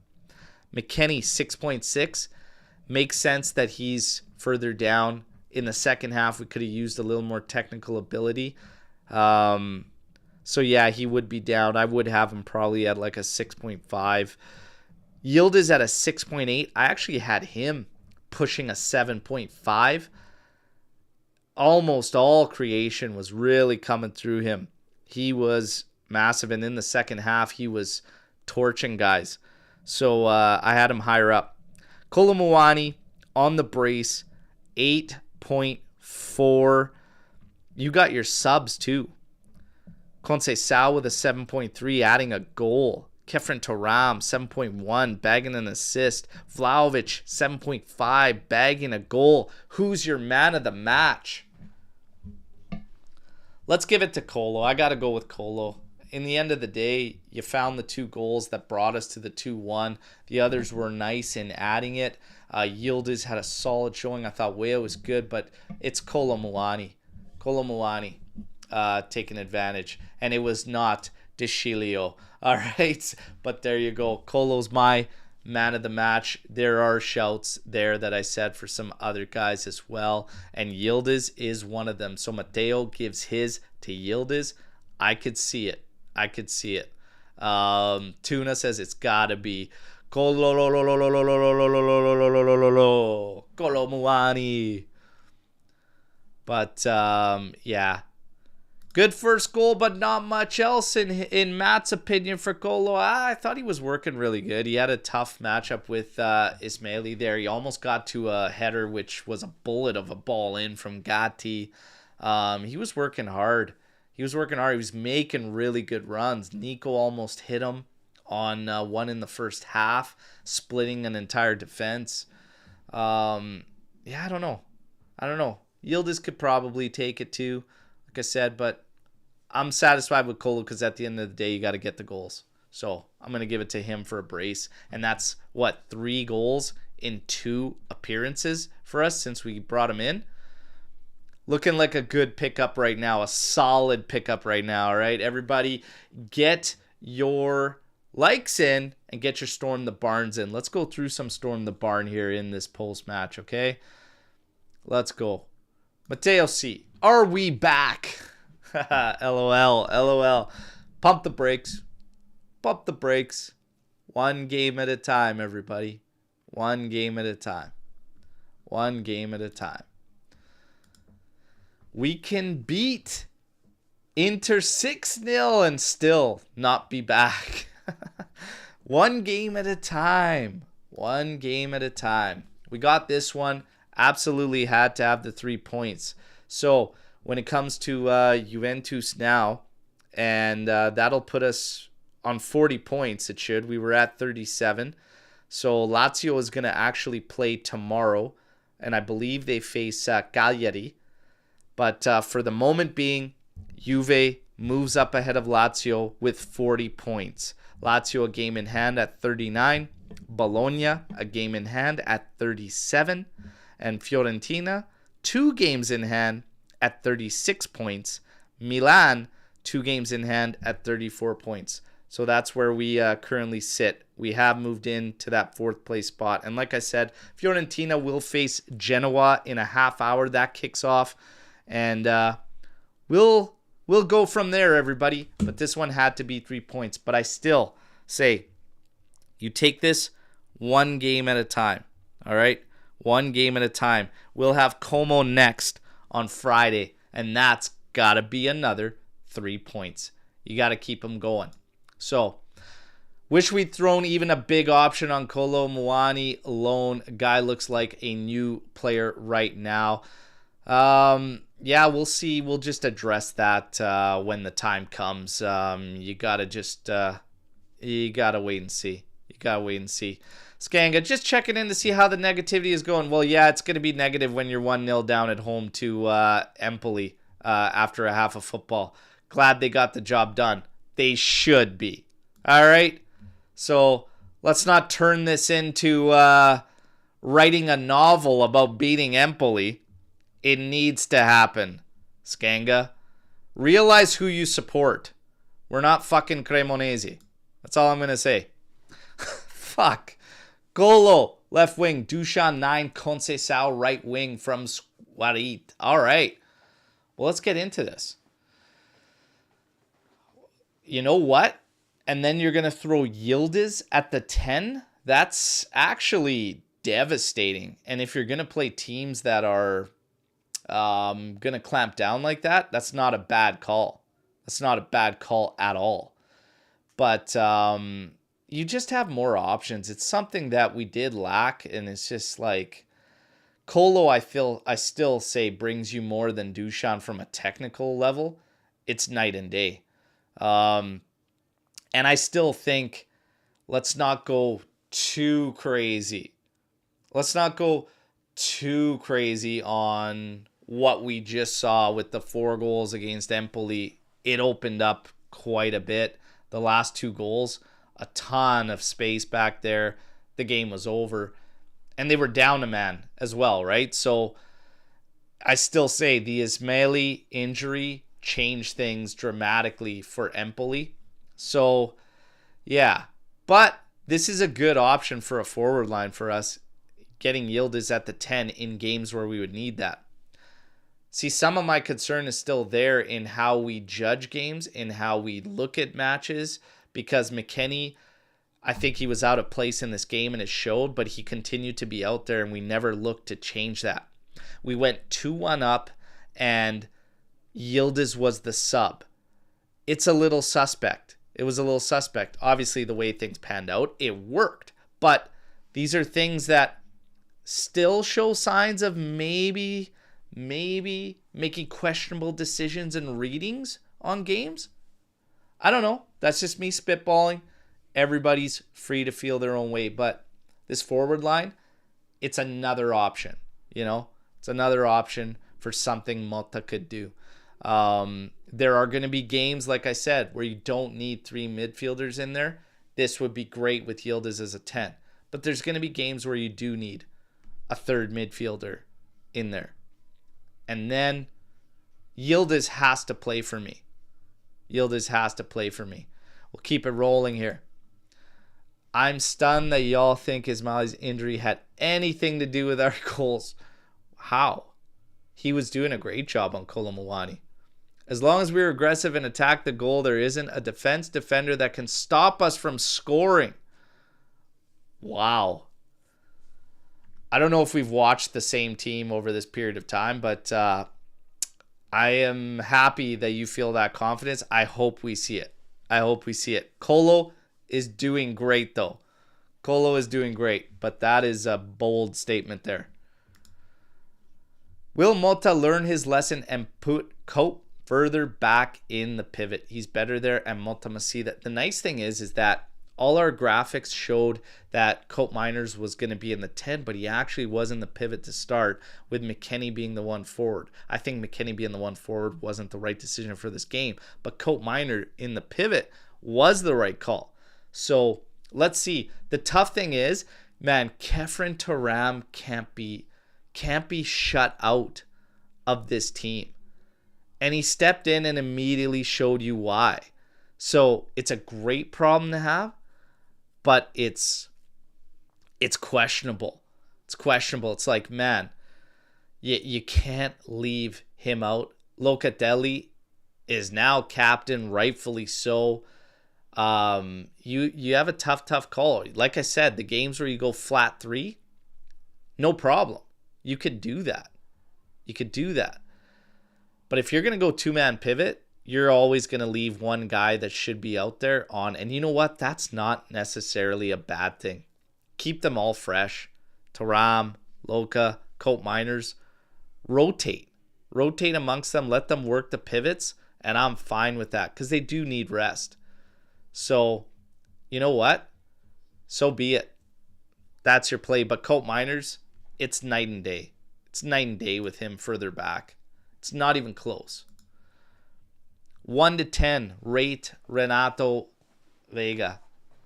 McKennie, 6.6. Makes sense that he's further down. In the second half, we could have used a little more technical ability. So yeah, he would be down. I would have him probably at like a 6.5. Yildiz at a 6.8. I actually had him pushing a 7.5. Almost all creation was really coming through him. He was massive, and in the second half, he was torching guys. So I had him higher up. Kolo Muani on the brace, 8.4. You got your subs too. Conceição with a 7.3, adding a goal. Kefren Turam, 7.1, bagging an assist. Vlahovic, 7.5, bagging a goal. Who's your man of the match? Let's give it to Kolo. I got to go with Kolo. In the end of the day, you found the 2 goals that brought us to the 2-1. The others were nice in adding it. Yildiz had a solid showing. I thought Weah was good, but it's Kolo Muani. Kolo Muani taking advantage. And it was not Deschilio. All right. But there you go. Kolo's my man of the match. There are shouts there that I said for some other guys as well. And Yildiz is one of them. So Mateo gives his to Yildiz. I could see it. Tuna says it's gotta be Kolo Muani. But yeah, good first goal, but not much else in Matt's opinion for Kolo. I thought he was working really good. He had a tough matchup with Ismaili there. He almost got to a header, which was a bullet of a ball in from Gatti. He was working hard. He was making really good runs. Nico almost hit him on one in the first half, splitting an entire defense. Yeah, I don't know. Yildiz could probably take it too, like I said, but I'm satisfied with Kolo because at the end of the day, you got to get the goals. So I'm going to give it to him for a brace. And that's, 3 goals in 2 appearances for us since we brought him in. Looking like a good pickup right now, a solid pickup right now, all right? Everybody get your likes in and get your Storm the Barns in. Let's go through some Storm the Barn here in this post-match, okay? Let's go. Mateo C. Are we back? LOL. Pump the brakes. One game at a time, everybody. One game at a time. We can beat Inter 6-0 and still not be back. One game at a time. We got this one. Absolutely had to have the 3 points. So when it comes to Juventus now, and that'll put us on 40 points, it should. We were at 37. So Lazio is going to actually play tomorrow, and I believe they face Cagliari. But for the moment being, Juve moves up ahead of Lazio with 40 points. Lazio a game in hand at 39. Bologna a game in hand at 37. And Fiorentina 2 games in hand at 36 points. Milan 2 games in hand at 34 points. So that's where we currently sit. We have moved into that 4th place spot. And like I said, Fiorentina will face Genoa in a half hour. That kicks off. And we'll go from there, everybody. But this one had to be 3 points. But I still say you take this 1 game at a time. All right? 1 game at a time. We'll have Como next on Friday. And that's got to be another 3 points. You got to keep them going. So, wish we'd thrown even a big option on Kolo Muani alone. Guy looks like a new player right now. Yeah, we'll see. We'll just address that when the time comes. You gotta just you gotta wait and see. Skanga, just checking in to see how the negativity is going. Well, yeah, it's gonna be negative when you're 1-0 down at home to Empoli after a half of football. Glad they got the job done. They should be. All right. So let's not turn this into writing a novel about beating Empoli. It needs to happen, Skanga. Realize who you support. We're not fucking Cremonese. That's all I'm going to say. Fuck. Golo, left wing. Dusan 9, Conceição, right wing from Suarit. All right. Well, let's get into this. You know what? And then you're going to throw Yildiz at the 10? That's actually devastating. And if you're going to play teams that are going to clamp down like that, that's not a bad call. That's not a bad call at all. But you just have more options. It's something that we did lack, and it's just like Colo, I still say brings you more than Duchan from a technical level. It's night and day. And I still think let's not go too crazy. Let's not go too crazy on what we just saw with the 4 goals against Empoli. It opened up quite a bit. The last 2 goals, a ton of space back there. The game was over. And they were down a man as well, right? So I still say the Ismaili injury changed things dramatically for Empoli. So, yeah. But this is a good option for a forward line for us. Getting Yildiz at the 10 in games where we would need that. See, some of my concern is still there in how we judge games, in how we look at matches, because McKennie, I think he was out of place in this game and it showed, but he continued to be out there and we never looked to change that. We went 2-1 up and Yildiz was the sub. It's a little suspect. It was a little suspect. Obviously, the way things panned out, it worked. But these are things that still show signs of maybe making questionable decisions and readings on games. I don't know. That's just me spitballing. Everybody's free to feel their own way. But this forward line, it's another option. It's another option for something Motta could do. There are going to be games, like I said, where you don't need 3 midfielders in there. This would be great with Yildiz as a 10. But there's going to be games where you do need a 3rd midfielder in there. And then Yildiz has to play for me. Yildiz has to play for me. We'll keep it rolling here. I'm stunned that y'all think Ismaili's injury had anything to do with our goals. How? He was doing a great job on Kolo Muani. As long as we're aggressive and attack the goal, there isn't a defender that can stop us from scoring. Wow. I don't know if we've watched the same team over this period of time, but I am happy that you feel that confidence. I hope we see it. Kolo is doing great, though. Kolo is doing great, but that is a bold statement there. Will Motta learn his lesson and put Cope further back in the pivot? He's better there, and Motta must see that. The nice thing is that all our graphics showed that Cope Miners was going to be in the 10, but he actually was in the pivot to start, with McKennie being the one forward. I think McKennie being the one forward wasn't the right decision for this game, but Cope Miner in the pivot was the right call. So let's see. The tough thing is, man, Kefren Turam can't be shut out of this team. And he stepped in and immediately showed you why. So it's a great problem to have, but it's questionable. It's questionable. It's like, man, you can't leave him out. Locatelli is now captain, rightfully so. You have a tough call. Like I said, the games where you go flat 3, no problem. You could do that. But if you're going to go 2-man pivot, you're always going to leave one guy that should be out there on. And you know what? That's not necessarily a bad thing. Keep them all fresh. Thuram, Luca, Cope Miners. Rotate amongst them. Let them work the pivots. And I'm fine with that because they do need rest. So, you know what? So be it. That's your play. But Cope Miners, it's night and day. It's night and day with him further back. It's not even close. 1 to 10, rate Renato Vega.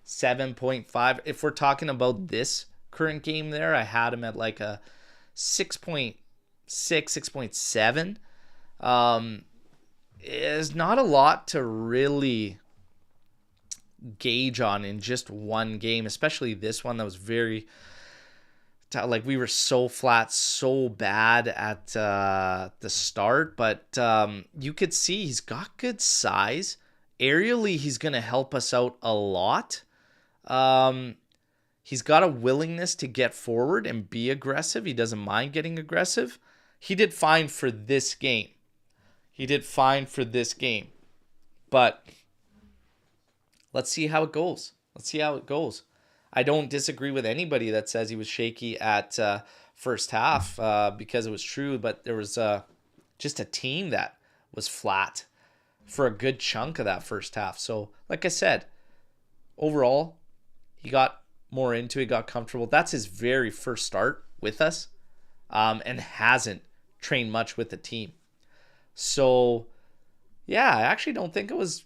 7.5. If we're talking about this current game there, I had him at like a 6.6, 6.7. Is not a lot to really gauge on in just one game, especially this one that was very, like, we were so flat, so bad at the start, but you could see he's got good size. Aerially, he's going to help us out a lot. He's got a willingness to get forward and be aggressive. He doesn't mind getting aggressive. He did fine for this game. But let's see how it goes. Let's see how it goes. I don't disagree with anybody that says he was shaky at first half because it was true, but there was just a team that was flat for a good chunk of that first half. So, like I said, overall, he got more into it, got comfortable. That's his very first start with us, and hasn't trained much with the team. So, yeah, I actually don't think it was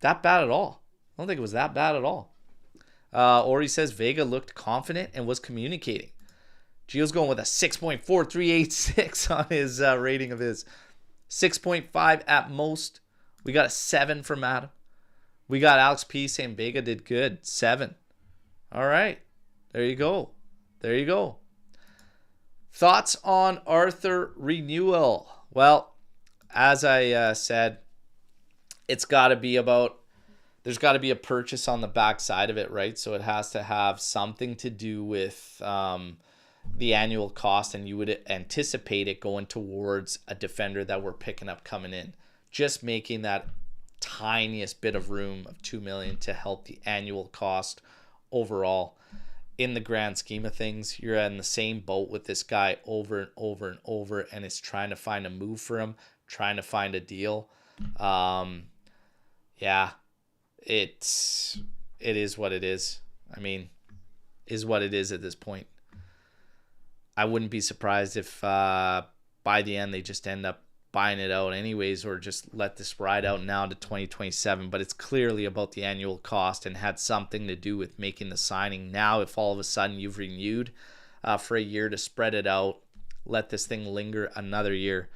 that bad at all. I don't think it was that bad at all. Ori says Vega looked confident and was communicating. Gio's going with a 6.4386 on his rating of his. 6.5 at most. We got a 7 from Adam. We got Alex P saying Vega did good. 7. All right. There you go. There you go. Thoughts on Arthur renewal? Well, as I said, it's got to be about, there's got to be a purchase on the backside of it, right? So it has to have something to do with the annual cost, and you would anticipate it going towards a defender that we're picking up coming in. Just making that tiniest bit of room of $2 million to help the annual cost overall. In the grand scheme of things, you're in the same boat with this guy over and over and over, and it's trying to find a move for him, trying to find a deal. Yeah. It is what it is. I mean, is what it is at this point. I wouldn't be surprised if by the end they just end up buying it out anyways, or just let this ride out now to 2027. But it's clearly about the annual cost and had something to do with making the signing. Now, if all of a sudden you've renewed for a year to spread it out, let this thing linger another year,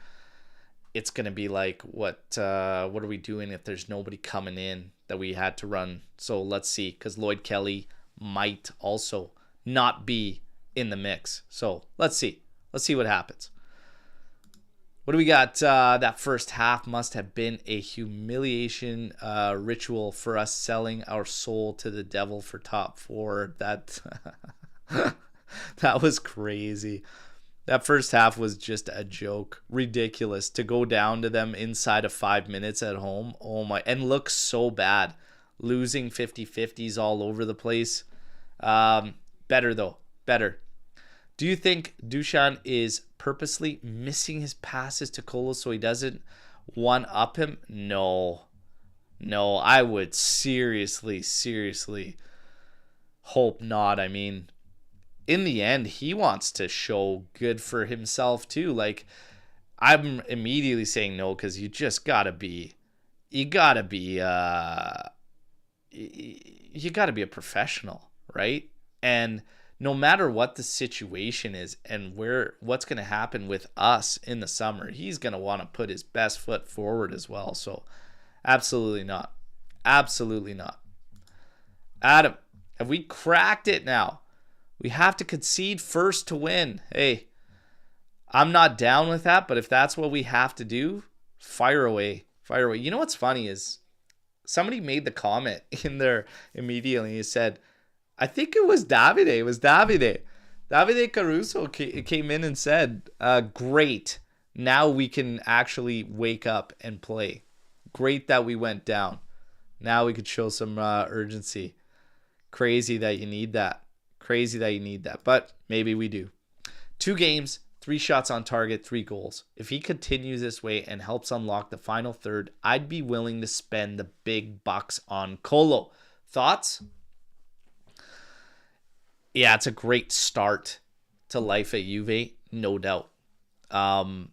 it's going to be like, what are we doing if there's nobody coming in that we had to run? So let's see, because Lloyd Kelly might also not be in the mix. So let's see. Let's see what happens. What do we got? That first half must have been a humiliation ritual for us, selling our soul to the devil for top 4. That that was crazy. That first half was just a joke. Ridiculous to go down to them inside of 5 minutes at home. Oh my, and look so bad. Losing 50-50s all over the place. Better though. Better. Do you think Dusan is purposely missing his passes to Colo so he doesn't one-up him? No. No, I would seriously hope not. I mean, in the end, he wants to show good for himself too. Like, I'm immediately saying no, because you gotta be a professional, right? And no matter what the situation is and what's going to happen with us in the summer, he's going to want to put his best foot forward as well. So absolutely not. Absolutely not. Adam, have we cracked it now? We have to concede first to win. Hey, I'm not down with that, but if that's what we have to do, fire away. Fire away. You know what's funny is somebody made the comment in there immediately. He said, I think it was Davide. It was Davide. Davide Caruso came in and said, great. Now we can actually wake up and play. Great that we went down. Now we could show some urgency. Crazy that you need that. Crazy that you need that. But maybe we do. 2 games, 3 shots on target, 3 goals. If he continues this way and helps unlock the final third, I'd be willing to spend the big bucks on Colo. Thoughts? Yeah, it's a great start to life at Juve, no doubt. The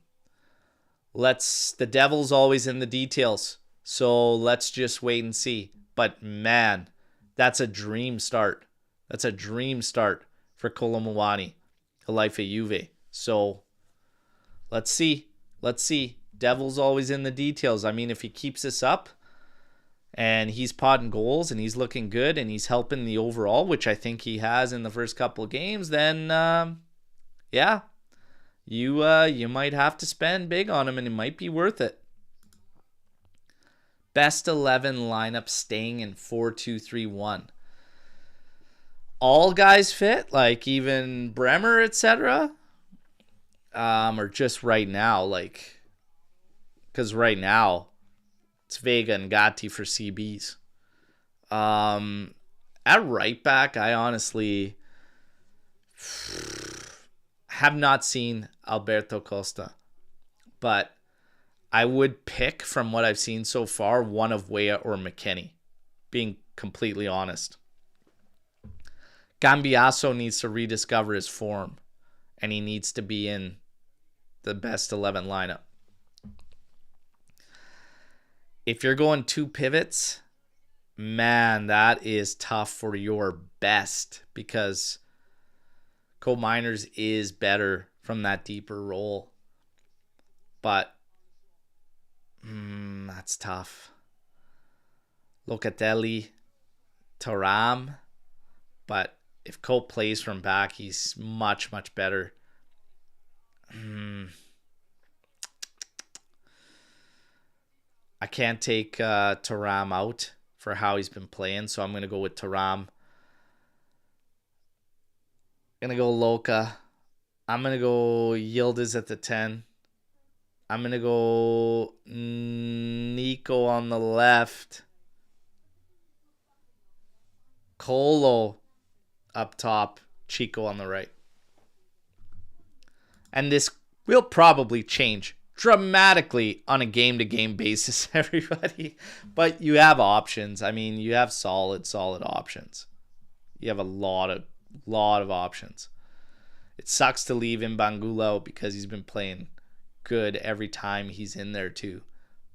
devil's always in the details, so let's just wait and see. But man, that's a dream start. That's a dream start for Kolo Muani, a life at Juve. So let's see. Let's see. Devil's always in the details. I mean, if he keeps this up, and he's potting goals and he's looking good and he's helping the overall, which I think he has in the first couple of games, then yeah, you might have to spend big on him and it might be worth it. Best 11 lineup staying in 4-2-3-1. All guys fit, like even Bremer, etc. Or just right now, like, because right now it's Vega and Gatti for CBs. At right back, I honestly have not seen Alberto Costa, but I would pick from what I've seen so far one of Weah or McKennie, being completely honest. Cambiaso needs to rediscover his form, and he needs to be in the best 11 lineup. If you're going 2 pivots, man, that is tough for your best, because Cole Miners is better from that deeper role. But that's tough. Locatelli, Thuram, but if Cole plays from back, he's much, much better. I can't take Thuram out for how he's been playing, so I'm going to go with Thuram. I'm going to go Luca. I'm going to go Yildiz at the 10. I'm going to go Nico on the left. Colo up top. Chico on the right. And this will probably change dramatically on a game-to-game basis, everybody. But you have options. I mean, you have solid options. You have a lot of options. It sucks to leave Mbangula out because he's been playing good every time he's in there too.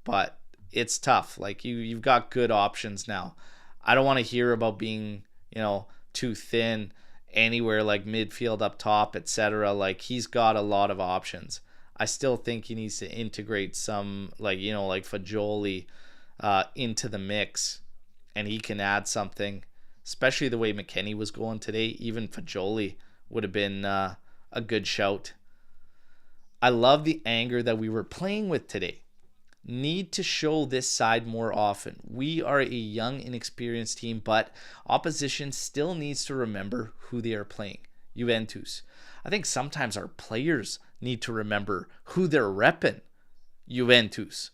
But it's tough. Like you've got good options now. I don't want to hear about being, too thin anywhere like midfield up top, etc. Like he's got a lot of options. I still think he needs to integrate some like Fagioli into the mix, and he can add something, especially the way McKennie was going today. Even Fagioli would have been a good shout. I love the anger that we were playing with today. Need to show this side more often. We are a young, inexperienced team, but opposition still needs to remember who they are playing. Juventus. I think sometimes our players need to remember who they're repping. Juventus.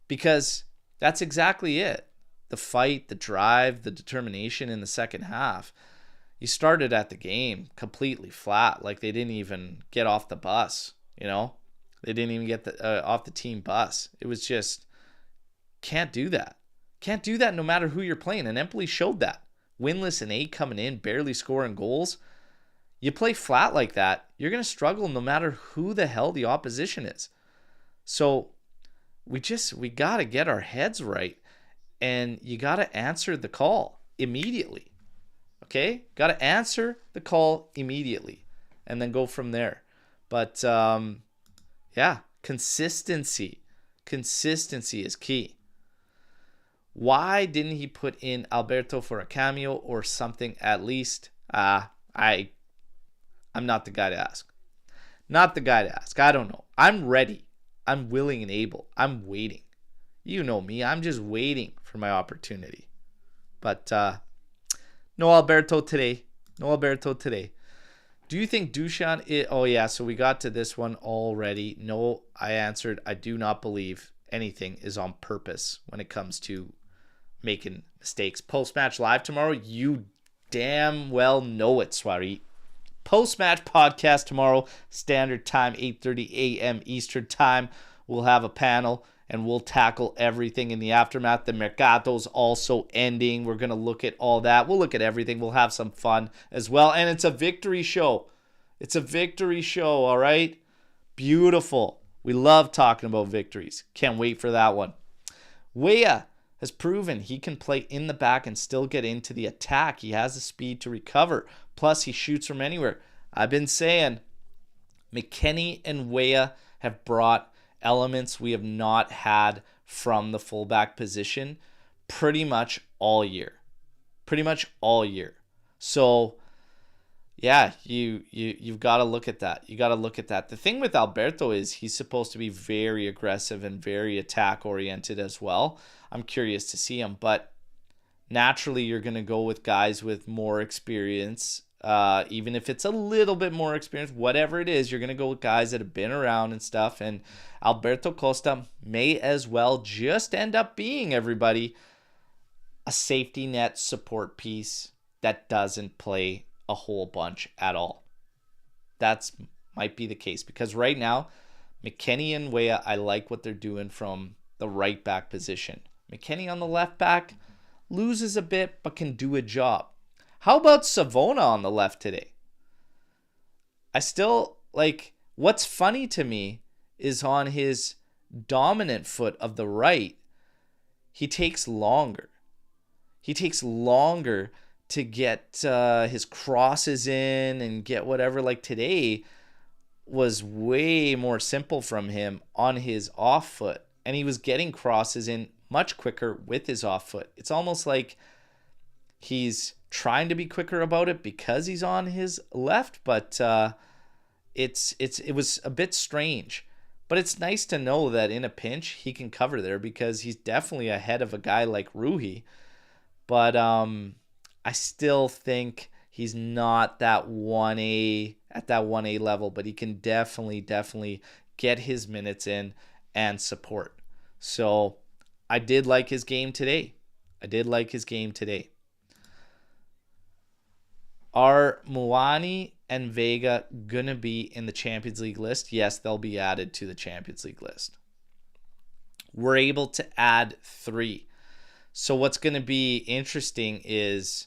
Because that's exactly it. The fight, the drive, the determination in the second half. You started at the game completely flat, like they didn't even get off the bus, They didn't even get off the team bus. It was just, can't do that. Can't do that no matter who you're playing. And Empoli showed that. Winless and 8 coming in, barely scoring goals. You play flat like that, you're going to struggle no matter who the hell the opposition is. So we got to get our heads right. And you got to answer the call immediately. Okay? Got to answer the call immediately. And then go from there. But, yeah, consistency. Consistency is key. Why didn't he put in Alberto for a cameo or something at least? I'm not the guy to ask. Not the guy to ask. I don't know. I'm ready. I'm willing and able. I'm waiting. You know me. I'm just waiting for my opportunity. But no Alberto today. No Alberto today. Do you think Dusan is... Oh, yeah, so we got to this one already. No, I answered. I do not believe anything is on purpose when it comes to making mistakes. Post-match live tomorrow? You damn well know it, Swarit. Post-match podcast tomorrow, standard time, 8:30 a.m. Eastern time. We'll have a panel, and we'll tackle everything in the aftermath. The Mercato's also ending. We're going to look at all that. We'll look at everything. We'll have some fun as well. And it's a victory show. It's a victory show, all right? Beautiful. We love talking about victories. Can't wait for that one. Weah has proven he can play in the back and still get into the attack. He has the speed to recover. Plus, he shoots from anywhere. I've been saying McKennie and Weah have brought elements we have not had from the fullback position pretty much all year. Pretty much all year. So, yeah, you've got to look at that. You got to look at that. The thing with Alberto is he's supposed to be very aggressive and very attack-oriented as well. I'm curious to see him, but naturally you're going to go with guys with more experience. Even if it's a little bit more experience, whatever it is, you're going to go with guys that have been around and stuff. And Alberto Costa may as well just end up being, everybody, a safety net support piece that doesn't play a whole bunch at all. That's might be the case because right now, McKennie and Weah, I like what they're doing from the right back position. McKennie on the left back loses a bit but can do a job. How about Savona on the left today? I still like, what's funny to me is on his dominant foot of the right, he takes longer. He takes longer to get his crosses in and get whatever. Like today was way more simple from him on his off foot. And he was getting crosses in much quicker with his off foot. It's almost like he's trying to be quicker about it because he's on his left. But it was a bit strange. But it's nice to know that in a pinch, he can cover there because he's definitely ahead of a guy like Ruhi. But I still think he's not that 1A at that 1A level, but he can definitely get his minutes in and support. So I did like his game today. Are Muani and Vega going to be in the Champions League list? Yes, they'll be added to the Champions League list. We're able to add 3. So what's going to be interesting is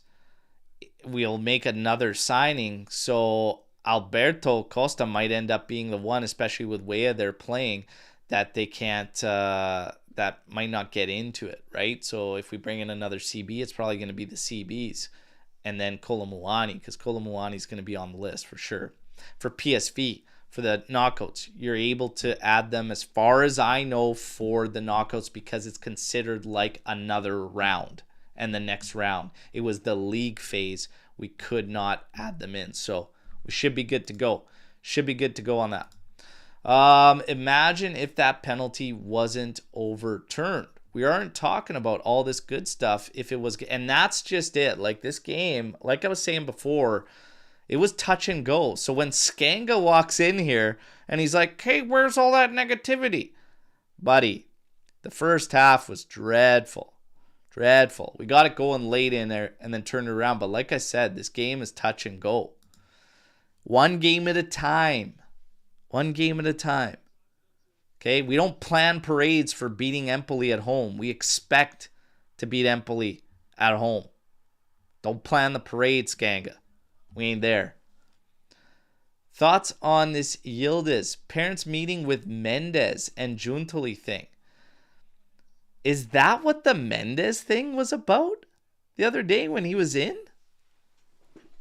we'll make another signing. So Alberto Costa might end up being the one, especially with Weah they're playing, that they can't, that might not get into it, right? So if we bring in another CB, it's probably going to be the CBs. And then Kolomuani, because Kolomuani is going to be on the list for sure. For PSV, for the knockouts, you're able to add them as far as I know for the knockouts because it's considered like another round. And the next round, it was the league phase. We could not add them in. So we should be good to go. On that. Imagine if that penalty wasn't overturned. We aren't talking about all this good stuff if it was, and that's just it. Like this game, like I was saying before, it was touch and go. So when Skanga walks in here and he's like, hey, where's all that negativity? Buddy, the first half was dreadful. We got it going late in there and then turned it around. But like I said, this game is touch and go. One game at a time. Okay, we don't plan parades for beating Empoli at home. We expect to beat Empoli at home. Don't plan the parade, Skanga. We ain't there. Thoughts on this Yildiz parents meeting with Mendes and Juntoli thing? Is that what the Mendes thing was about the other day when he was in?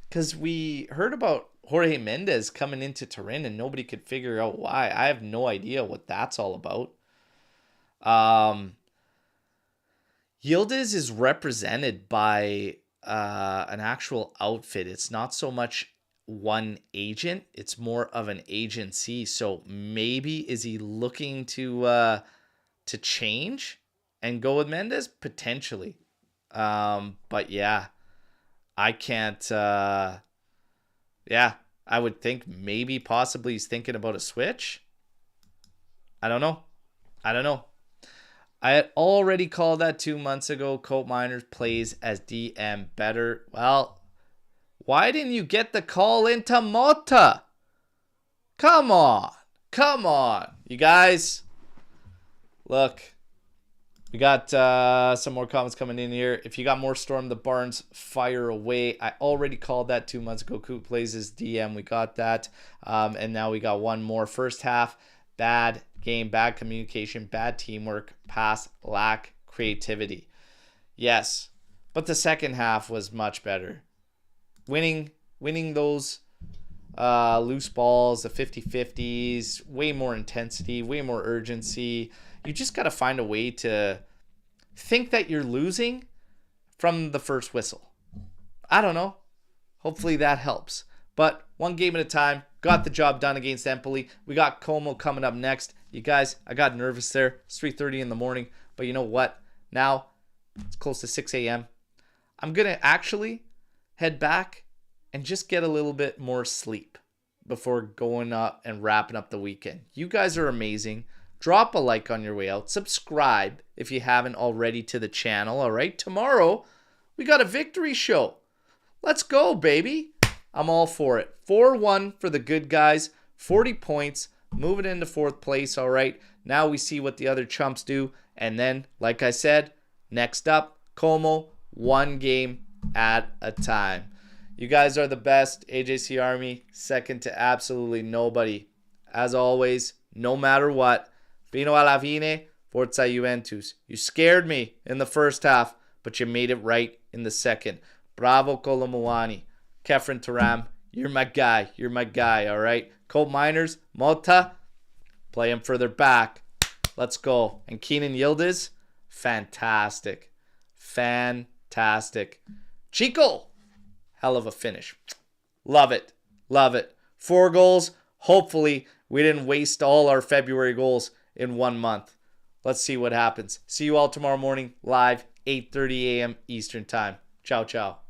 Because we heard about Jorge Mendes coming into Turin and nobody could figure out why. I have no idea what that's all about. Yildiz is represented by an actual outfit. It's not so much one agent. It's more of an agency. So maybe is he looking to change and go with Mendes? Potentially. But yeah, I can't... I would think maybe possibly he's thinking about a switch. I don't know. I had already called that 2 months ago. Colt Miners plays as DM better. Well, why didn't you get the call into Mota? Come on. You guys, look. We got some more comments coming in here. If you got more Storm the Barns, fire away. I already called that 2 months ago. Coop plays his DM. We got that. And now we got one more. First half, bad game, bad communication, bad teamwork, pass, lack creativity. Yes, but the second half was much better. Winning those loose balls, the 50-50s, way more intensity, way more urgency. You just got to find a way to think that you're losing from the first whistle. I don't know. Hopefully that helps. But one game at a time. Got the job done against Empoli. We got Como coming up next. You guys, I got nervous there. It's 3:30 in the morning. But you know what? Now it's close to 6 a.m. I'm going to actually head back and just get a little bit more sleep before going up and wrapping up the weekend. You guys are amazing. Drop a like on your way out. Subscribe if you haven't already to the channel. All right. Tomorrow, we got a victory show. Let's go, baby. I'm all for it. 4-1 for the good guys. 40 points. Moving into 4th place, all right. Now we see what the other chumps do. And then, like I said, next up, Como, 1 game at a time. You guys are the best. AJC Army, second to absolutely nobody. As always, no matter what, Fino alla fine, Forza Juventus. You scared me in the first half, but you made it right in the second. Bravo Colomuani. Kefren Taram, you're my guy. You're my guy, all right? Colt Miners, Mota, play him further back. Let's go. And Keenan Yildiz, fantastic. Fantastic. Chico, hell of a finish. Love it. Love it. 4 goals. Hopefully, we didn't waste all our February goals in 1 month. Let's see what happens. See you all tomorrow morning, live, 8:30 a.m. Eastern Time. Ciao, ciao.